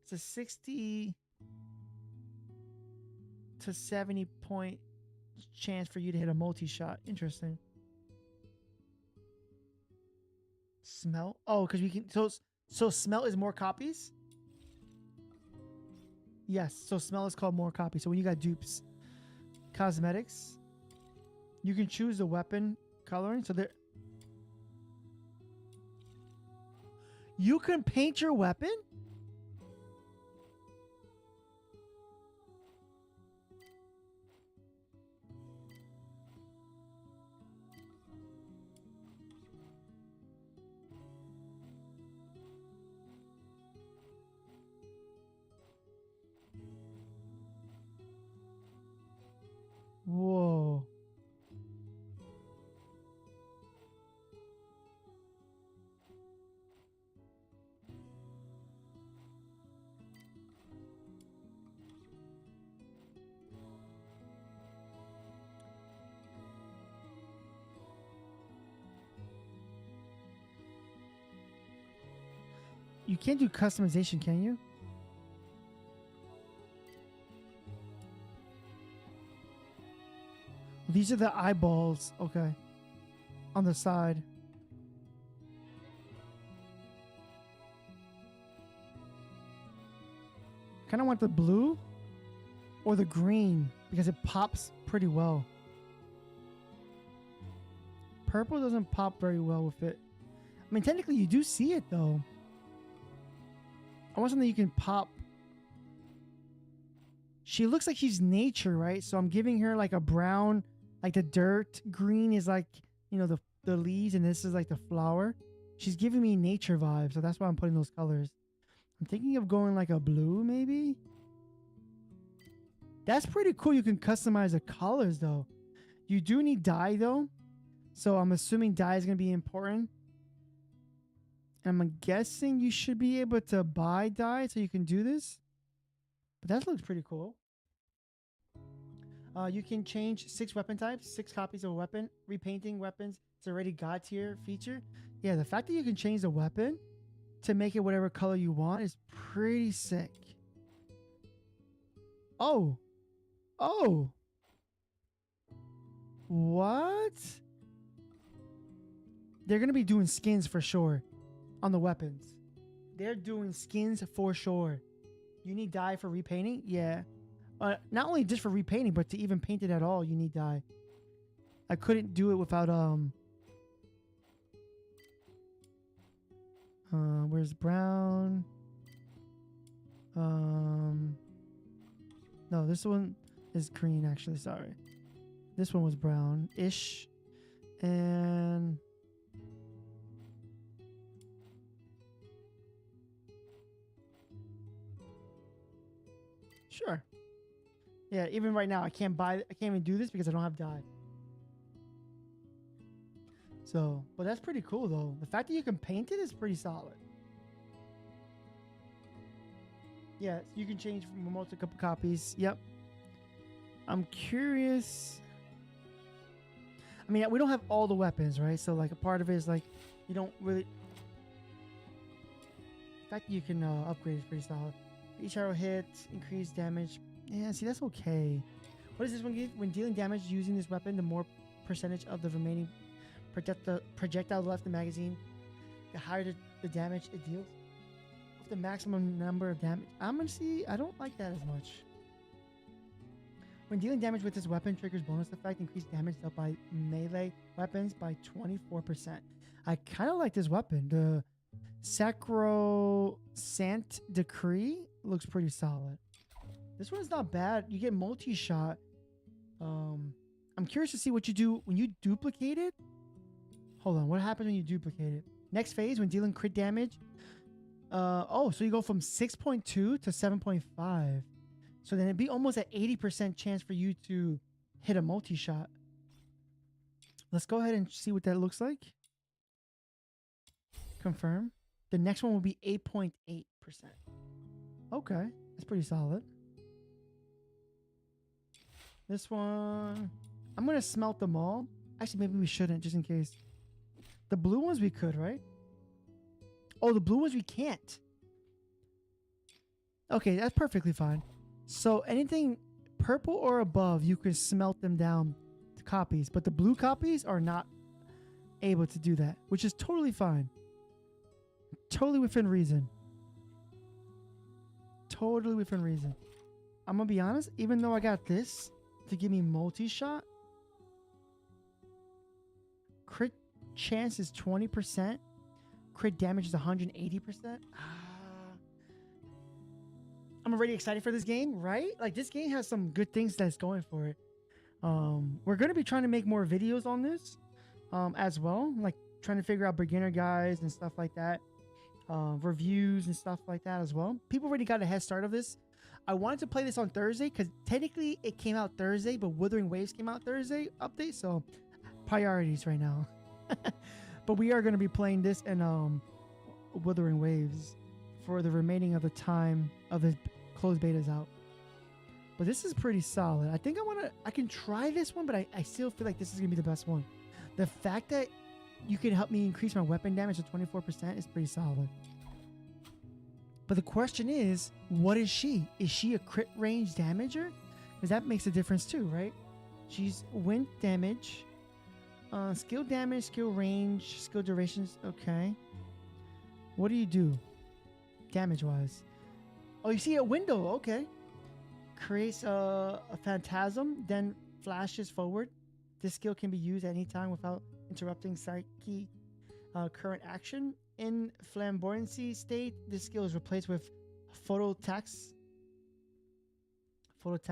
It's a 60 to 70 point chance for you to hit a multi-shot. Interesting. Smell? Oh, because we can. So smell is more copies? Yes. So smell is called more copies. So when you got dupes, cosmetics, you can choose the weapon coloring. So there. You can paint your weapon? Whoa. You can't do customization, can you? These are the eyeballs. Okay. On the side. Kind of want the blue or the green because it pops pretty well. Purple doesn't pop very well with it. I mean, technically you do see it though. I want something you can pop. She looks like she's nature, right? So I'm giving her like a brown, like the dirt. Green is like, you know, the leaves, and this is like the flower. She's giving me nature vibes, so that's why I'm putting those colors. I'm thinking of going like a blue, maybe. That's pretty cool. You can customize the colors, though. You do need dye, though. So I'm assuming dye is going to be important. And I'm guessing you should be able to buy dye so you can do this. But that looks pretty cool. You can change 6 weapon types, 6 copies of a weapon. Repainting weapons. It's already God tier feature. Yeah, the fact that you can change the weapon to make it whatever color you want is pretty sick. Oh. Oh. What? They're going to be doing skins for sure on the weapons. They're doing skins for sure. You need dye for repainting? Yeah. Not only just for repainting, but to even paint it at all, you need dye. I couldn't do it without where's brown? No, this one is green actually, sorry. This one was brown-ish. And sure. Yeah, even right now I can't even do this because I don't have dye. So, but that's pretty cool though. The fact that you can paint it is pretty solid. Yeah, you can change from multiple copies. Yep. I'm curious. I mean, we don't have all the weapons, right? So like a part of it is like you don't really. fact that you can upgrade is pretty solid. Each arrow hit, increased damage. Yeah, see, that's okay. What does this one give? When dealing damage using this weapon, the more percentage of the remaining projectile left in the magazine, the higher the damage it deals. With the maximum number of damage. I'm gonna see, I don't like that as much. When dealing damage with this weapon, triggers bonus effect, increased damage dealt by melee weapons by 24%. I kind of like this weapon. The Sacrosant Decree looks pretty solid. This one's not bad. You get multi-shot. I'm curious to see what you do when you duplicate it. Hold on. What happens when you duplicate it? Next phase, when dealing crit damage. So you go from 6.2 to 7.5. So then it'd be almost an 80% chance for you to hit a multi-shot. Let's go ahead and see what that looks like. Confirm. The next one will be 8.8%. Okay. That's pretty solid. This one, I'm going to smelt them all. Actually, maybe we shouldn't, just in case. The blue ones we could, right? Oh, the blue ones we can't. Okay, that's perfectly fine. So anything purple or above, you can smelt them down to copies. But the blue copies are not able to do that, which is totally fine. Totally within reason. Totally within reason. I'm going to be honest, even though I got this to give me multi-shot, crit chance is 20%. Crit damage is 180%. I'm already excited for this game, right? Like, this game has some good things that's going for it. We're going to be trying to make more videos on this as well. Like, trying to figure out beginner guides and stuff like that. Reviews and stuff like that as well. People already got a head start of this. I wanted to play this on Thursday because technically it came out Thursday, but Wuthering Waves came out Thursday update. So, priorities right now. But we are going to be playing this and Wuthering Waves for the remaining of the time of the closed betas out. But this is pretty solid. I think I can try this one, but I still feel like this is gonna be the best one. The fact that you can help me increase my weapon damage to 24% is pretty solid. But the question is, what is she? Is she a crit range damager? Because that makes a difference too, right? She's wind damage, skill damage, skill range, skill durations. Okay. What do you do? Damage-wise. Oh, you see a window. Okay. Creates a phantasm, then flashes forward. This skill can be used at any time without interrupting Psyche current action. In flamboyancy state, this skill is replaced with phototaxis. Okay.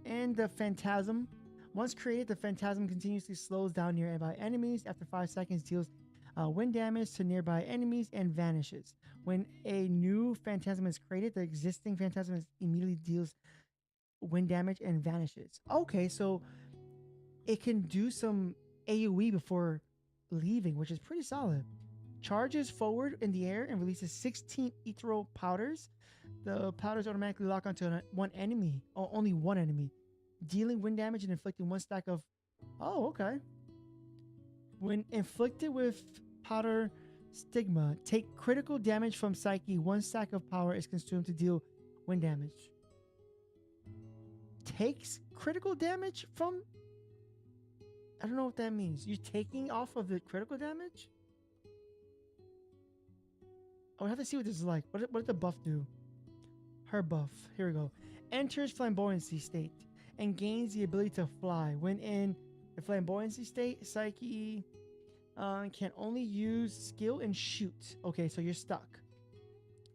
And the phantasm. Once created, the phantasm continuously slows down nearby enemies. After 5 seconds, deals wind damage to nearby enemies and vanishes. When a new phantasm is created, the existing phantasm immediately deals wind damage and vanishes. Okay, so it can do some AoE before leaving, which is pretty solid. Charges forward in the air and releases 16 ethereal powders. The powders automatically lock onto one enemy, or only one enemy, dealing wind damage and inflicting one stack of... Oh, okay. When inflicted with powder stigma, take critical damage from Psyche. One stack of power is consumed to deal wind damage. Takes critical damage from... I don't know what that means. You're taking off of the critical damage? I would have to see what this is like. What did the buff do? Her buff. Here we go. Enters flamboyancy state and gains the ability to fly. When in the flamboyancy state, Psyche can only use skill and shoot. Okay, so you're stuck.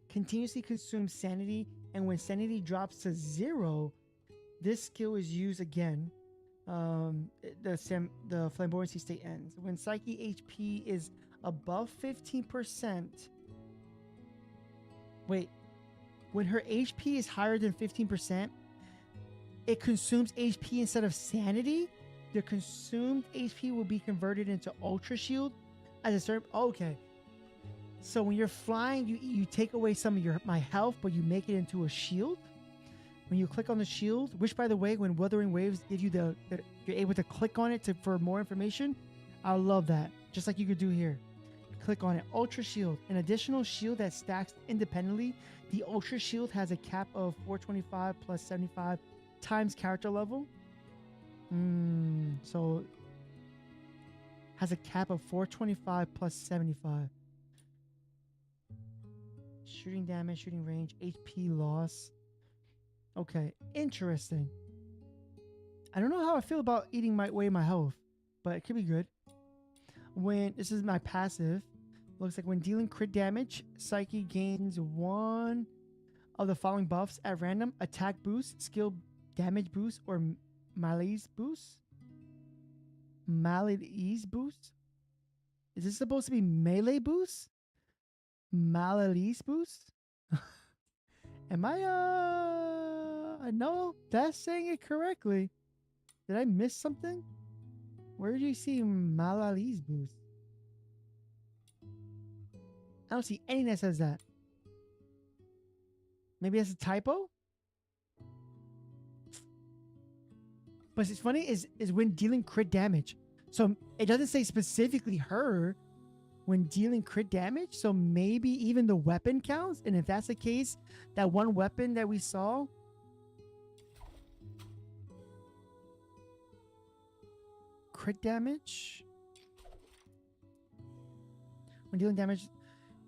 Continuously consumes sanity, and when sanity drops to 0, this skill is used again. The flamboyancy state ends. When Psyche HP is above 15%... Wait. When her HP is higher than 15%, it consumes HP instead of sanity. The consumed HP will be converted into Ultra Shield as a certain... Okay. So when you're flying, you take away some of my health, but you make it into a shield. When you click on the shield, which, by the way, when Wuthering Waves give you you're able to click on it for more information. I love that. Just like you could do here. click on it. Ultra Shield, an additional shield that stacks independently. The Ultra Shield has a cap of 425 plus 75 times character level. So has a cap of 425 plus 75. Shooting damage, shooting range, HP loss. Okay, interesting. I don't know how I feel about eating away my health, but it could be good. When this is my passive, looks like when dealing crit damage, Psyche gains one of the following buffs at random: attack boost, skill damage boost, or malaise boost. Malaise boost? Is this supposed to be melee boost? Malaise boost? Am I no, that's saying it correctly. Did I miss something? Where do you see Malaise boost? I don't see anything that says that. Maybe that's a typo? But it's funny is when dealing crit damage. So it doesn't say specifically her when dealing crit damage. So maybe even the weapon counts. And if that's the case, that one weapon that we saw. Crit damage. When dealing damage,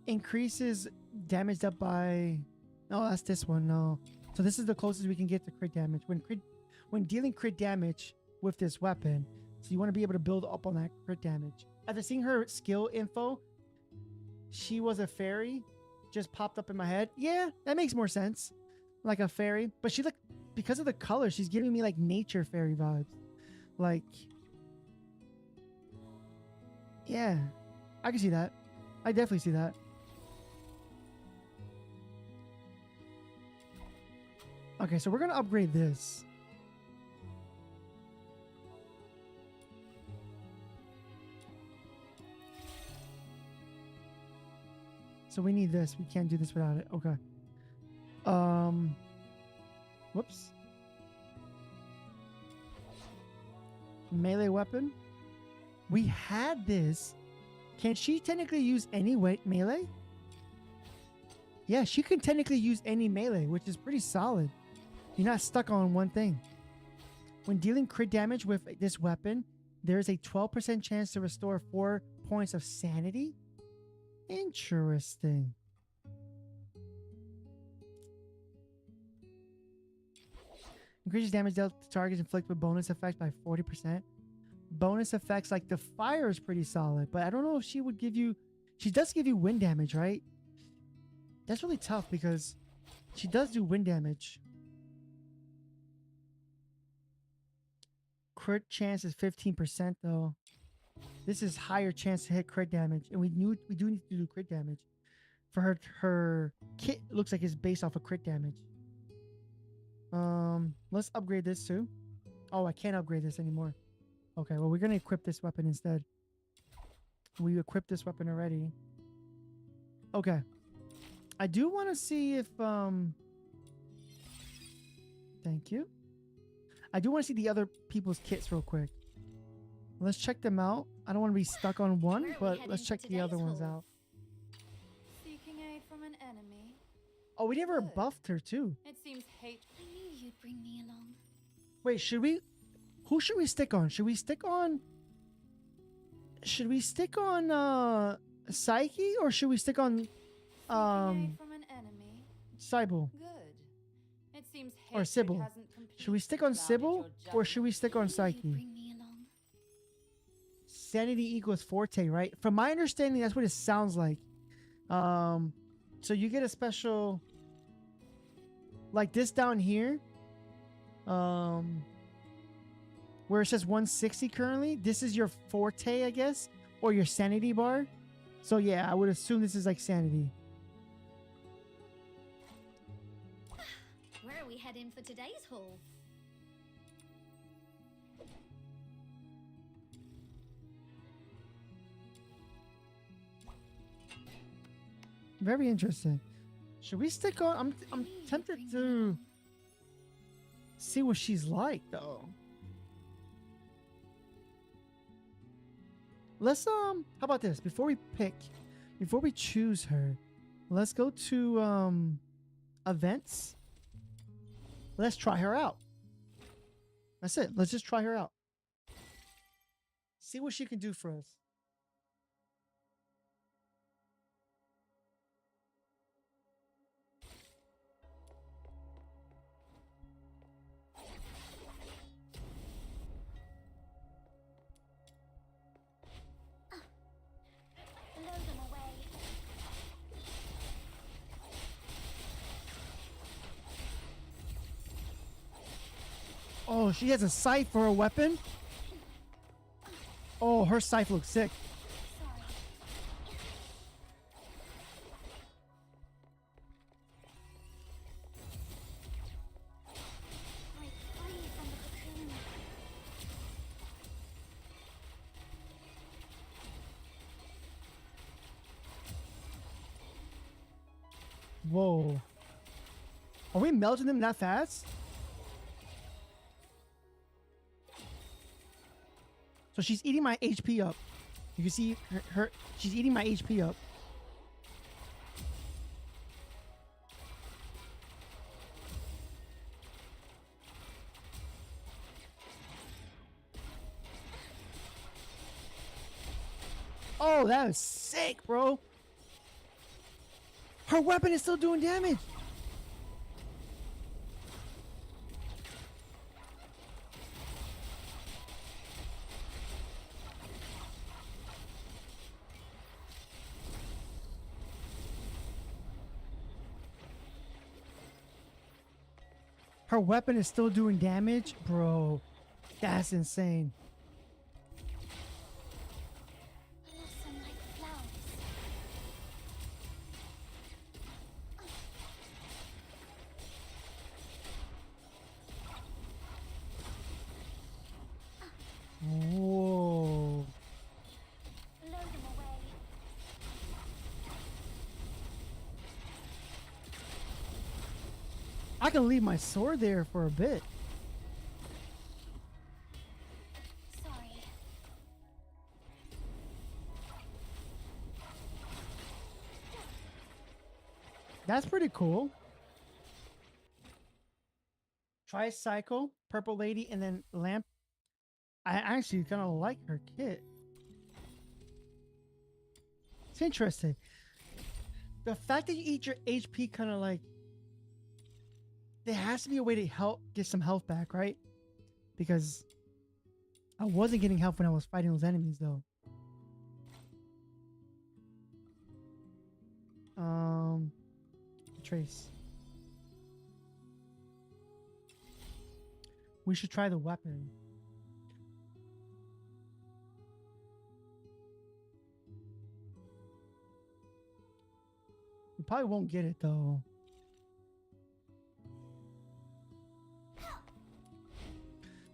increases damage up by. No, that's this one. No. So this is the closest we can get to crit damage. When dealing crit damage with this weapon, so you want to be able to build up on that crit damage. After seeing her skill info, she was a fairy. Just popped up in my head. Yeah, that makes more sense. Like a fairy. But she looked, because of the color, she's giving me like nature fairy vibes. Like, yeah, I can see that. I definitely see that. Okay, so we're going to upgrade this. So we need this. We can't do this without it. Okay. Whoops. Melee weapon. We had this. Can she technically use any melee? Yeah, she can technically use any melee, which is pretty solid. You're not stuck on one thing. When dealing crit damage with this weapon, there is a 12% chance to restore 4 points of sanity. Interesting. Increases damage dealt to targets inflicted with bonus effects by 40%. Bonus effects like the fire is pretty solid, but I don't know if she would give you. She does give you wind damage, right? That's really tough because she does do wind damage. Crit chance is 15% though. This is higher chance to hit crit damage, and we do need to do crit damage. For her kit looks like it's based off of crit damage. Let's upgrade this too. Oh, I can't upgrade this anymore. Okay, well we're gonna equip this weapon instead. We equipped this weapon already. Okay. I do want to see if thank you. I do want to see the other people's kits real quick. Let's check them out. I don't want to be stuck on one, but let's check the other ones out. Seeking aid from an enemy. Oh, we never buffed her too. It seems hateful. I knew you'd bring me along. Wait, should we? Who should we stick on? Should we stick on? Should we stick on Psyche, or should we stick on From an enemy. Sybil? Good. It seems Or Sybil? Should we stick on Sybil, or should we stick on Psyche? Bring me along. Sanity equals forte, right? From my understanding, that's what it sounds like. So you get a special, like this down here, where it says 160 currently. This is your forte, I guess, or your sanity bar. So yeah, I would assume this is like sanity. Where are we heading for today's haul? Very interesting. Should we stick on? I'm tempted to see what she's like though. Let's how about this? Before we pick, Before we choose her, let's go to events. Let's try her out. That's it. Let's just try her out. See what she can do for us. Blow them away. Oh, she has a scythe for a weapon? Oh, her scythe looks sick. Sorry. Break free from the cocoon. Whoa. Are we melting them that fast? So she's eating my HP up. You can see her she's eating my HP up. Oh, that was sick, bro. Her weapon is still doing damage. Her weapon is still doing damage? Bro, that's insane. Blossom like flowers. Whoa. Blow them away. I can leave my sword there for a bit. Sorry. That's pretty cool. Tricycle, Purple Lady, and then Lamp. I actually kind of like her kit. It's interesting. The fact that you eat your HP kind of like... There has to be a way to help get some health back, right? Because I wasn't getting health when I was fighting those enemies, though. Trace. We should try the weapon. You probably won't get it, though.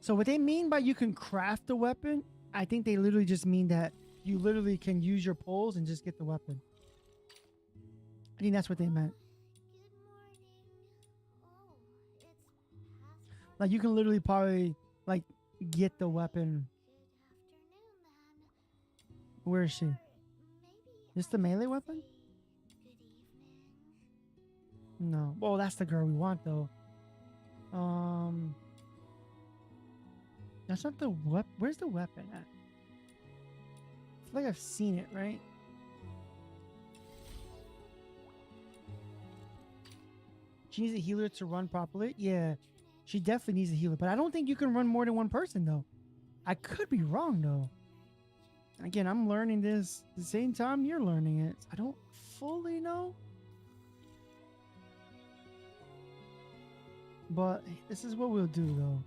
So what they mean by you can craft the weapon, I think they literally just mean that you literally can use your poles and just get the weapon. I think that's what they meant. Like you can literally probably like get the weapon. Where is she? This the melee weapon? No. Well, that's the girl we want though. That's not the weapon. Where's the weapon at? I feel like I've seen it, right? She needs a healer to run properly. Yeah, she definitely needs a healer. But I don't think you can run more than one person, though. I could be wrong, though. Again, I'm learning this at the same time you're learning it. I don't fully know. But this is what we'll do, though.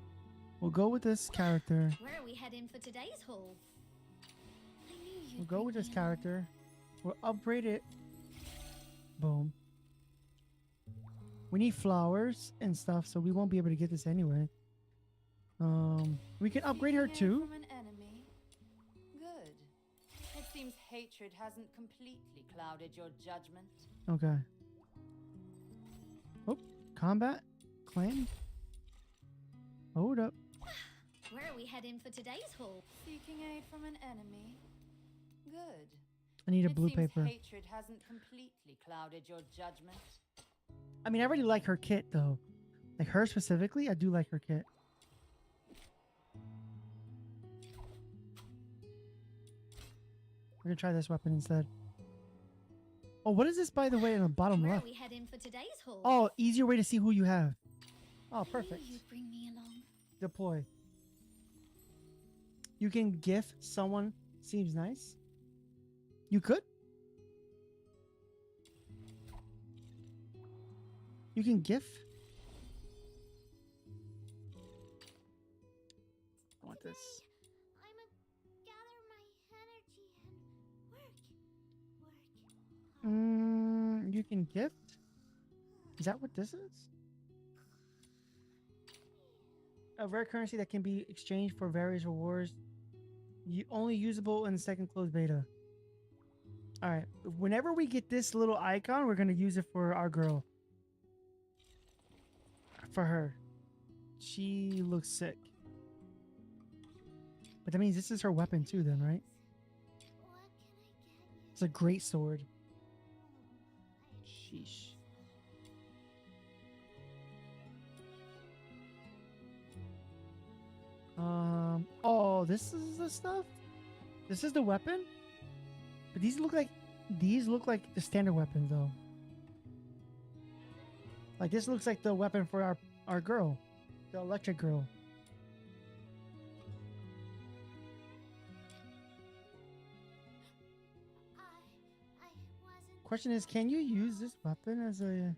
We'll go with this character. Where are we heading for today's haul? We'll go with this character. We'll upgrade it. Boom. We need flowers and stuff, so we won't be able to get this anyway. We can upgrade her too. From an enemy. Good. It seems hatred hasn't completely clouded your judgment. Okay. Oh, combat claim. Hold up. Where are we heading for today's haul? Seeking aid from an enemy. Good. I need a It blue seems paper. hatred hasn't completely clouded your judgment. I mean, I really like her kit though. Like her specifically, I do like her kit. We're gonna try this weapon instead. Oh, what is this, by the way, in the bottom Where left? are we heading for today's haul? Oh, easier way to see who you have. Oh, I perfect. knew you'd bring me along. Deploy. You can gift someone. Seems nice. You could. You can gift. I want this. I'ma gather my energy and work. You can gift. Is that what this is? A rare currency that can be exchanged for various rewards. Only usable in the second closed beta. All right. Whenever we get this little icon, we're gonna use it for our girl. For her. She looks sick. But that means this is her weapon too, then, right? It's a great sword. Sheesh. Oh, this is the stuff? This is the weapon? But these look like the standard weapons though. Like this looks like the weapon for our girl. The electric girl. Question is, can you use this weapon as a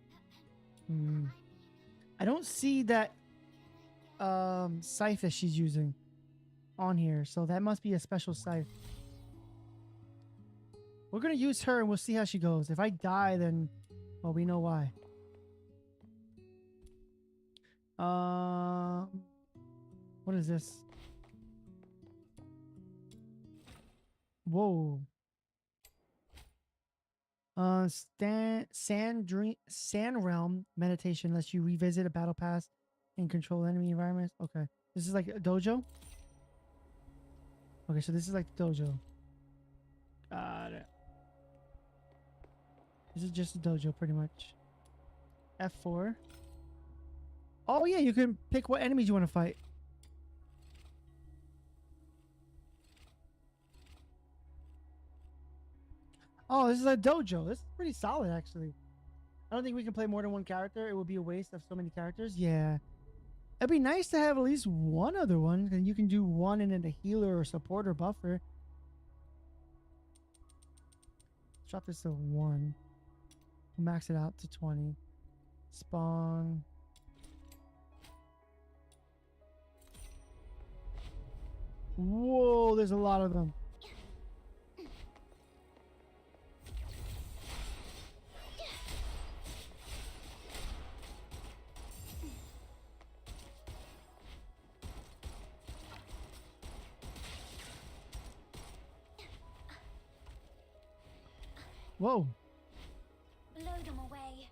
I don't see that scythe that she's using on here, so that must be a special scythe. We're gonna use her and we'll see how she goes. If I die, then well, we know why. What is this? Whoa. Sand realm meditation lets you revisit a battle pass and control enemy environments. Okay, this is like a dojo. Okay, so this is like the dojo. Got it. This is just a dojo, pretty much. F4. Oh yeah, you can pick what enemies you want to fight. Oh, this is a dojo. This is pretty solid, actually. I don't think we can play more than one character. It would be a waste of so many characters. Yeah. It'd be nice to have at least one other one. Then you can do one and then a healer or support or buffer. Drop this to 1. We'll max it out to 20. Spawn. Whoa, there's a lot of them. Whoa. Blow them away.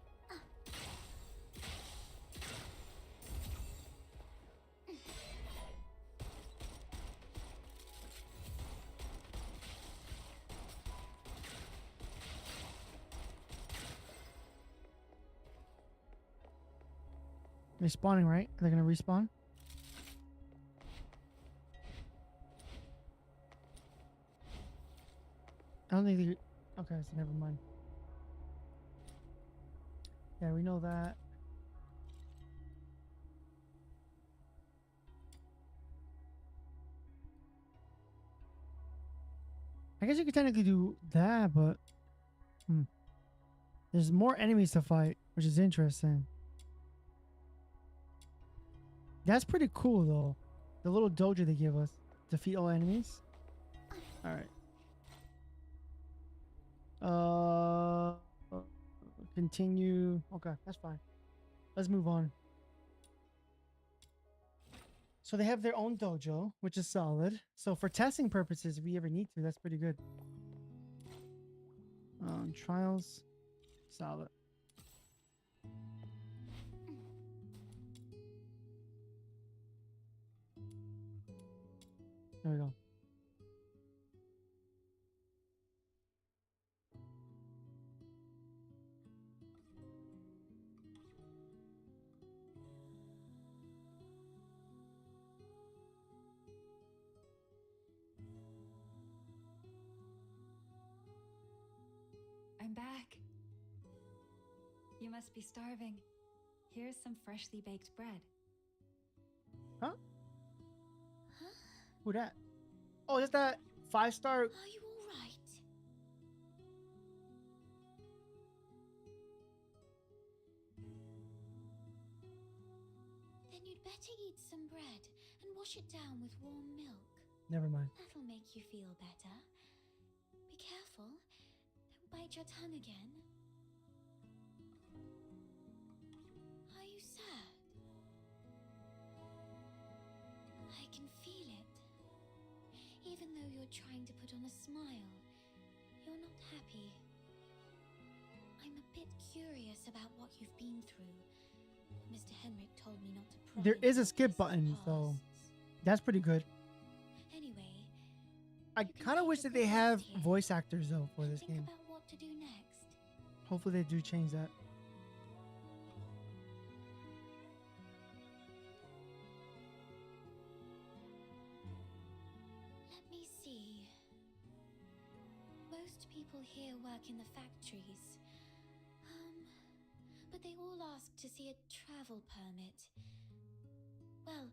They're spawning, right? Are they gonna respawn? I don't think they... Okay, so never mind. Yeah, we know that. I guess you could technically do that, but... There's more enemies to fight, which is interesting. That's pretty cool, though. The little dojo they give us. Defeat all enemies. Alright. Continue. Okay, that's fine. Let's move on. So they have their own dojo, which is solid. So for testing purposes, if we ever need to, that's pretty good. Trials. Solid. There we go. You must be starving. Here's some freshly baked bread. Huh? Who that? Oh, is that 5-star? Are you all right? Then you'd better eat some bread and wash it down with warm milk. Never mind. That'll make you feel better. Be careful. Don't bite your tongue again. Are you sad? I can feel it. Even though you're trying to put on a smile, you're not happy. I'm a bit curious about what you've been through. Mr. Henrik told me not to pry. There is a into skip recent button, so pasts. that's pretty good. Anyway, I kind of wish that they have voice actors though for this think game. about what to do next. Hopefully they do change that. Let me see. Most people here work in the factories. But they all ask to see a travel permit. Well,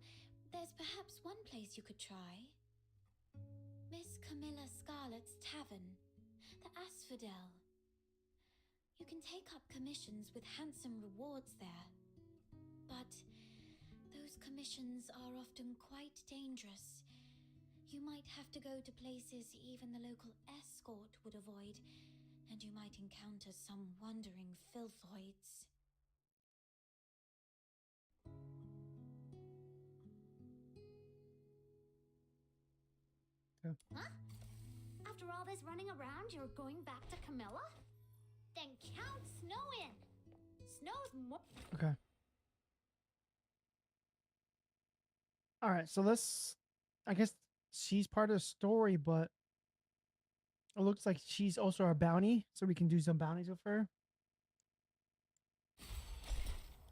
there's perhaps one place you could try. Miss Camilla Scarlet's Tavern, the Asphodel. You can take up commissions with handsome rewards there. But those commissions are often quite dangerous. You might have to go to places even the local escort would avoid, and you might encounter some wandering filthoids. Huh? After all this running around, you're going back to Camilla? Then count Snow in. Snow's more. Okay. All right, so let's. I guess she's part of the story, but it looks like she's also our bounty, so we can do some bounties with her.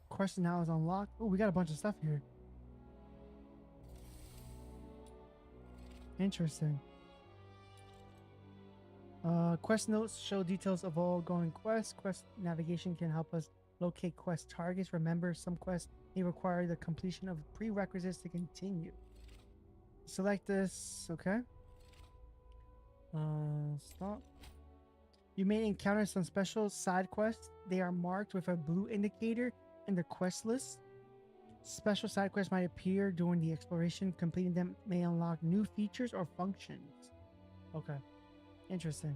Quest now is unlocked. Oh, we got a bunch of stuff here. Interesting. Quest notes show details of all going quests. Quest navigation can help us locate quest targets. Remember, some quests may require the completion of prerequisites to continue. Select this. Okay. Stop. You may encounter some special side quests. They are marked with a blue indicator in the quest list. Special side quests might appear during the exploration. Completing them may unlock new features or functions. Okay. Interesting.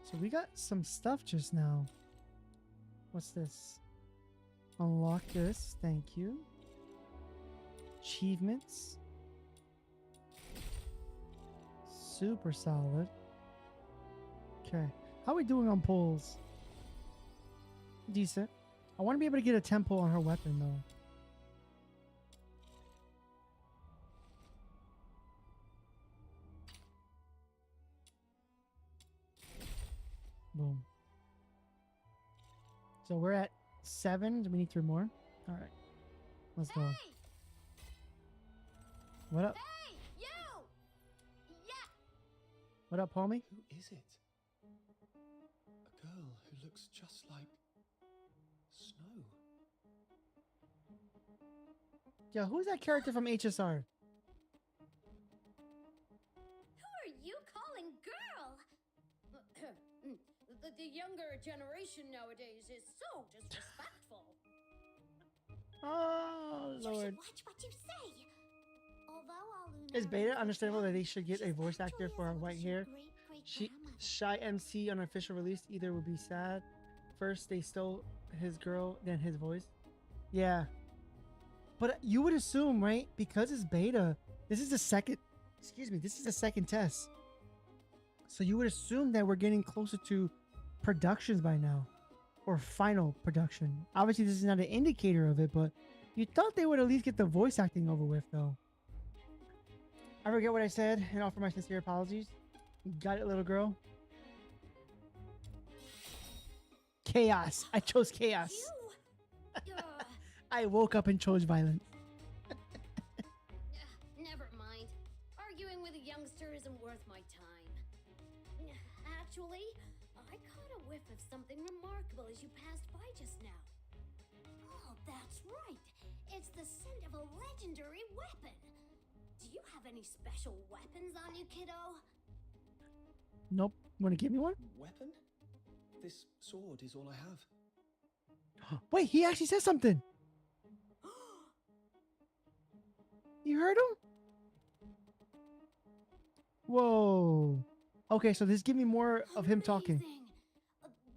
So we got some stuff just now. What's this? Unlock this. Thank you. Achievements. Super solid. Okay. How are we doing on pulls? Decent. I want to be able to get a tempo on her weapon though. Boom. So we're at 7. Do we need 3 more? All right. Let's go. What up? Hey, you! Yeah! What up, homie? Who is it? A girl who looks just like Snow. Yeah, who's that character from HSR? Who are you calling girl? The younger generation nowadays is so disrespectful. Oh, You Lord. should watch what you say. Although all Luna Is Beta is understandable that young, they should get a she's voice actor actually for her as old white as your hair? great-great-grandmother. Shy MC on official release either would be sad. First they stole his girl, then his voice. Yeah. But you would assume, right? Because it's beta, this is the second test. So you would assume that we're getting closer to productions by now. Or final production. Obviously this is not an indicator of it, but you thought they would at least get the voice acting over with though. I forget what I said and offer my sincere apologies. Got it, little girl. Chaos. I chose chaos. I woke up and chose violence. Never mind. Arguing with a youngster isn't worth my time. Actually, I caught a whiff of something remarkable as you passed by just now. Oh, that's right. It's the scent of a legendary weapon. Do you have any special weapons on you, kiddo? Nope. Want to give me one? Weapon? This sword is all I have. Wait, he actually said something. You heard him? Whoa. Okay, so this give me more of him talking. Amazing.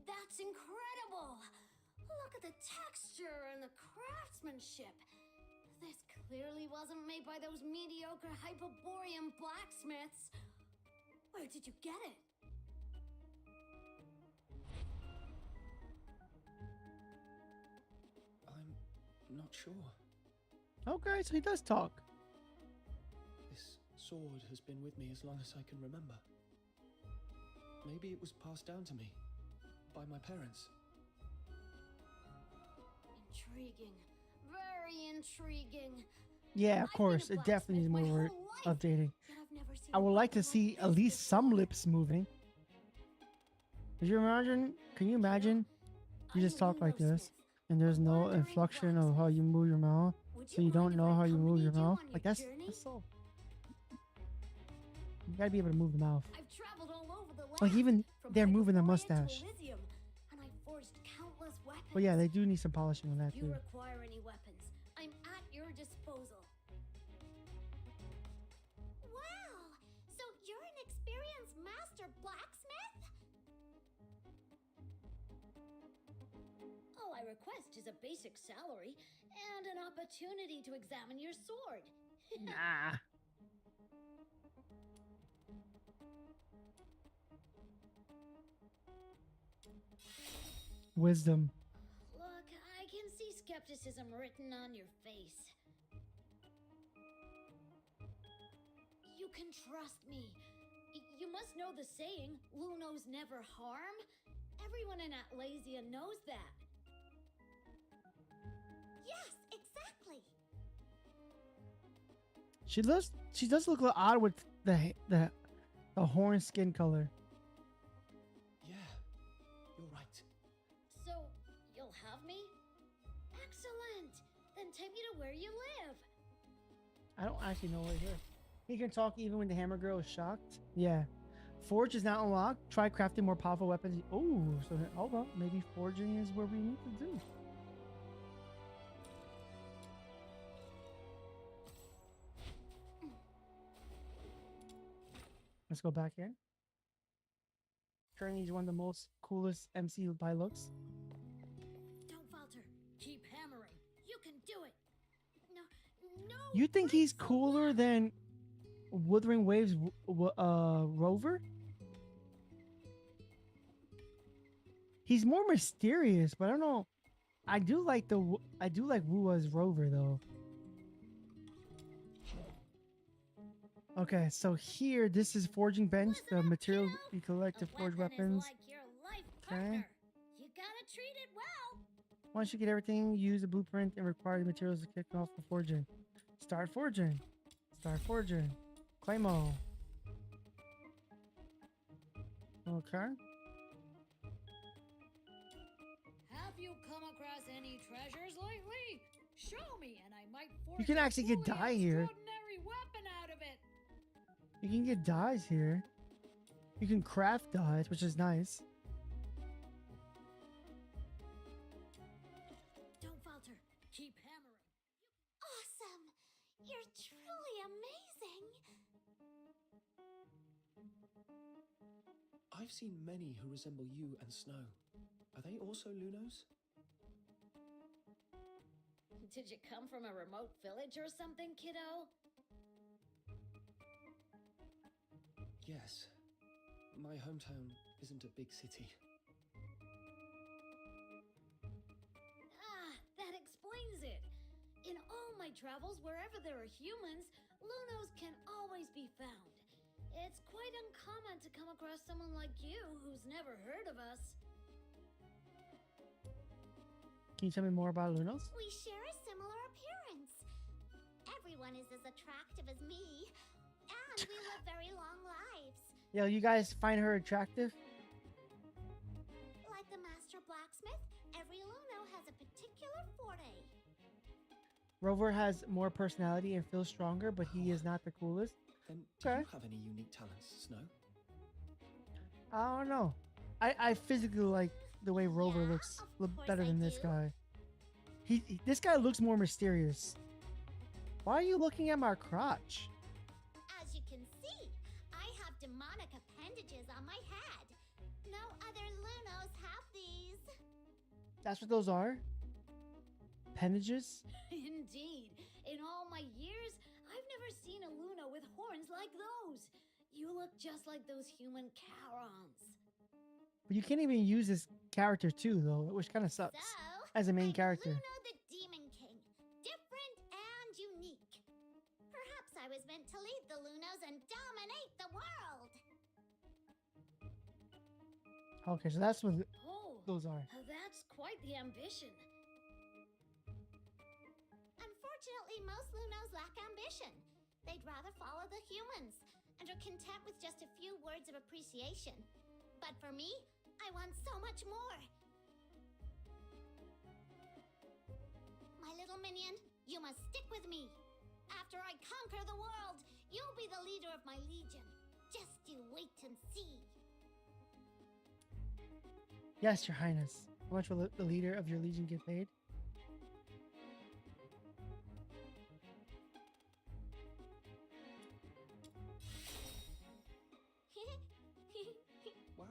That's incredible. Look at the texture and the craftsmanship. This clearly wasn't made by those mediocre Hyperborean blacksmiths. Where did you get it? I'm not sure. Okay, so he does talk. This sword has been with me as long as I can remember. Maybe it was passed down to me by my parents. Intriguing. Very intriguing. Yeah, of course. It definitely needs more updating. I would like to see at least some lips moving. Could you imagine? Can you imagine? You just talk like this, and there's no inflection of how you move your mouth, so you don't know how you move your mouth. Like that's so. You gotta be able to move the mouth. I've traveled all over the land, Like even from they're moving their Hyperborea to mustache. Elysium, and I forged countless weapons. But yeah, they do need some polishing on that If you too. require any weapons, I'm at your disposal. Wow! So you're an experienced master blacksmith? All I request is a basic salary and an opportunity to examine your sword. Nah. Wisdom. Look, I can see skepticism written on your face. You can trust me. You must know the saying, Lunos never harm. Everyone in Atlasia knows that. Yes, exactly. She does look a little odd with the horn skin color. Yeah, you're right. So, you'll have me? Excellent! Then take me to where you live. I don't actually know right here. He can talk even when the hammer girl is shocked. Yeah. Forge is not unlocked. Try crafting more powerful weapons. Oh, so hold on. Maybe forging is what we need to do. Let's go back here. Currently, he's one of the most coolest MC by looks. Don't falter. Keep hammering. You can do it. No. You think he's cooler than Wuthering Waves Rover? He's more mysterious, but I don't know. I do like Wua's Rover though. Okay, so here, this is forging bench, the material you collect to forge weapons. Okay. You gotta treat it well. Once you get everything, use the blueprint and require the materials to kick off the forging. Start forging. Start forging. Claymore. Okay. Have you come across any treasures lately? Show me, and I might forge You can actually get a dye here. extraordinary weapon out of it. You can get dyes here. You can craft dyes, which is nice. Don't falter. Keep hammering. Awesome! You're truly amazing! I've seen many who resemble you and Snow. Are they also Lunos? Did you come from a remote village or something, kiddo? Yes. My hometown isn't a big city. Ah, that explains it. In all my travels, wherever there are humans, Lunos can always be found. It's quite uncommon to come across someone like you who's never heard of us. Can you tell me more about Lunos? We share a similar appearance. Everyone is as attractive as me, and we live very long lives. Yo, you guys find her attractive? blacksmith, every Luno has a particular forte. Rover has more personality and feels stronger, but he is not the coolest. Then, do Okay. you have any unique talents, Snow? I don't know. I physically like the way Rover looks better than this guy. This guy looks more mysterious. Why are you looking at my crotch? As you can see, I have demonic appendages on my head. No other Lunos have these. That's what those are? Appendages? Indeed. In all my years, I've never seen a Luna with horns like those. You look just like those human Charons. But you can't even use this character too, though, which kind of sucks So, as a main I'm character. Luno the Demon King. Different and unique. Perhaps I was meant to lead the Lunos and dominate the world. Okay, so that's what Oh, those are. that's quite the ambition. Unfortunately, most Lunos lack ambition. They'd rather follow the humans and are content with just a few words of appreciation. But for me, I want so much more. My little minion, you must stick with me. After I conquer the world, you'll be the leader of my legion. Just you wait and see. Yes, Your Highness. How much will the leader of your legion get paid? Wow,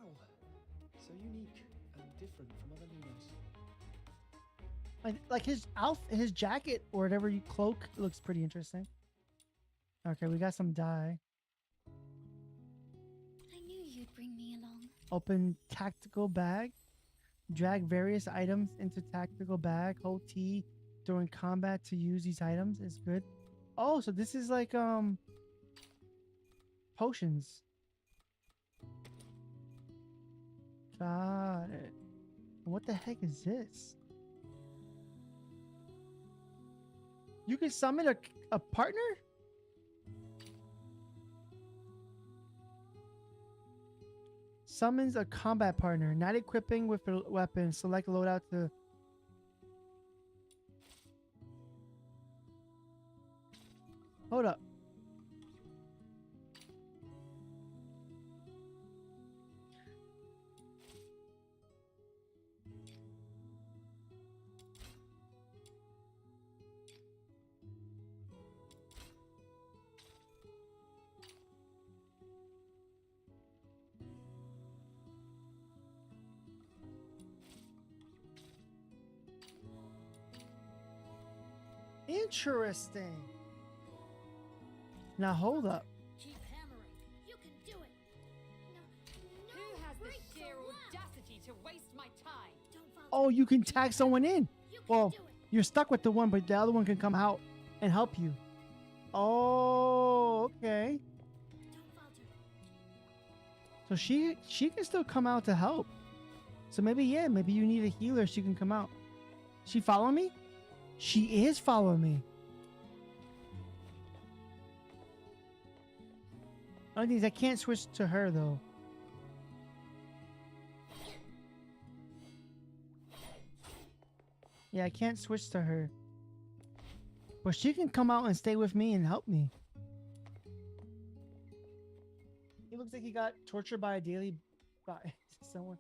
so unique and different from other Lunos. Like his outfit, his jacket or whatever you cloak looks pretty interesting. Okay, we got some dye. I knew you'd bring me along. Open tactical bag. Drag various items into tactical bag. Hold T during combat to use these items is good. Oh, so this is like potions. Got it. What the heck is this? You can summon a partner? Summons a combat partner. Not equipping with a weapon. Select loadout to... Hold up. Interesting. Now hold up. Keep hammering. You can do it. Who has the sheer audacity to waste my time? Oh, you can tag someone in. Well, you're stuck with the one, but the other one can come out and help you. Oh, okay. So she can still come out to help. So maybe, yeah, maybe you need a healer. She can come out. She follow me? She is following me. Only thing is I can't switch to her though. Yeah, I can't switch to her. But she can come out and stay with me and help me. He looks like he got tortured by someone.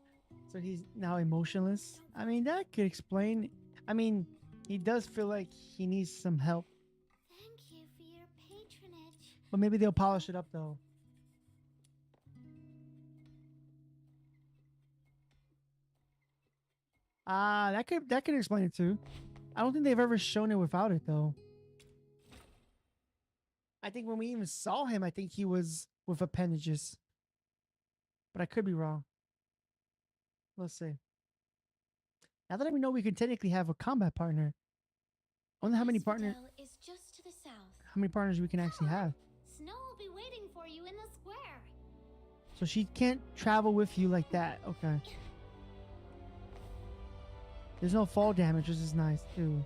So he's now emotionless. I mean, that could explain. I mean, he does feel like he needs some help. Thank you for your patronage. But maybe they'll polish it up though. Ah, that could explain it too. I don't think they've ever shown it without it though. I think when we even saw him, I think he was with appendages. But I could be wrong. Let's see. Now that we know we can technically have a combat partner. I wonder how many partners. Is just to the south. How many partners we can actually have. Snow will be waiting for you in the square. So she can't travel with you like that. Okay. There's no fall damage, which is nice too.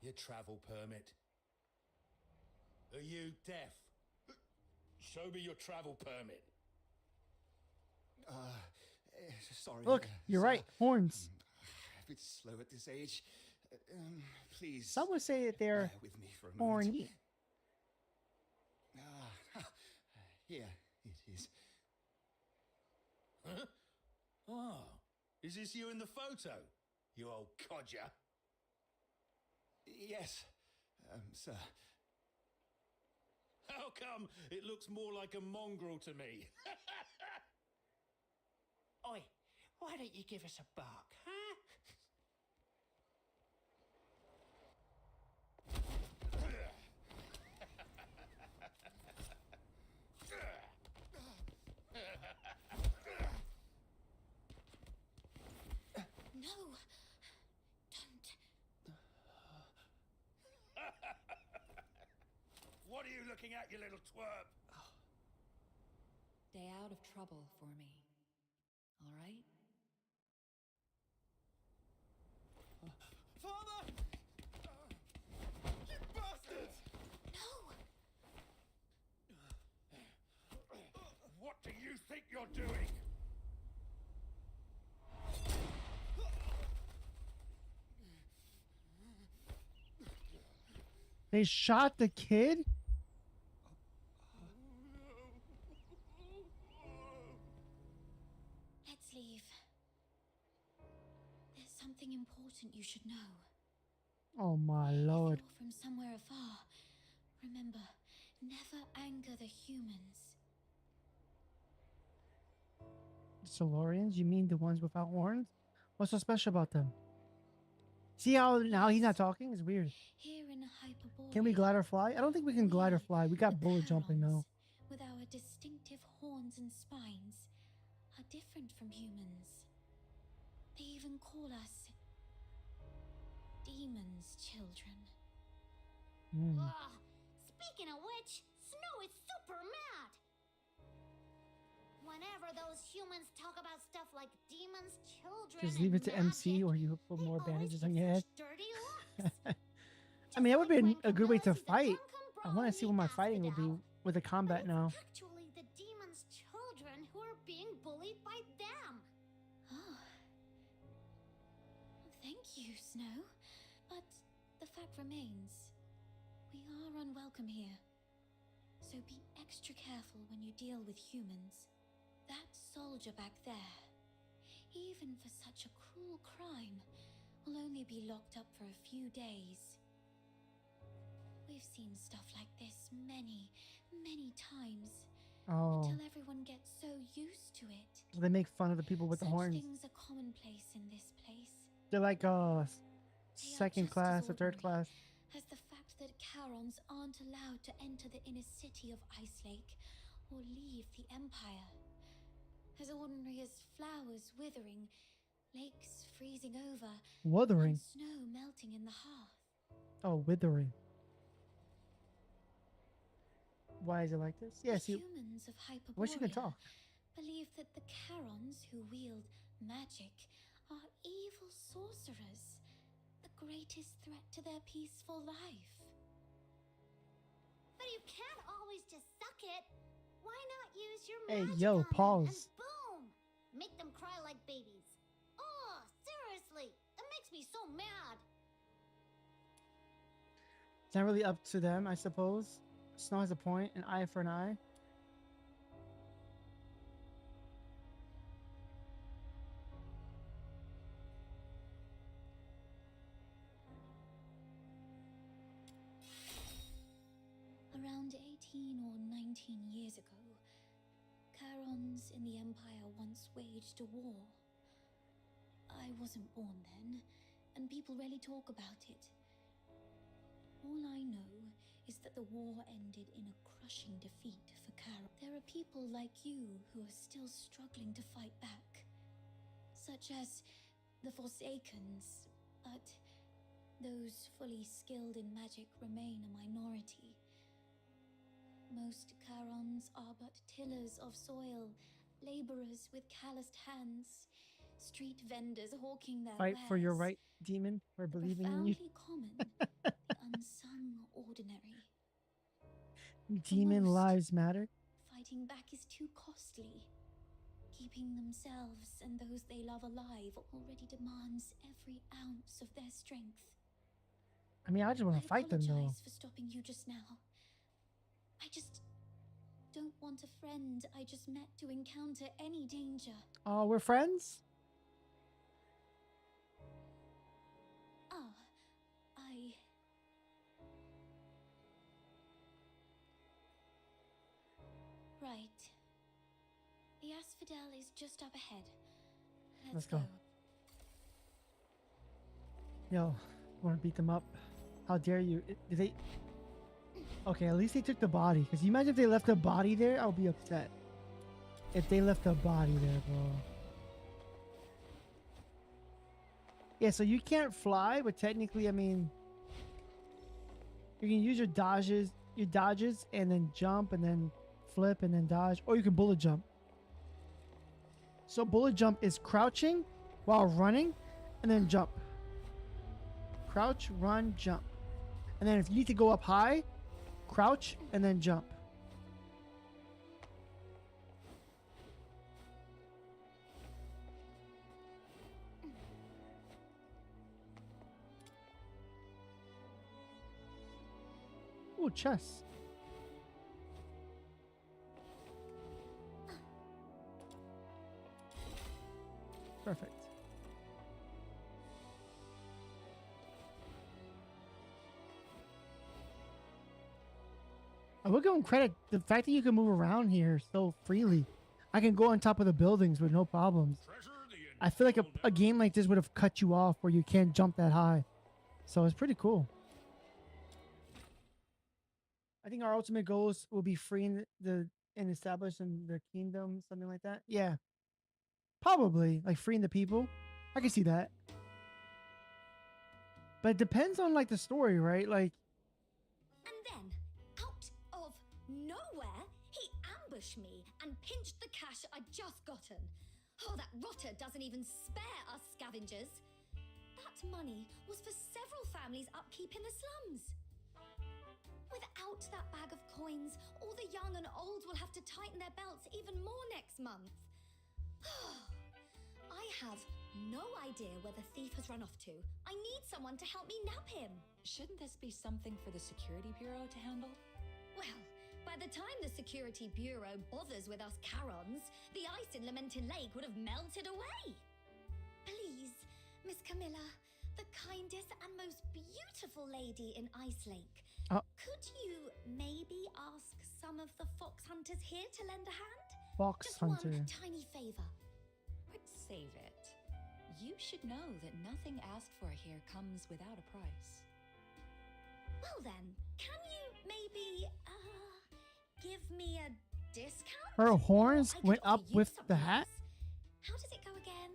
Your travel permit. Are you deaf? Show me your travel permit. sorry. Look, you're sir. right. Horns. A bit slow at this age. Please. Some would say that they're bear with me for a moment. horny. Here it is. Huh? Oh, is this you in the photo? You old codger. Yes, sir. How come it looks more like a mongrel to me? Oi, why don't you give us a bark, huh? No! Don't. What are you looking at, you little twerp? Stay out of trouble for me. All right? Father! You bastards! No! What do you think you're doing? They shot the kid? Let's leave. There's something important you should know. Oh my If lord. you're from somewhere afar, remember, never anger the humans. Solarians? You mean the ones without horns? What's so special about them? See how now he's not talking? It's weird. Here in Hyperborea, Can we glide or fly? I don't think we can glide or fly. We got the bullet jumping though. Charons, with our distinctive horns and spines, are different from humans. They even call us demons' children. Speaking of which, Snow is super mad! Whenever those humans talk about stuff like demons, children, Just leave it to and MC magic, or you put more bandages on your head. dirty looks. I mean, that would be Just like a good way to when Camilla sees a fight. drunken I brawl want in to see the what my fighting will be asphodel. with the combat now. Actually, the demons' children who are being bullied by them. Oh. Thank you, Snow. But the fact remains, we are unwelcome here. So be extra careful when you deal with humans. That soldier back there, even for such a cruel crime, will only be locked up for a few days. We've seen stuff like this many, many times. Oh. Until everyone gets so used to it. So they make fun of the people with the Such horns. things are commonplace in this place. They're like They are second just class as or third ordinary class. as the fact that Charons aren't allowed to enter the inner city of Ice Lake or leave the Empire. As ordinary as flowers withering, lakes freezing over, Wuthering. and snow melting in the hearth. Oh, withering. Why is it like this? Yes, The you. humans of Wish you could Hyperborea talk. believe that the Charons who wield magic are evil sorcerers, the greatest threat to their peaceful life. But you can't always just suck it. Why not use your Hey, magic yo, on them pause. and boom! Make them cry like babies. Oh, seriously, that makes me so mad. It's not really up to them, I suppose. Snow has a point, an eye for an eye. Around 18 or 19 years ago, Charons in the Empire once waged a war. I wasn't born then, and people rarely talk about it. All I know is that the war ended in a crushing defeat for Charon. There are people like you who are still struggling to fight back, such as the Forsakens, but those fully skilled in magic remain a minority. Most Charons are but tillers of soil, laborers with calloused hands, street vendors hawking their Fight for your wares. right, demon, for believing in you. Profoundly common, the unsung ordinary. Demon most, lives matter. Fighting back is too costly. Keeping themselves and those they love alive already demands every ounce of their strength. I mean, I just want to fight them though. apologize for stopping you just now. I just don't want a friend I just met to encounter any danger. Oh, we're friends? Ah, I... Right. The asphodel is just up ahead. Let's go. Yo, want to beat them up? How dare you? Did they... Okay, at least they took the body. Because you imagine if they left the body there, I'll be upset. If they left the body there, bro. Yeah, so you can't fly, but technically, I mean... You can use your dodges, and then jump, and then flip, and then dodge. Or you can bullet jump. So bullet jump is crouching while running, and then jump. Crouch, run, jump. And then if you need to go up high, crouch, and then jump. Ooh, chess. Perfect. I will give him credit. The fact that you can move around here so freely. I can go on top of the buildings with no problems. I feel like a game like this would have cut you off where you can't jump that high. So it's pretty cool. I think our ultimate goals will be freeing and establishing the kingdom, something like that. Yeah. Probably. Like freeing the people. I can see that. But it depends on like the story, right? Like, And then, out of nowhere, he ambushed me and pinched the cash I'd just gotten. Oh, that rotter doesn't even spare us scavengers. That money was for several families' upkeep in the slums. Without that bag of coins, all the young and old will have to tighten their belts even more next month. I have no idea where the thief has run off to. I need someone to help me nab him. Shouldn't this be something for the Security Bureau to handle? Well, by the time the Security Bureau bothers with us Charons, the ice in Lamentin Lake would have melted away. Please, Miss Camilla, the kindest and most beautiful lady in Ice Lake, could you maybe ask some of the fox hunters here to lend a hand? Fox Just hunter. one tiny favor. But save it. You should know that nothing asked for here comes without a price. Well then, can you maybe, give me a discount? her horns Or I could went offer up you with the something hat. else. How does it go again?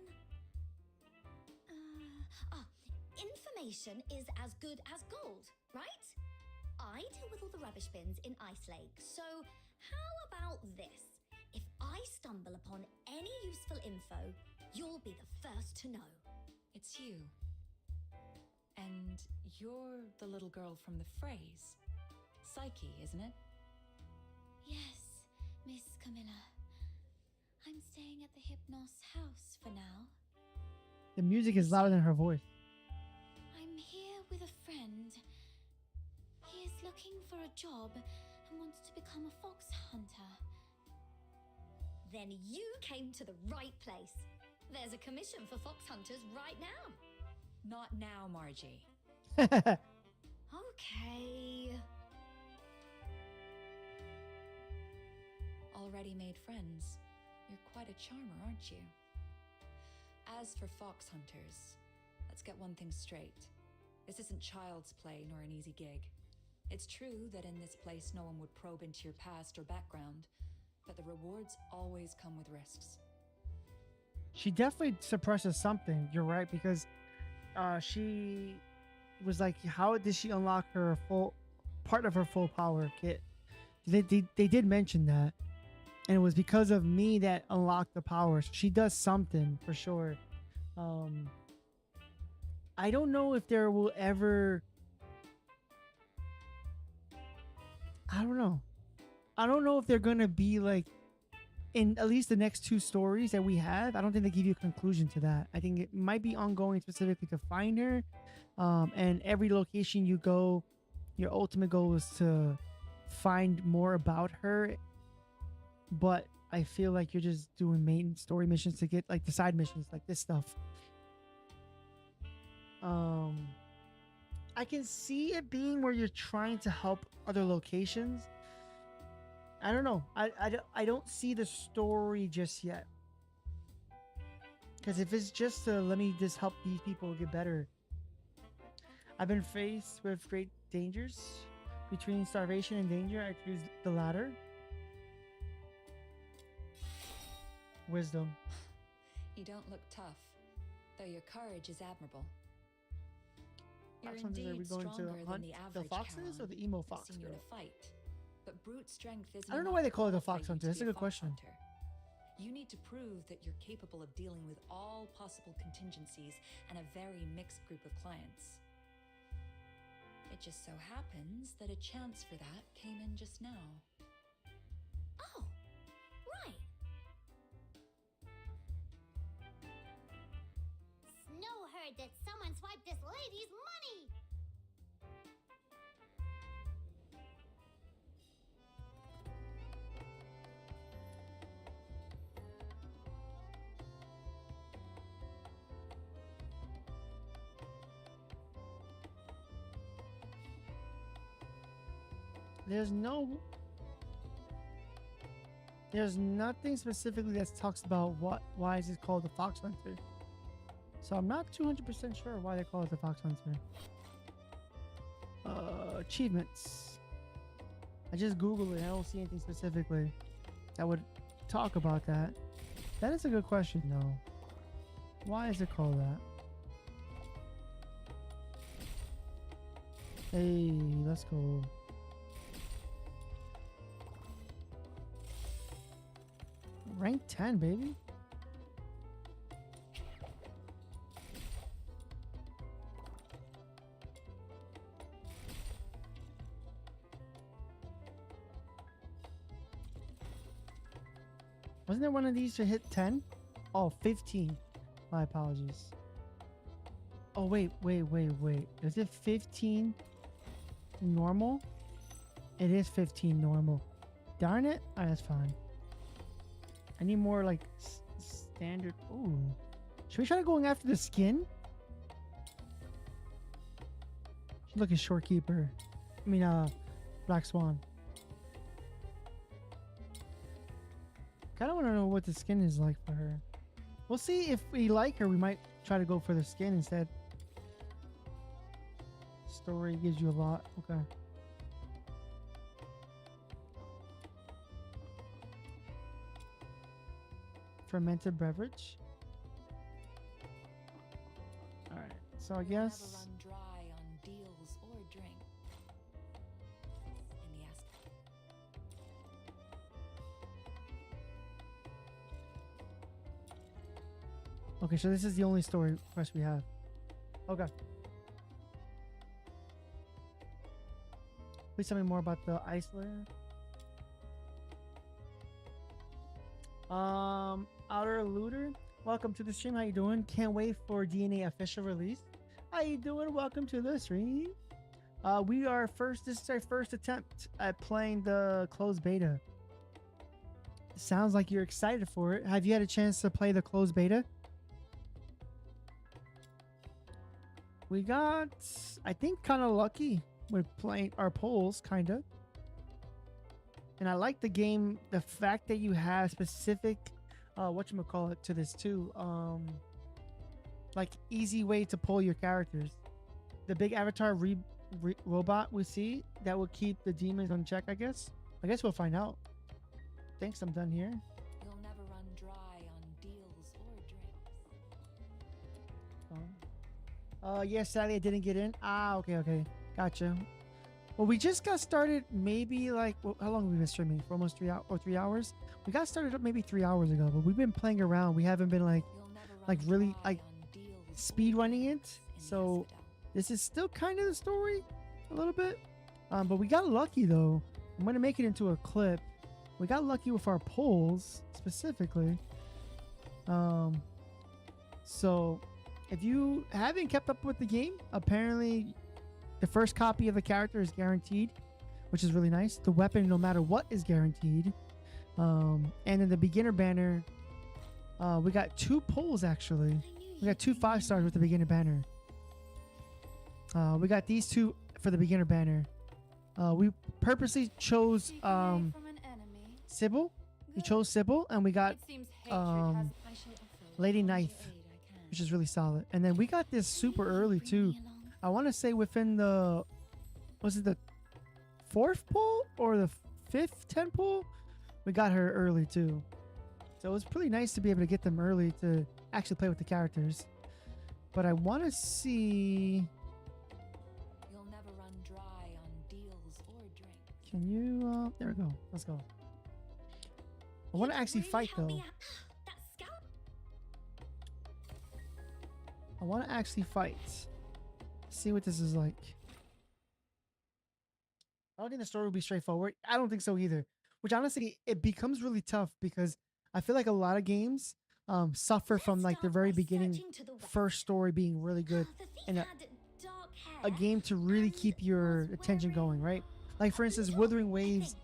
Information is as good as gold, right? I deal with all the rubbish bins in Ice Lake, so how about this? If I stumble upon any useful info, you'll be the first to know. It's you. And you're the little girl from the phrase. Psyche, isn't it? Yes, Miss Camilla. I'm staying at the Hypnos house for now. The music is louder than her voice. I'm here with a friend. He is looking for a job and wants to become a fox hunter. Then you came to the right place. There's a commission for fox hunters right now. Not now, Margie. Okay. Already made friends. You're quite a charmer, aren't you? As for fox hunters, let's get one thing straight. This isn't child's play nor an easy gig. It's true that in this place no one would probe into your past or background, but the rewards always come with risks. She definitely suppresses something. You're right, because she was like, how did she unlock her full part of her full power kit? They did mention that, and it was because of me that unlocked the power. So she does something for sure. I don't know if there will ever. I don't know if they're gonna be like in at least the next 2 stories that we have, I don't think they give you a conclusion to that. I think it might be ongoing specifically to find her. And every location you go, your ultimate goal is to find more about her. But I feel like you're just doing main story missions to get like the side missions, like this stuff. I can see it being where you're trying to help other locations. I don't know. I don't see the story just yet. Because if it's just to let me just help these people get better. I've been faced with great dangers. Between starvation and danger, I choose the latter. Wisdom. You don't look tough, though your courage is admirable. You're Fox hunters, are we indeed going to stronger than hunt the the average foxes or Charon. the emo I've fox seen you in girl? a fight, but brute strength isn't I don't know enough why they to call it a qualify fox you hunter. to That's be a good fox question. hunter. You need to prove that you're capable of dealing with all possible contingencies and a very mixed group of clients. It just so happens that a chance for that came in just now. Oh, right. Snow heard that someone swiped this lady's money. There's nothing specifically that talks about why is it called the fox hunter. So I'm not 200% sure why they call it the fox hunter. Achievements. I just Googled it. I don't see anything specifically that would talk about that. That is a good question though. Why is it called that? Hey, let's go. Rank 10, baby. Wasn't there one of these to hit 10? Oh, 15. My apologies. Oh, wait. Is it 15 normal? It is 15 normal. Darn it. Alright, that's fine. I need more like standard. Ooh. Should we try going after the skin? Should look at Shorekeeper. I mean, Black Swan. Kind of want to know what the skin is like for her. We'll see if we like her. We might try to go for the skin instead. Story gives you a lot. Okay. Fermented beverage. All right. So I You'll guess. never run dry on deals or drink. In the aspect. Okay, so this is the only story quest we have. Okay. Please tell me more about the ice layer. Outer Looter, welcome to the stream. How you doing? Can't wait for DNA official release. How you doing? Welcome to the stream. This is our first attempt at playing the closed beta. Sounds like you're excited for it. Have you had a chance to play the closed beta? We got, I think, kind of lucky with playing our polls, kind of. And I like the game, the fact that you have specific, whatchamacallit to this too. Like easy way to pull your characters. The big avatar robot we see, that will keep the demons on check, I guess. I guess we'll find out. Thanks, I'm done here. You'll never run dry on deals or drinks. Yes, sadly I didn't get in. Okay. Gotcha. Well, we just got started maybe like, how long have we been streaming? For almost 3 hours? We got started up maybe 3 hours ago, but we've been playing around. We haven't been like really like speed running it. So this is still kind of the story a little bit. But we got lucky though. I'm going to make it into a clip we got lucky with our polls specifically. So if you haven't kept up with the game, apparently the first copy of the character is guaranteed, which is really nice. The weapon, no matter what, is guaranteed. And in the beginner banner, we got 2 polls actually. We got 2 5-stars with the beginner banner. We got these 2 for the beginner banner. We purposely chose Sybil. We chose Sybil, and we got Lady Knife, which is really solid. And then we got this super early too. I want to say within the, was it the 4th poll or the 5th 10 poll? We got her early too. So it was pretty nice to be able to get them early to actually play with the characters. But I want to see. You'll never run dry on deals or drinks. Can you? There we go. Let's go. I want to actually fight though. I want to actually fight. See what this is like. I don't think the story will be straightforward. I don't think so either. Which honestly, it becomes really tough because I feel like a lot of games suffer from like the very beginning first story being really good and a game to really keep your attention going, right? Like for instance, Wuthering Waves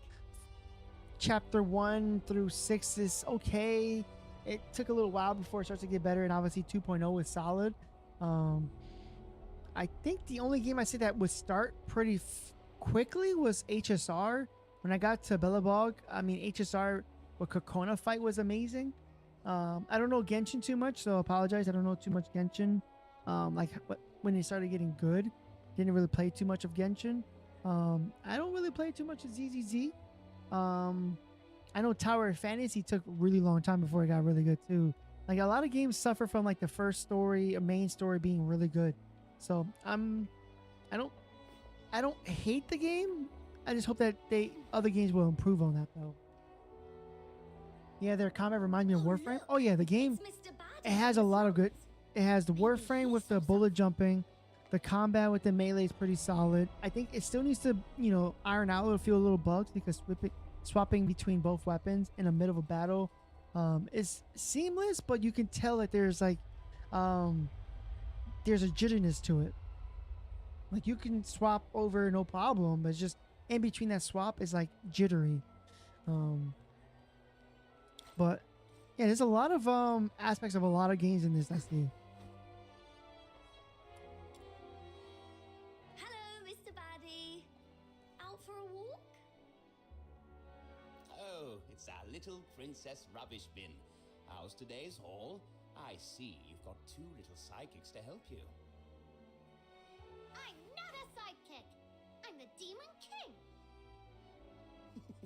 chapter 1 through 6 is okay. It took a little while before it starts to get better, and obviously 2.0 is solid. I think the only game I say that would start pretty quickly was HSR. When I got to Belobog, I mean HSR with Kokona fight was amazing. I don't know Genshin too much, so I apologize. I don't know too much Genshin. When they started getting good, didn't really play too much of Genshin. I don't really play too much of ZZZ. I know Tower of Fantasy took a really long time before it got really good too. Like a lot of games suffer from like the first story, a main story being really good. So I don't hate the game. I just hope that other games will improve on that though. Yeah, their combat reminds me of Warframe. Oh yeah, the game, it has a lot of good. It has the Warframe with the bullet jumping. The combat with the melee is pretty solid. I think it still needs to, iron out a few little bugs because swapping between both weapons in the middle of a battle is seamless, but you can tell that there's like there's a jitteriness to it. Like you can swap over no problem, but it's just in between that swap is like jittery. But yeah, there's a lot of aspects of a lot of games in this I see. Hello, Mr. Baddie. Out for a walk? Oh, it's our little princess rubbish bin. How's today's haul? I see you've got 2 little psychics to help you. I'm not a sidekick. I'm the Demon King.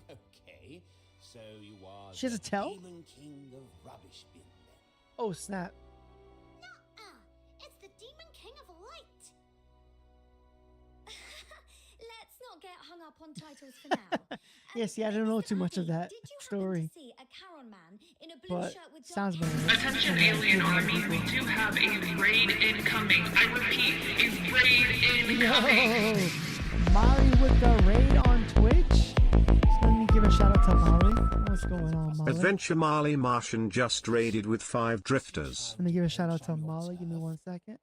Okay, so you are She has a the tell? Demon King of Rubbish Bin then. Oh snap! Nuh-uh. It's the Demon King of Light. Let's not get hung up on titles for now. Yeah, see, I don't know too much of that Did you story, happen to see a Charon man in a blue but shirt with sounds dark better. Attention Alien Army, we do have a raid incoming. I repeat, a raid incoming. Yo, Molly with the raid on Twitch. Let me give a shout out to Molly. What's going on, Molly? Adventure Molly Martian just raided with 5 drifters. Let me give a shout out to Molly. Give me 1 second.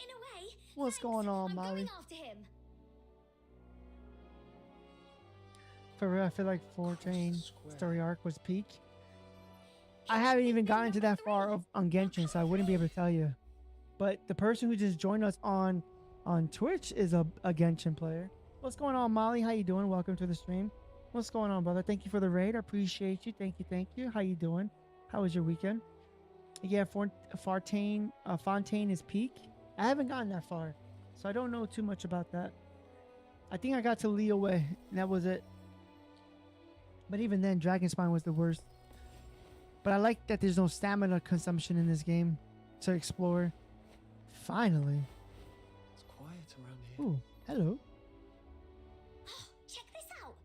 in a way. What's going on, Molly? Going after him. For real, I feel like 4-Chain story arc was peak. I haven't even gotten to that far on Genshin, so I wouldn't be able to tell you. But the person who just joined us on Twitch is a Genshin player. What's going on, Molly? How you doing? Welcome to the stream. What's going on, brother? Thank you for the raid. I appreciate you. Thank you. How you doing? How was your weekend? Yeah, Fontaine is peak. I haven't gotten that far, so I don't know too much about that. I think I got to Leeway, and that was it. But even then, Dragonspine was the worst. But I like that there's no stamina consumption in this game to explore. Finally. It's quiet around here. Ooh, hello. Check this out.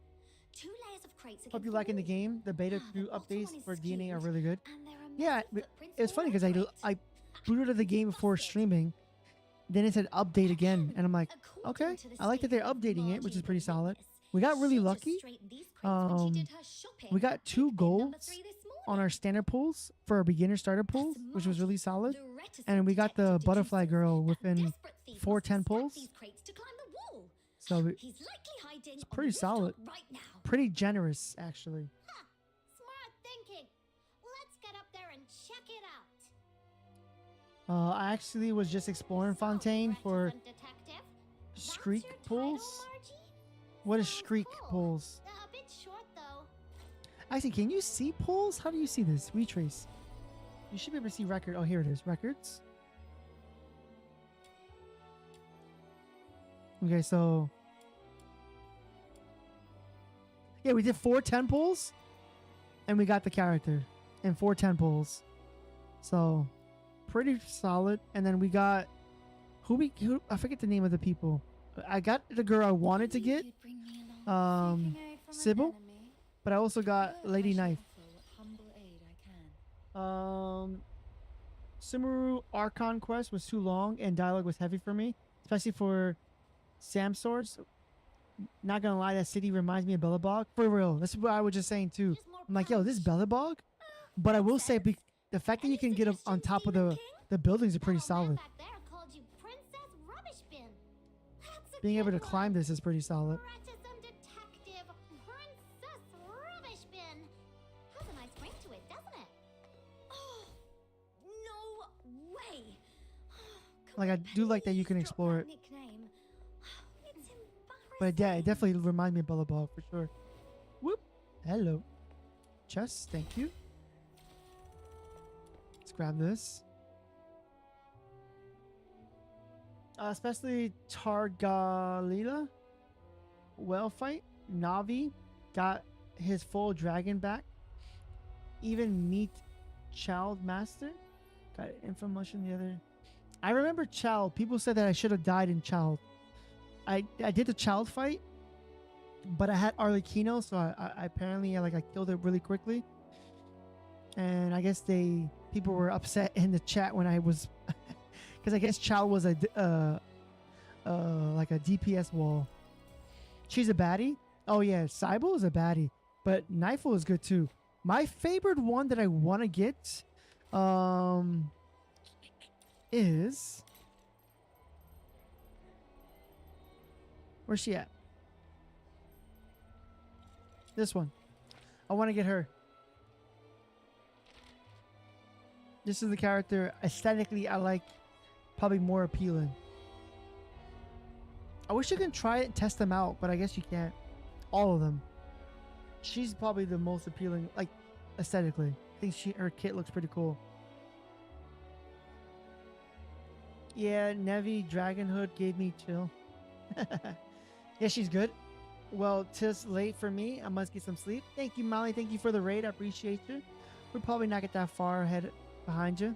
2 layers of crates. Hope you're liking the game. The beta 2 updates for DNA are really good. And there are Yeah, massive it's footprints funny all because over I it. booted of the game before streaming. Then it said update again, and I'm like, okay. I like that they're updating it, which is pretty solid. We got really She just lucky. straightened these crates when she did her shopping We got at 2 Big Bin number golds 3 this morning. on our standard pulls for our beginner starter pulls, which was really solid. And we got the butterfly girl within 4 10 pulls. These crates to climb the wall. So He's likely hiding it's on pretty the rooftop solid. right now. Pretty generous, actually. Smart thinking. Let's get up there and check it out. I actually was just exploring Fontaine for Detective, streak pulls. What is streak pulls? a bit short though. Actually, can you see pulls? How do you see this? Retrace. You should be able to see record. Oh, here it is. Records. Okay, so yeah, we did 4 10 pulls, and we got the character in 4 10 pulls. So pretty solid. And then we got who I forget the name of the people. I got the girl I wanted to get, Sybil, but I also got Lady Knife. Sumeru Archon quest was too long and dialogue was heavy for me, especially for Sam Swords. Not gonna lie, that city reminds me of Bellabog. For real, that's what I was just saying too. I'm like, yo, this is Bellabog, but I will say the fact that you can get up on top of the buildings are pretty solid. Back there called you Princess Rubbish Bin. That's a Being able good to climb this is pretty solid. Reticent Detective Princess Rubbish Bin. Has a nice ring to it, doesn't it? Oh, no way. Like I do like that you can explore it. Nickname. It's But yeah, it definitely reminds me of Bellabog for sure. Whoop. Hello. Chest, thank you. Let's grab this. Especially Targalila. Well fight. Navi got his full dragon back. Even Meet Child Master got infomotion the other. I remember Child. People said that I should have died in Child. I did the Child fight, but I had Arlecchino, so I apparently I killed it really quickly. And I guess people were upset in the chat when I was, because I guess Child was like a DPS wall. She's a baddie. Oh yeah, Cybo is a baddie, but Knifel is good too. My favorite one that I want to get, is. Where's she at? This one. I want to get her. This is the character aesthetically I like, probably more appealing. I wish you can try it and test them out, but I guess you can't. All of them. She's probably the most appealing, like aesthetically. I think her kit looks pretty cool. Yeah, Nevi Dragon Hood gave me chill. Yeah, she's good. Well, 'tis late for me. I must get some sleep. Thank you, Molly. Thank you for the raid. I appreciate you. We'll probably not get that far ahead behind you.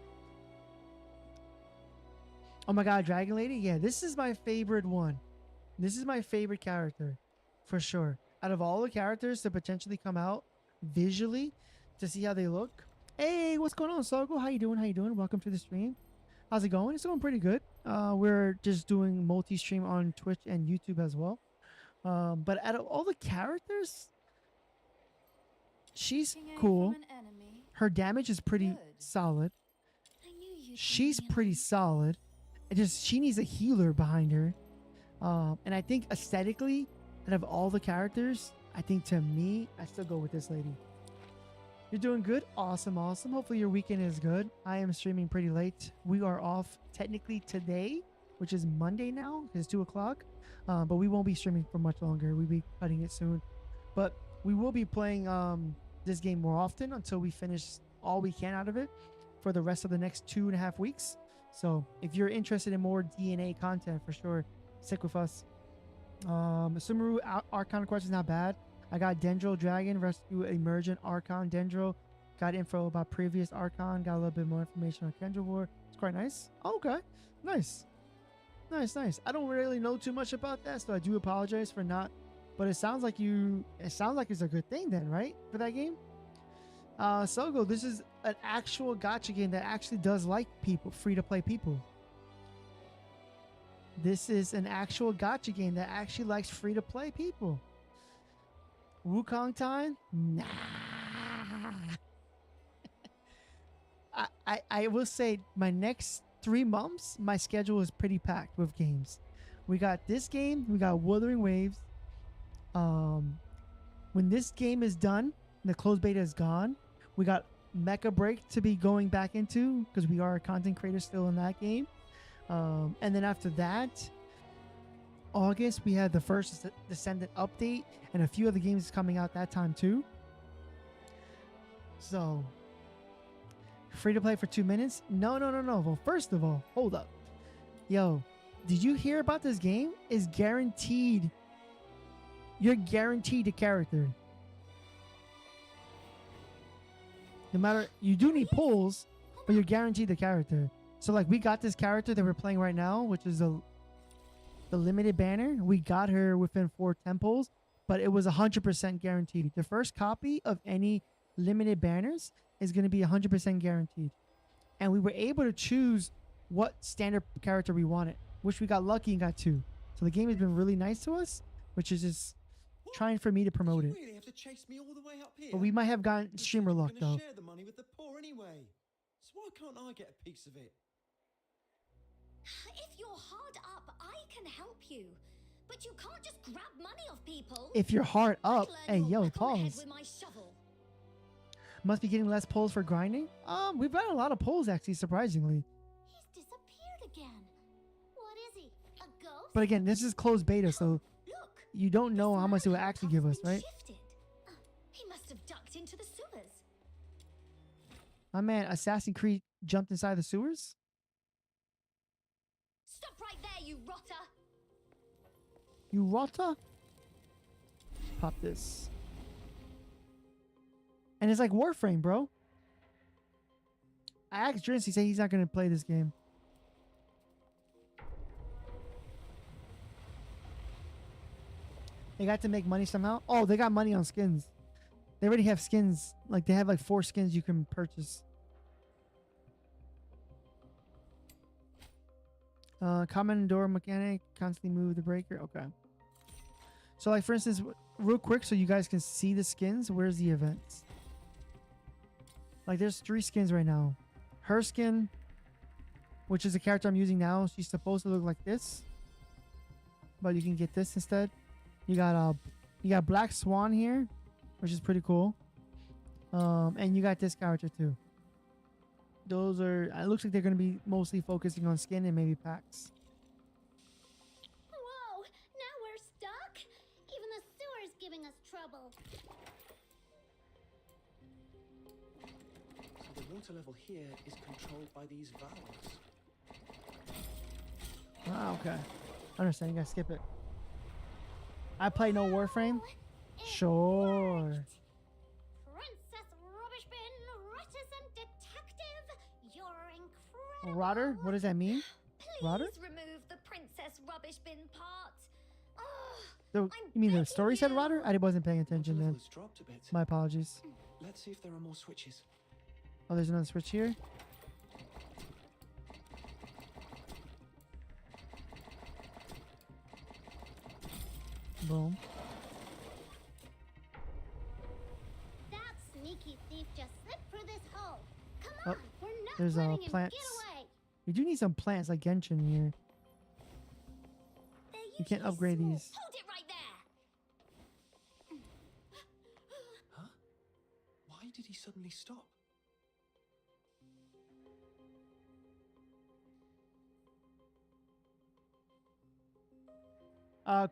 Oh my god, Dragon Lady? Yeah, this is my favorite one. This is my favorite character. For sure. Out of all the characters to potentially come out visually to see how they look. Hey, what's going on, Sogo? How you doing? How you doing? Welcome to the stream. How's it going? It's going pretty good. We're just doing multi-stream on Twitch and YouTube as well. But out of all the characters, she's cool. Her damage is pretty solid. She's pretty solid. She needs a healer behind her. And I think aesthetically, out of all the characters, I think to me, I still go with this lady. You're doing good. Awesome, awesome. Hopefully your weekend is good. I am streaming pretty late. We are off technically today, which is Monday now. It's 2 o'clock. But we won't be streaming for much longer. We'll be cutting it soon. But we will be playing this game more often until we finish all we can out of it for the rest of the next 2.5 weeks. So if you're interested in more DNA content, for sure, stick with us. Sumeru Archon quest is not bad. I got Dendro Dragon, Rescue Emergent Archon Dendro. Got info about previous Archon. Got a little bit more information on Kendra War. It's quite nice. Oh, okay. Nice. Nice. I don't really know too much about that, so I do apologize for not. But it sounds like it's a good thing then, right? For that game? Sogo, this is an actual gacha game that actually does like people, free-to-play people. This is an actual gacha game that actually likes free-to-play people. Wukong time? Nah. I will say my next 3 months, my schedule is pretty packed with games. We got this game, we got Wuthering Waves. When this game is done, the closed beta is gone, we got Mecha Break to be going back into because we are a content creator still in that game. And then after that, August, we had the first Descendant update and a few other games coming out that time too. So, free to play for 2 minutes? No. Well, first of all, hold up. Yo, did you hear about this game? It's guaranteed. You're guaranteed a character. No matter, you do need pulls, but you're guaranteed the character. So like we got this character that we're playing right now, which is the limited banner. We got her within 4 temples, but it was 100% guaranteed. The first copy of any limited banners is going to be 100% guaranteed. And we were able to choose what standard character we wanted, which we got lucky and got 2. So the game has been really nice to us, which is just trying for me to promote it. Really have to chase me all the way up here? But we might have gotten streamer luck though. Share the money with the poor anyway. So why can't I get a piece of it? If you're hard up, I can help you. But you can't just grab money off people. If you're hard up, hey yo, With pause. my shovel. Must be getting less pulls for grinding. We've got a lot of pulls actually, surprisingly. He's disappeared again. What is he? A ghost? But again, this is closed beta, so you don't know how much it will actually give us, right? He must have ducked into the sewers. My man, Assassin's Creed jumped inside the sewers. Stop right there, you rotter. You rotter? Pop this. And it's like Warframe, bro. I asked Drince, he said he's not going to play this game. They got to make money somehow. Oh, they got money on skins. They already have skins. Like, they have like 4 skins you can purchase. Common door mechanic. Constantly move the breaker. Okay. So, like, for instance, real quick so you guys can see the skins. Where's the events? Like, there's 3 skins right now. Her skin, which is the character I'm using now, she's supposed to look like this. But you can get this instead. You got Black Swan here, which is pretty cool. And you got this character too. Those are, it looks like they're going to be mostly focusing on skin and maybe packs. Whoa, now we're stuck? Even the sewer's giving us trouble. So the water level here is controlled by these valves. Ah, okay. I understand. You gotta skip it. I play no Warframe. Sure. Princess Rubbish Bin, reticent detective, you're incredible. Rotter? What does that mean? Rotter? Please remove the Princess Rubbish Bin part. You mean the story said Rotter? I wasn't paying attention then. It's dropped a bit. My apologies. Let's see if there are more switches. Oh, there's another switch here. Boom. That sneaky thief just slipped through this hole. Come Oh, on, we're not there's letting him plants. get away. We do need some plants like Genshin here. You can't upgrade these. Hold it right there. Huh? Why did he suddenly stop?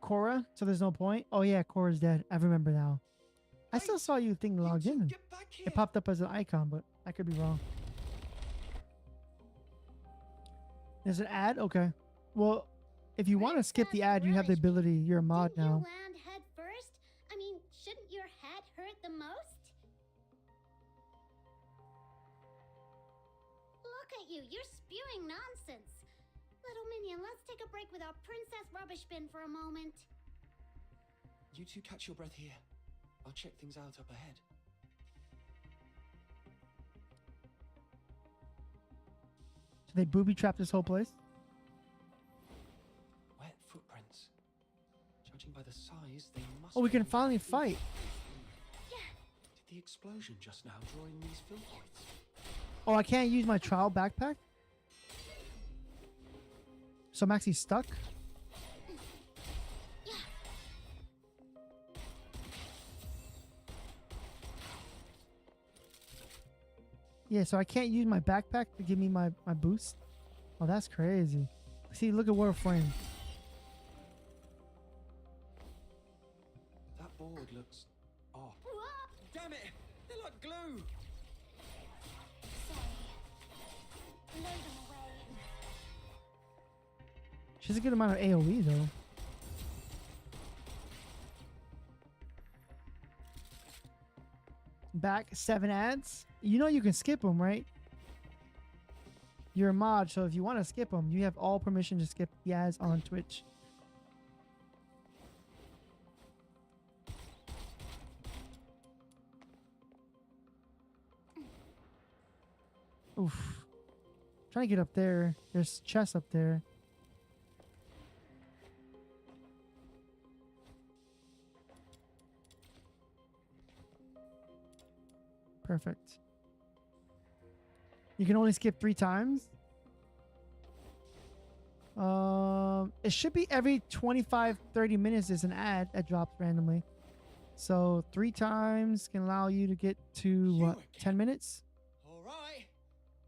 Cora, so there's no point. Oh yeah, Cora's dead. I remember now. I still saw you thing logged in. It popped up as an icon, but I could be wrong. There's an ad? Okay. Well, if you want to skip the ad, you have the ability. You're a mod Didn't now. you land head first? I mean, shouldn't your head hurt the most? Look at you, you're spewing nonsense. Little minion, let's take a break with our Princess Rubbish Bin for a moment. You two catch your breath here. I'll check things out up ahead. So they booby trapped this whole place? Wet footprints. Judging by the size, they must. Oh, we be can finally fight. the explosion just now drawing these filthoids? Oh, I can't use my trial backpack? So I'm actually stuck? Yeah, so I can't use my backpack to give me my boost? Oh, that's crazy. See, look at Warframe. That board looks off. Damn it! They're like glue! She has a good amount of AoE though. Back 7 ads. You know you can skip them, right? You're a mod, so if you want to skip them, you have all permission to skip the ads on Twitch. Oof. Trying to get up there. There's chests up there. Perfect. You can only skip 3 times. It should be every 25-30 minutes is an ad that drops randomly. So 3 times can allow you to get to what, 10 minutes? All right.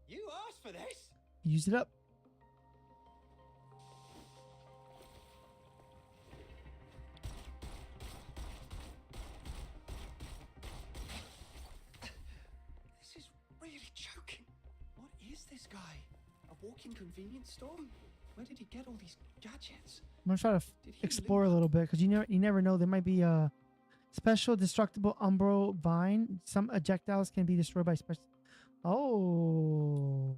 You asked for this. Use it up. This is really choking. What is this guy? A walking convenience store? Where did he get all these gadgets? I'm gonna try to explore a little bit because you never know. There might be a special destructible Umbro Vine. Some ejectiles can be destroyed by special. Oh.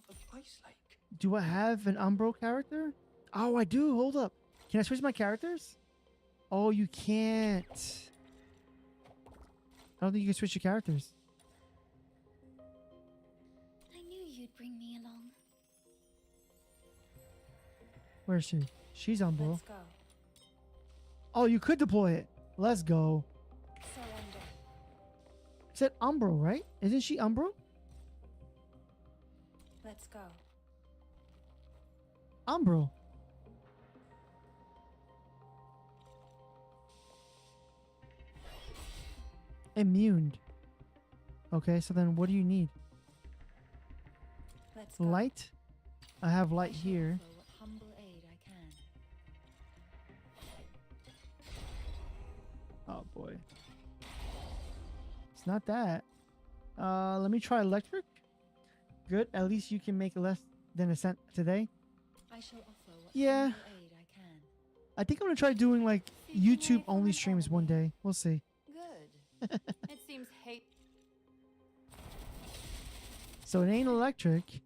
The ice lake. Do I have an Umbro character? Oh, I do. Hold up. Can I switch my characters? Oh, you can't. I don't think you can switch your characters. I knew you'd bring me along. Where is she? She's Umbro. Let's go. Oh, you could deploy it. Let's go. Surrender. It said Umbro, right? Isn't she Umbro? Let's go. Umbro. Immune. Okay, so then what do you need? Let's go. Light? I have light here. For what humble aid I can. Oh boy. It's not that. Let me try electric. Good. At least you can make less than a cent today. I shall offer what Yeah. humble aid I can. I think I'm gonna try doing like YouTube only streams one day. We'll see. Good. It seems hate. So it ain't electric.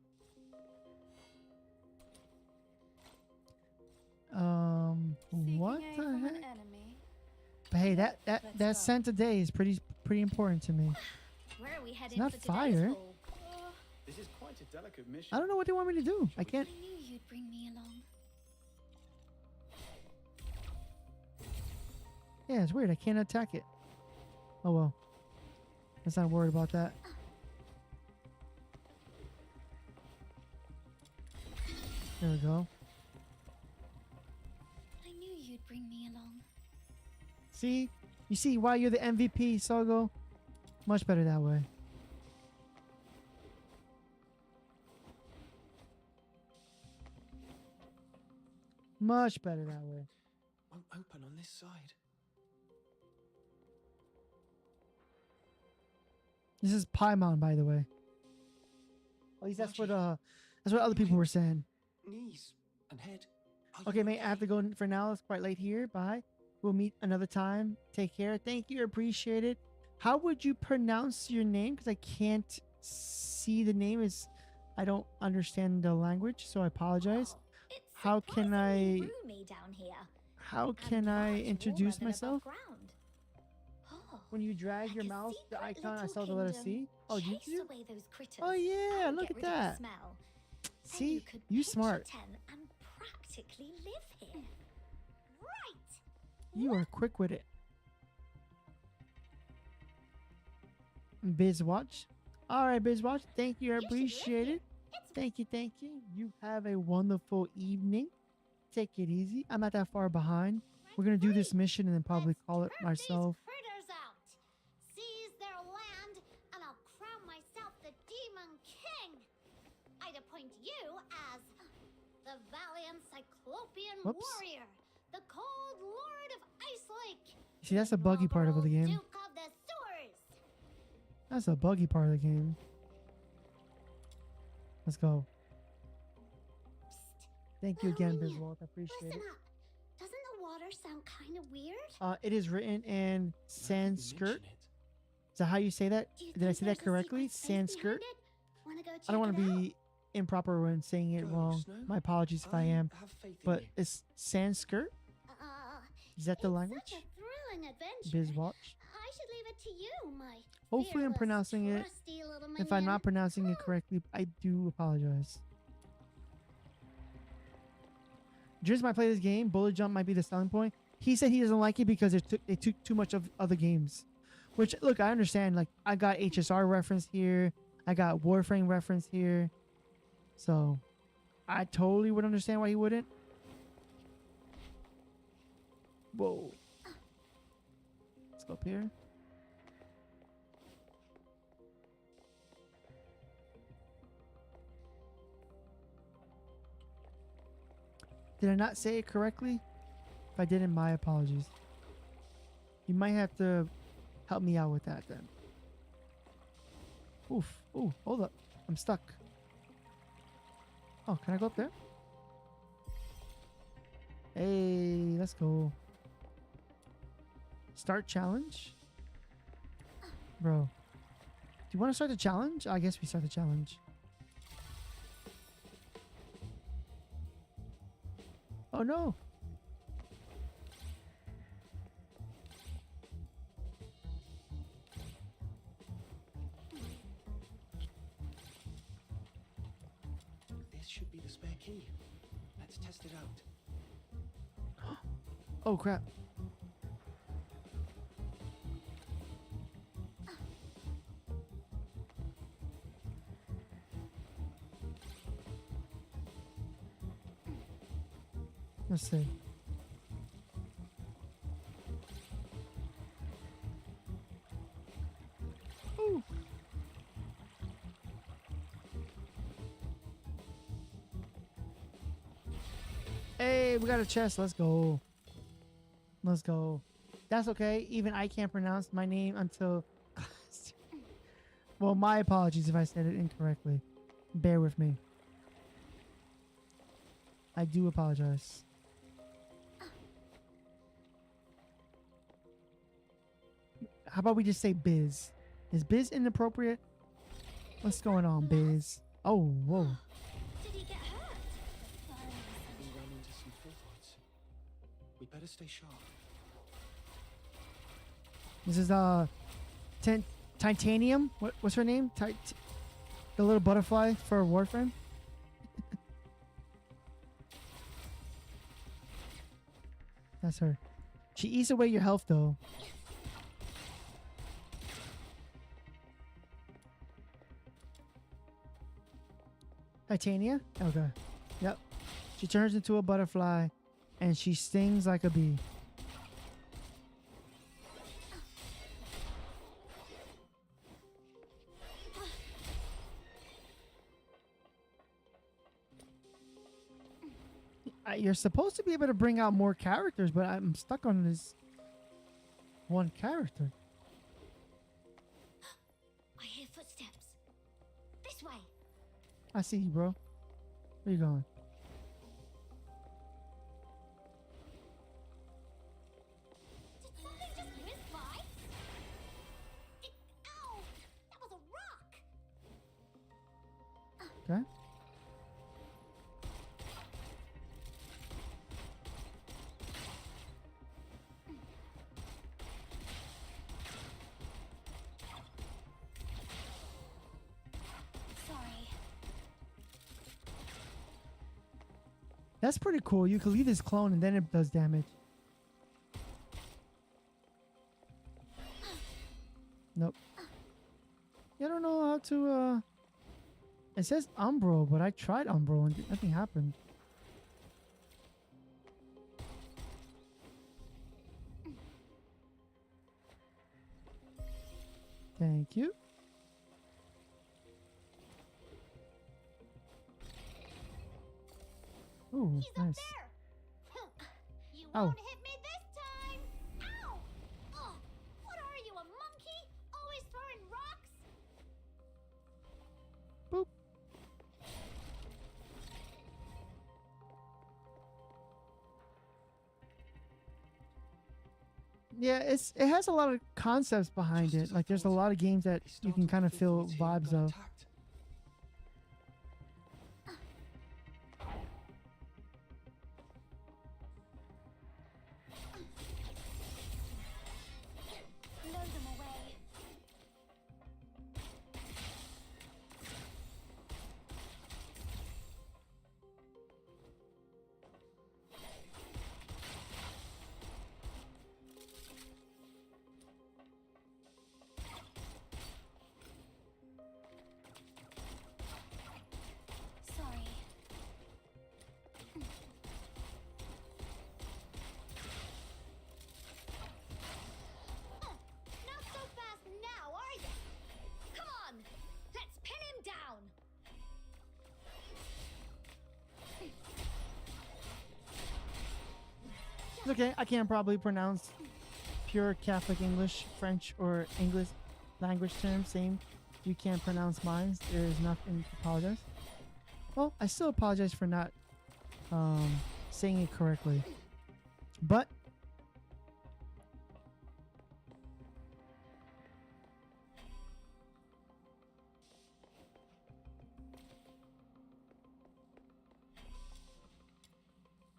What Seeking aid the from heck? an enemy. But hey, that cent a day is pretty important to me. Where are we It's heading not for today's fire. haul? This is quite a delicate mission. I don't know what they want me to do. I can't. I knew you'd bring me along. Yeah, it's weird. I can't attack it. Oh well. Let's not worry about that. There we go. I knew you'd bring me along. See? You see why you're the MVP, Sogo? Much better that way. Much better that way. Won't open on this side. This is Paimon, by the way. At least that's what other people were saying. Knees and head. Okay, mate, I have to go for now. It's quite late here. Bye. We'll meet another time. Take care. Thank you. Appreciate it. How would you pronounce your name? Because I can't see the name. I don't understand the language, so I apologize. It's How can I? roomy down here. How And can I much introduce warmer than myself? above ground. Oh, When you drag your like a mouse, the secret icon, I little saw the letter kingdom. C. Oh, you Chase do? away those critters Oh yeah, and look get at rid of the that. smell. Then See, could you pitch smart. a tent and practically live here. Right. You are quick with it. Bizwatch. All right, Bizwatch. Thank you. I appreciate it. Thank you. Thank you. You have a wonderful evening. Take it easy. I'm not that far behind. We're going to do this mission and then probably call it myself. Critters out. Seize their land, and I'll crown myself the Demon King. I'd appoint you as the valiant Cyclopean Whoops. warrior, the cold lord of Ice Lake. See, that's the buggy part of the game. Duke of the Sewers. That's the buggy part of the game. Let's go. Thank you again, Bizwalt. I appreciate it. Listen up. Doesn't the water sound kind of weird? It is written in Sanskrit. Is that how you say that? Did I say that correctly? Sanskrit. I don't want to be improper when saying it wrong. My apologies if I am. But it's Sanskrit. Is that the language? Such a thrilling adventure. Bizwatch. I should leave it to you, my Hopefully I'm fearless, pronouncing it. trusty little If I'm minion. not pronouncing it correctly, I do apologize. Just might play this game. Bullet jump might be the selling point. He said he doesn't like it because it took too much of other games. Which, look, I understand. Like, I got HSR reference here. I got Warframe reference here. So, I totally would understand why he wouldn't. Whoa. Let's go up here. Did I not say it correctly? If I didn't, my apologies. You might have to help me out with that then. Oof. Ooh, hold up. I'm stuck. Oh, can I go up there? Hey, let's go. Start challenge? Bro. Do you want to start the challenge? I guess we start the challenge. Oh no. This should be the spare key. Let's test it out. Oh crap. Let's see. Ooh. Hey, we got a chest. Let's go. Let's go. That's okay. Even I can't pronounce my name until... Well, my apologies if I said it incorrectly. Bear with me. I do apologize. How about we just say Biz? Is Biz inappropriate? What's going on, Biz? Oh, whoa. Did he get hurt? We ran into some filthoids. We better stay sharp. This is Titanium. What's her name? The little butterfly for Warframe. That's her. She eats away your health though. Titania? Okay. Yep. She turns into a butterfly and she stings like a bee. You're supposed to be able to bring out more characters, but I'm stuck on this one character. I hear footsteps. This way. I see you, bro. Where you going? Did something just whiz by? Ow! That was a rock! Okay. Sorry. That's pretty cool. You can leave this clone and then it does damage. Nope. to it says Umbro, but I tried Umbro and nothing happened. Thank you. Ooh, He's nice. up there. You Oh. won't hit me this time. Ow! Ugh, what are you, a monkey? Always throwing rocks? Boop. Yeah, it has a lot of concepts behind it. Like there's a lot of games that you can kind of feel vibes of. Blow them away. Sorry. Not so fast now, are you? Come on, let's pin him down. It's okay. I can't probably pronounce pure Catholic English, French, or English language terms. Same. You can't pronounce mine. There is nothing to apologize. Well, I still apologize for not saying it correctly. But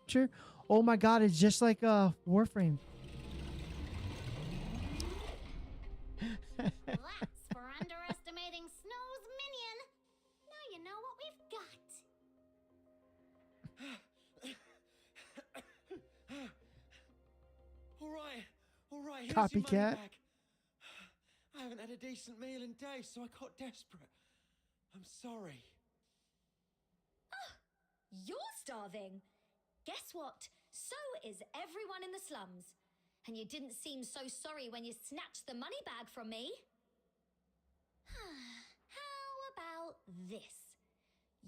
sure. Oh my God! It's just like Warframe. That's for underestimating Snow's minion. Now you know what we've got. All right, here's your money Copycat. back. I haven't had a decent meal in days, so I got desperate. I'm sorry. You're starving. Guess what? So is everyone in the slums. And you didn't seem so sorry when you snatched the money bag from me. How about this?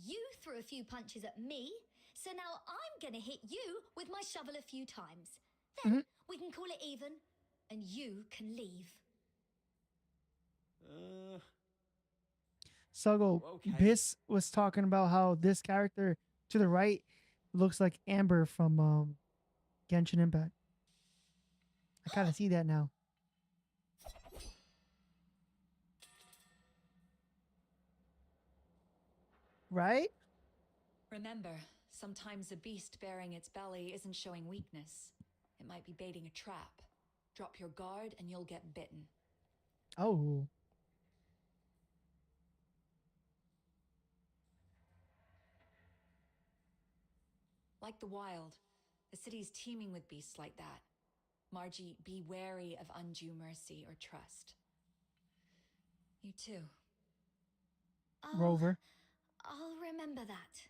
You threw a few punches at me, so now I'm gonna hit you with my shovel a few times. Then we can call it even, and you can leave. Suggo, Okay. Biss was talking about how this character to the right looks like Amber from Genshin Impact. I kind of see that now. Right? Remember, sometimes a beast bearing its belly isn't showing weakness. It might be baiting a trap. Drop your guard and you'll get bitten. Oh. Like the wild, the city's teeming with beasts like that. Margie, be wary of undue mercy or trust. You too. Rover. I'll remember that.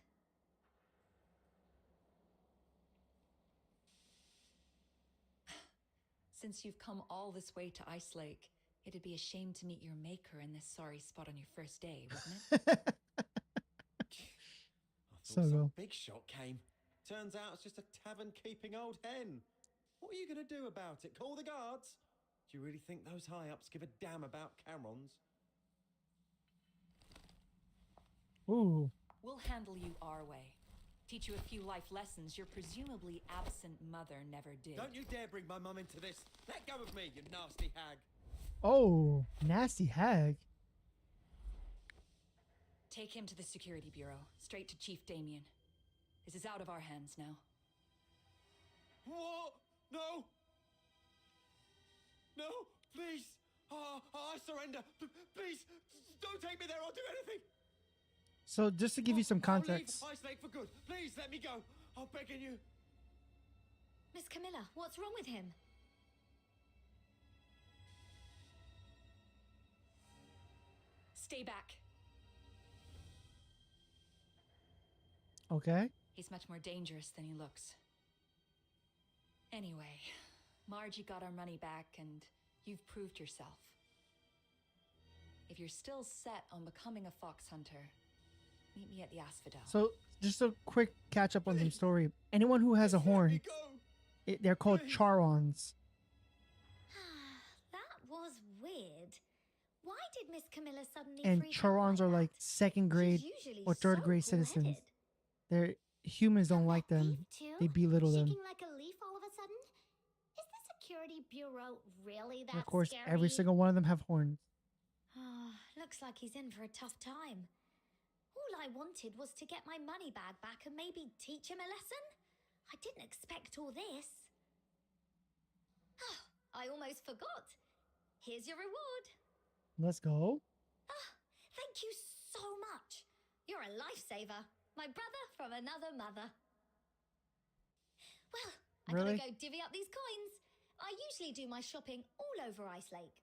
Since you've come all this way to Ice Lake, it'd be a shame to meet your maker in this sorry spot on your first day, wouldn't it? I So thought some go. big shot came. Turns out it's just a tavern-keeping old hen. What are you going to do about it? Call the guards? Do you really think those high-ups give a damn about Camerons? Ooh. We'll handle you our way. Teach you a few life lessons your presumably absent mother never did. Don't you dare bring my mum into this. Let go of me, you nasty hag. Oh, nasty hag. Take him to the security bureau, straight to Chief Damien. This is out of our hands now. What? No! No, please! I surrender! Please, don't take me there, I'll do anything! So just to give you some context. I'll leave Ice Lake for good. Please let me go. I'm begging you. Miss Camilla, what's wrong with him? Stay back. Okay. He's much more dangerous than he looks. Anyway, Margie got our money back and you've proved yourself. If you're still set on becoming a fox hunter, meet me at the Asphodel. So, just a quick catch up on some story. Anyone who has a horn, they're called charons. That was weird. Why did Miss Camilla suddenly And freak out charons like are like that? second grade She's usually or third so grade citizens. cool-headed. They're humans don't like them. Too? They belittle them. Shaking like a leaf all of a sudden? Is the security bureau really that And of course, scary? every single one of them have horns. Oh, looks like he's in for a tough time. All I wanted was to get my money bag back and maybe teach him a lesson. I didn't expect all this. Oh, I almost forgot. Here's your reward. Let's go. Ah, thank you so much. You're a lifesaver. My brother from another mother. Well, I Really? gotta go divvy up these coins. I usually do my shopping all over Ice Lake.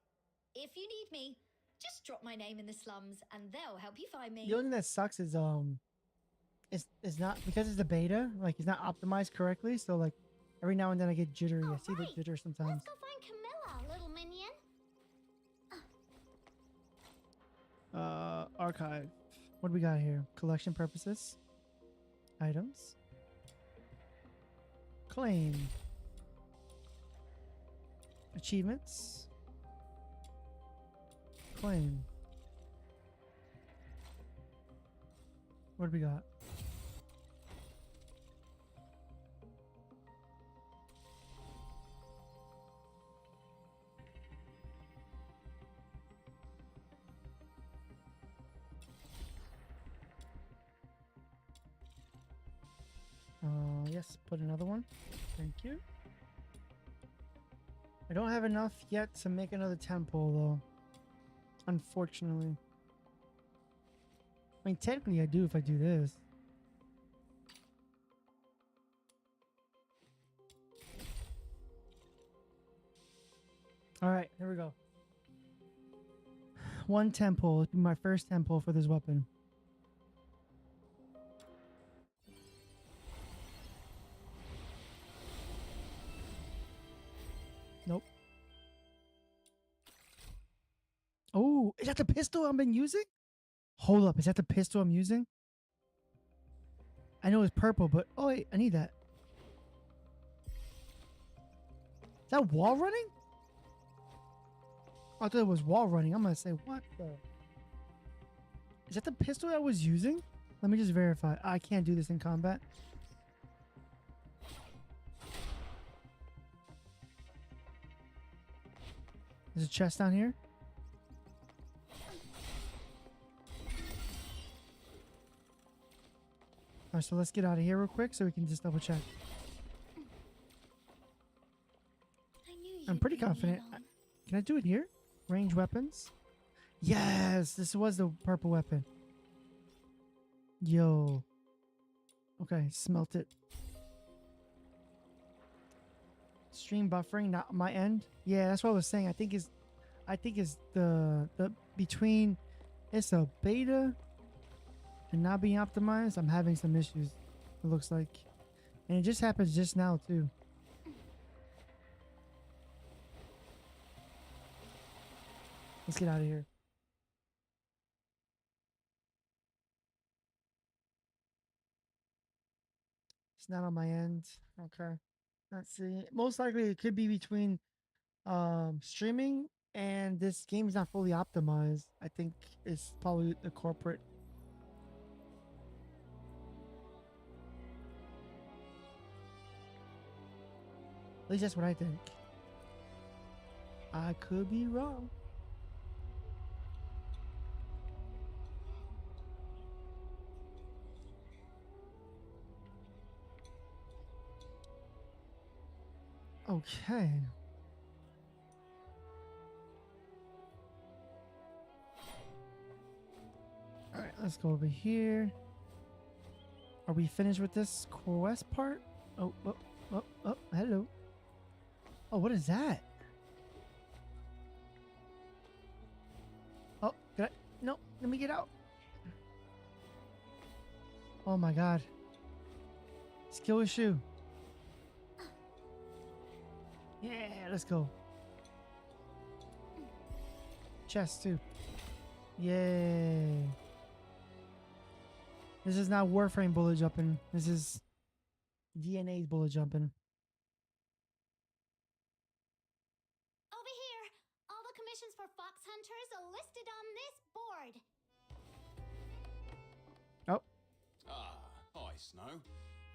If you need me, just drop my name in the slums and they'll help you find me. The only thing that sucks is it's not because it's a beta. Like it's not optimized correctly. So like every now and then I get jittery. I see the jitter sometimes. Let's go find Camilla, little minion. Archive. What do we got here? Collection purposes. Items. Claim. Achievements. Claim. What do we got? Yes, put another one. Thank you. I don't have enough yet to make another temple, though. Unfortunately. I mean, technically I do if I do this. Alright, here we go. One temple. My first temple for this weapon. Nope. Oh, is that the pistol I've been using? Hold up, is that the pistol I'm using? I know it's purple, but oh wait, I need that. Is that wall running? I thought it was wall running. I'm gonna say, what the? Is that the pistol I was using? Let me just verify. I can't do this in combat. There's a chest down here. Alright, so let's get out of here real quick so we can just double check. I'm pretty confident. Can I do it here? Range weapons? Yes! This was the purple weapon. Yo. Okay, smelt it. Stream buffering, not my end. Yeah, that's what I was saying. I think it's the between it's a beta and not being optimized. I'm having some issues. It looks like, and it just happens just now too. Let's get out of here. It's not on my end. Okay. Let's see. Most likely it could be between streaming and this game is not fully optimized. I think it's probably the corporate. At least that's what I think. I could be wrong. Okay. All right, let's go over here. Are we finished with this quest part? Oh, hello. Oh, what is that? Oh, no, let me get out. Oh my God. Skill issue. Yeah, let's go. Chest too. Yay. This is not Warframe bullet jumping. This is DNA's bullet jumping. Over here, all the commissions for fox hunters are listed on this board. Oh. Ah, hi, Snow.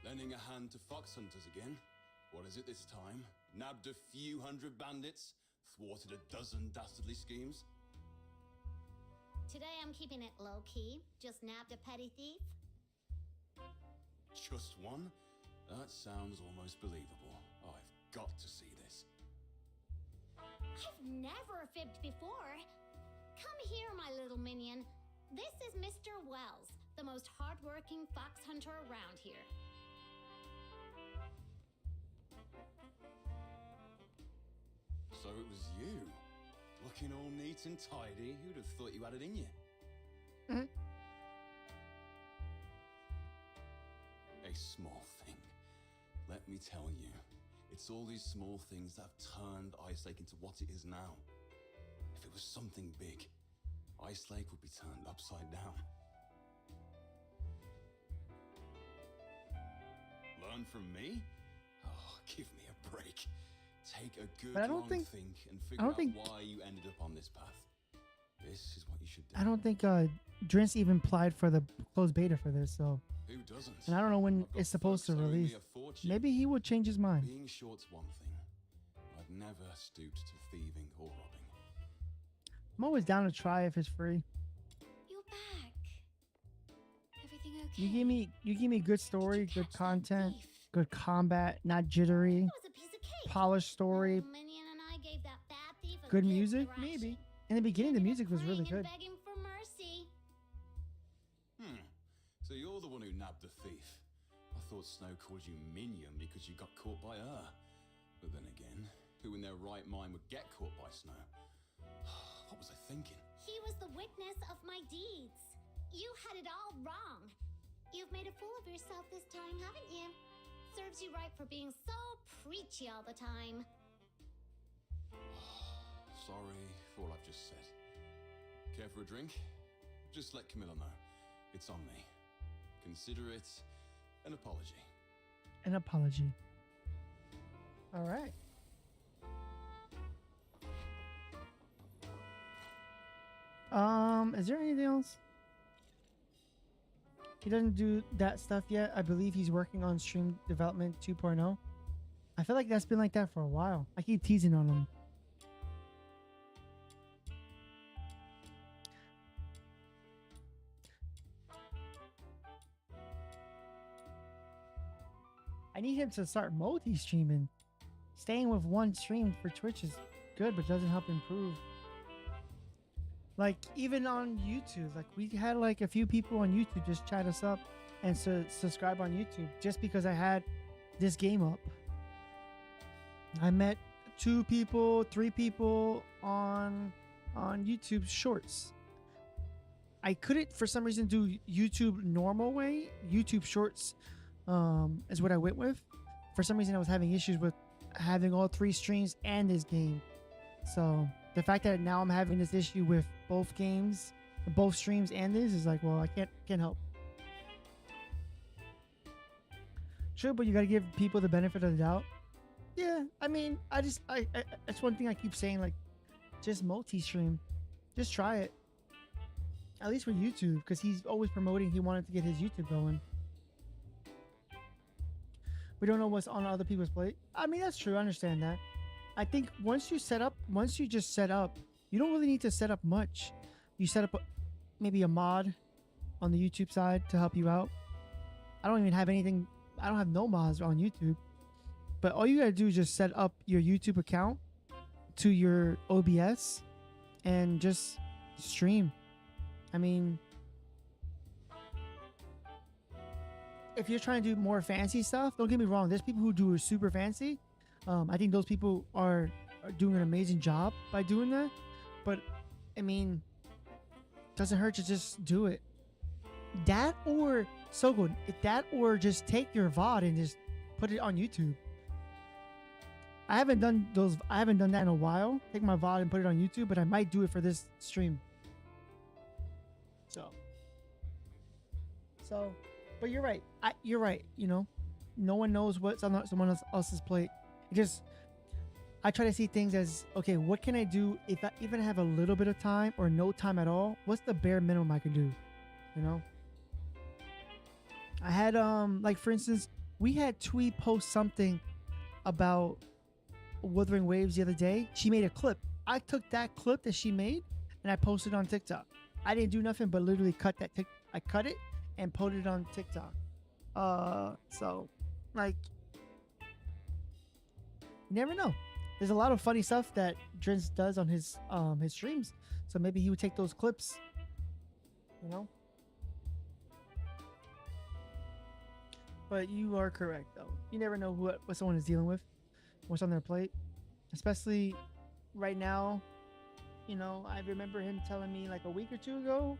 Lending a hand to fox hunters again. What is it this time? Nabbed a few hundred bandits? Thwarted a dozen dastardly schemes? Today I'm keeping it low-key. Just nabbed a petty thief. Just one? That sounds almost believable. I've got to see this. I've never fibbed before. Come here, my little minion. This is Mr. Wells, the most hardworking fox hunter around here. So it was you. Looking all neat and tidy. Who'd have thought you had it in you? A small thing. Let me tell you, it's all these small things that have turned Ice Lake into what it is now. If it was something big, Ice Lake would be turned upside down. Learn from me? Oh, give me a break. Take a good long think and figure out why you ended up on this path. This is what you should do. I don't think Drinks even applied for the closed beta for this, so. Who doesn't? And I don't know when it's supposed to release. Maybe he would change his mind. Being short's one thing. I've never stooped to thieving or robbing. I'm always down to try if it's free. You're back. Everything okay? You give me good story, good content, good combat, not jittery, polished story, Minion and I gave that bad thief a good music, maybe. In the beginning, the music was really good. begging for mercy. So you're the one who nabbed the thief. I thought Snow called you minion because you got caught by her. But then again, who in their right mind would get caught by Snow? What was I thinking? He was the witness of my deeds. You had it all wrong. You've made a fool of yourself this time, haven't you? Serves you right for being so preachy all the time. Sorry for all I've just said. Care for a drink? Just let Camilla know. It's on me. Consider it an apology. An apology. All right. Is there anything else? He doesn't do that stuff yet. I believe he's working on Stream Development 2.0. I feel like that's been like that for a while. I keep teasing on him. I need him to start multi-streaming. Staying with one stream for Twitch is good, but doesn't help improve. Like, even on YouTube, like, we had like a few people on YouTube just chat us up and subscribe on YouTube just because I had this game up. I met 2 people, 3 people on YouTube Shorts. I couldn't, for some reason, do YouTube normal way. YouTube Shorts is what I went with. For some reason, I was having issues with having all 3 streams and this game. So the fact that now I'm having this issue with both games, both streams and this is like, well, I can't help. Sure, but you gotta give people the benefit of the doubt. Yeah, I mean, I that's one thing I keep saying, like, just multi-stream. Just try it. At least with YouTube, because he's always promoting he wanted to get his YouTube going. We don't know what's on other people's plate. I mean, that's true. I understand that. I think once you just set up, you don't really need to set up much. You set up maybe a mod on the YouTube side to help you out. I don't even have anything. I don't have no mods on YouTube. But all you gotta do is just set up your YouTube account to your OBS and just stream. I mean, if you're trying to do more fancy stuff, don't get me wrong. There's people who do it super fancy. I think those people are doing an amazing job by doing that. But, I mean, doesn't hurt to just do it. That or So good. If that, or just take your VOD and just put it on YouTube. I haven't done that in a while. Take my VOD and put it on YouTube, but I might do it for this stream. So, but you're right. You're right. You know, no one knows what's on someone else's plate. I try to see things as, okay, what can I do if I even have a little bit of time or no time at all? What's the bare minimum I can do? You know? I had, like, for instance, we had Twee post something about Wuthering Waves the other day. She made a clip. I took that clip that she made and I posted on TikTok. I didn't do nothing but literally I cut it and put it on TikTok. So, like, you never know. There's a lot of funny stuff that Drins does on his streams. So maybe he would take those clips, you know? But you are correct, though. You never know what someone is dealing with, what's on their plate. Especially right now, you know, I remember him telling me like a week or two ago,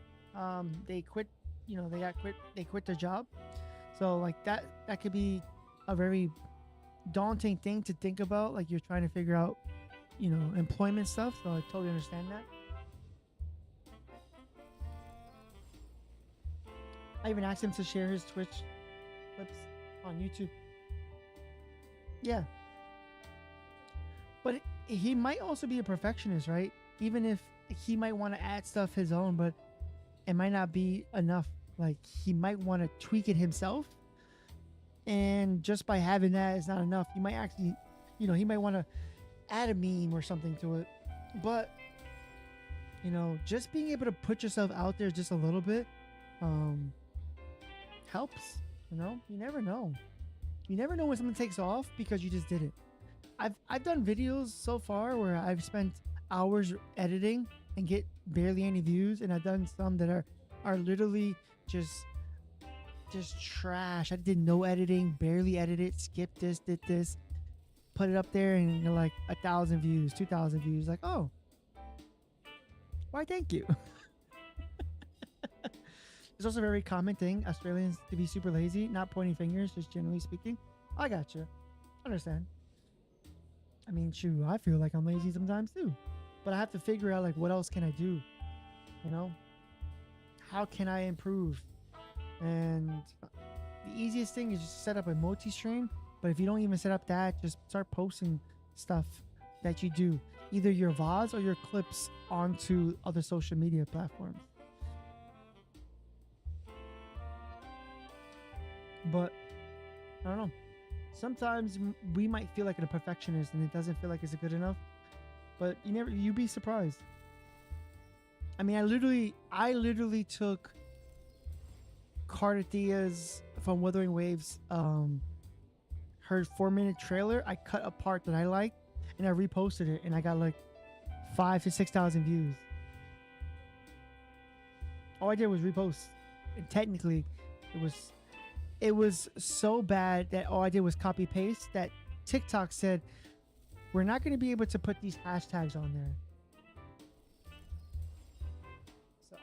they quit, you know, they quit their job. So like that could be a very daunting thing to think about. Like you're trying to figure out, you know, employment stuff. So I totally understand that. I even asked him to share his Twitch clips on YouTube. Yeah. But he might also be a perfectionist, right? Even if he might want to add stuff his own, but it might not be enough. Like he might want to tweak it himself. And just by having that is not enough. You might actually, you know, he might want to add a meme or something to it. But, you know, just being able to put yourself out there just a little bit helps. You know, you never know. You never know when something takes off because you just did it. I've done videos so far where I've spent hours editing and get barely any views, and I've done some that are literally just trash. I did no editing, barely edited, skipped this, did this, put it up there, and you're like 1,000 views, 2,000 views. Like, oh, why? Thank you. It's also a very common thing, Australians to be super lazy, not pointing fingers, just generally speaking. I got you. Understand. I mean, shoot, I feel like I'm lazy sometimes too. But I have to figure out, like, what else can I do? You know? How can I improve? And the easiest thing is just set up a multi-stream. But if you don't even set up that, just start posting stuff that you do. Either your VODs or your clips onto other social media platforms. But I don't know. Sometimes we might feel like a perfectionist and it doesn't feel like it's good enough. But you'd be surprised. I mean, I literally took Cardathia's from Wuthering Waves, her 4-minute trailer. I cut a part that I liked and I reposted it, and I got like 5,000 to 6,000 views. All I did was repost, and technically, it was so bad that all I did was copy paste. That TikTok said, we're not going to be able to put these hashtags on there. So.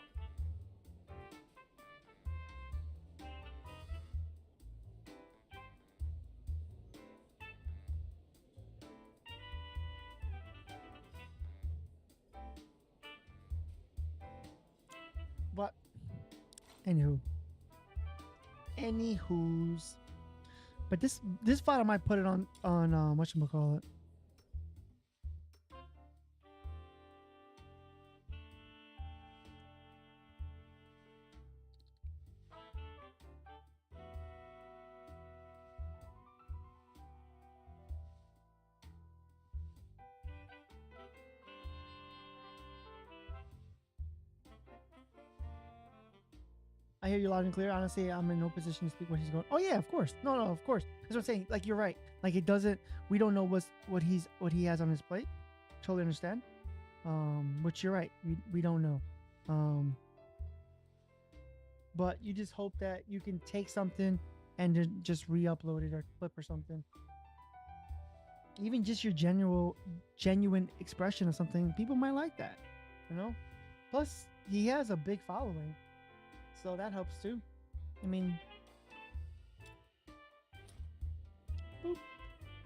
But, anywho's. But this file I might put it on whatchamacallit. I hear you loud and clear. Honestly, I'm in no position to speak what he's going. Oh yeah, of course. No, of course. That's what I'm saying. Like, you're right. Like, it doesn't. We don't know what he has on his plate. Totally understand. Which you're right. We don't know. But you just hope that you can take something and then just re-upload it or clip or something. Even just your genuine expression of something, people might like that. You know. Plus, he has a big following. So that helps too. I mean,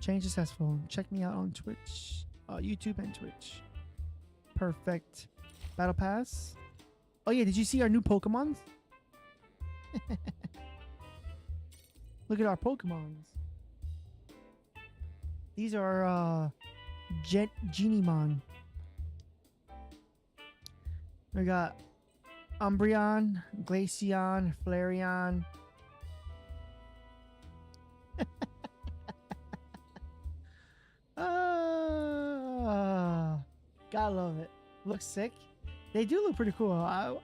Change successful. Check me out on Twitch, YouTube and Twitch. Perfect. Battle Pass. Oh yeah, did you see our new Pokemons? Look at our Pokemons. These are Genimon. We got Umbreon, Glaceon, Flareon. Gotta love it. Looks sick. They do look pretty cool.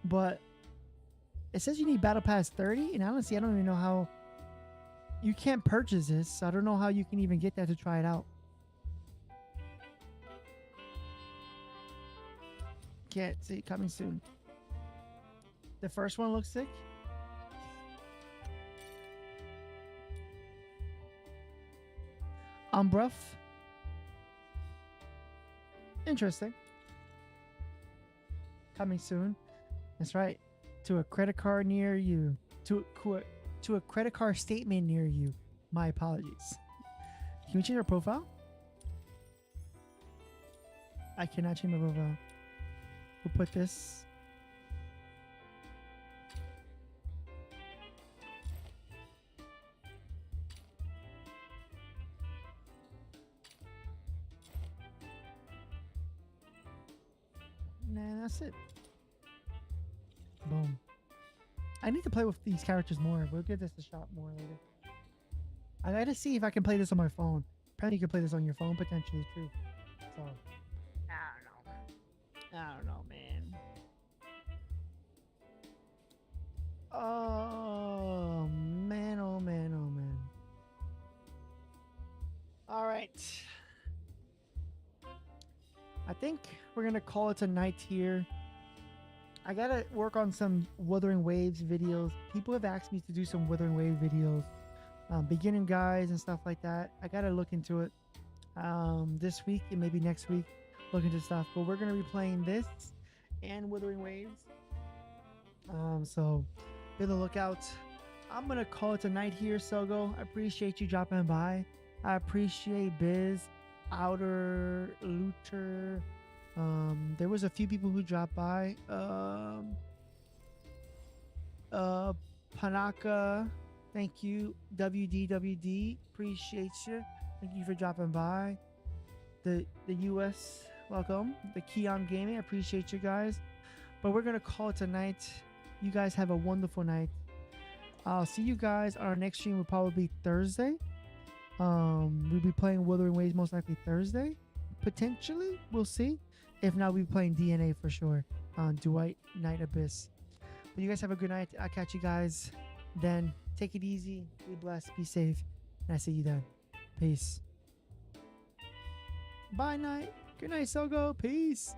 But it says you need Battle Pass 30, and honestly, I don't even know how. You can't purchase this, so I don't know how you can even get that to try it out. Can't see it coming soon. The first one looks sick. Umbruff. Interesting. Coming soon. That's right. To a credit card near you. To a credit card statement near you. My apologies. Can we change our profile? I cannot change my profile. We'll put this. Nah, that's it. Boom. I need to play with these characters more. We'll give this a shot more later. I gotta see if I can play this on my phone. Apparently you can play this on your phone potentially too. So, I don't know, man. Oh, man, oh, man, oh, man. All right. I think we're going to call it a night here. I got to work on some Wuthering Waves videos. People have asked me to do some Wuthering Waves videos. Beginning guides and stuff like that. I got to look into it this week and maybe next week. Look into stuff. But we're going to be playing this and Wuthering Waves. So be on the lookout. I'm going to call it a night here, Sogo. I appreciate you dropping by. I appreciate Biz, Outer, Looter. There was a few people who dropped by. Panaka, thank you. WDWD, appreciate you. Thank you for dropping by. The US, welcome. The Keon Gaming, I appreciate you guys. But we're gonna call it tonight. You guys have a wonderful night. I'll see you guys on our next stream. Will probably be Thursday. We'll be playing Wuthering Waves most likely Thursday, potentially. We'll see. If not, we'll be playing DNA for sure on Duet Night Abyss. But you guys have a good night. I'll catch you guys then. Take it easy. Be blessed. Be safe. And I see you then. Peace. Bye night. Good night, Sogo. Peace.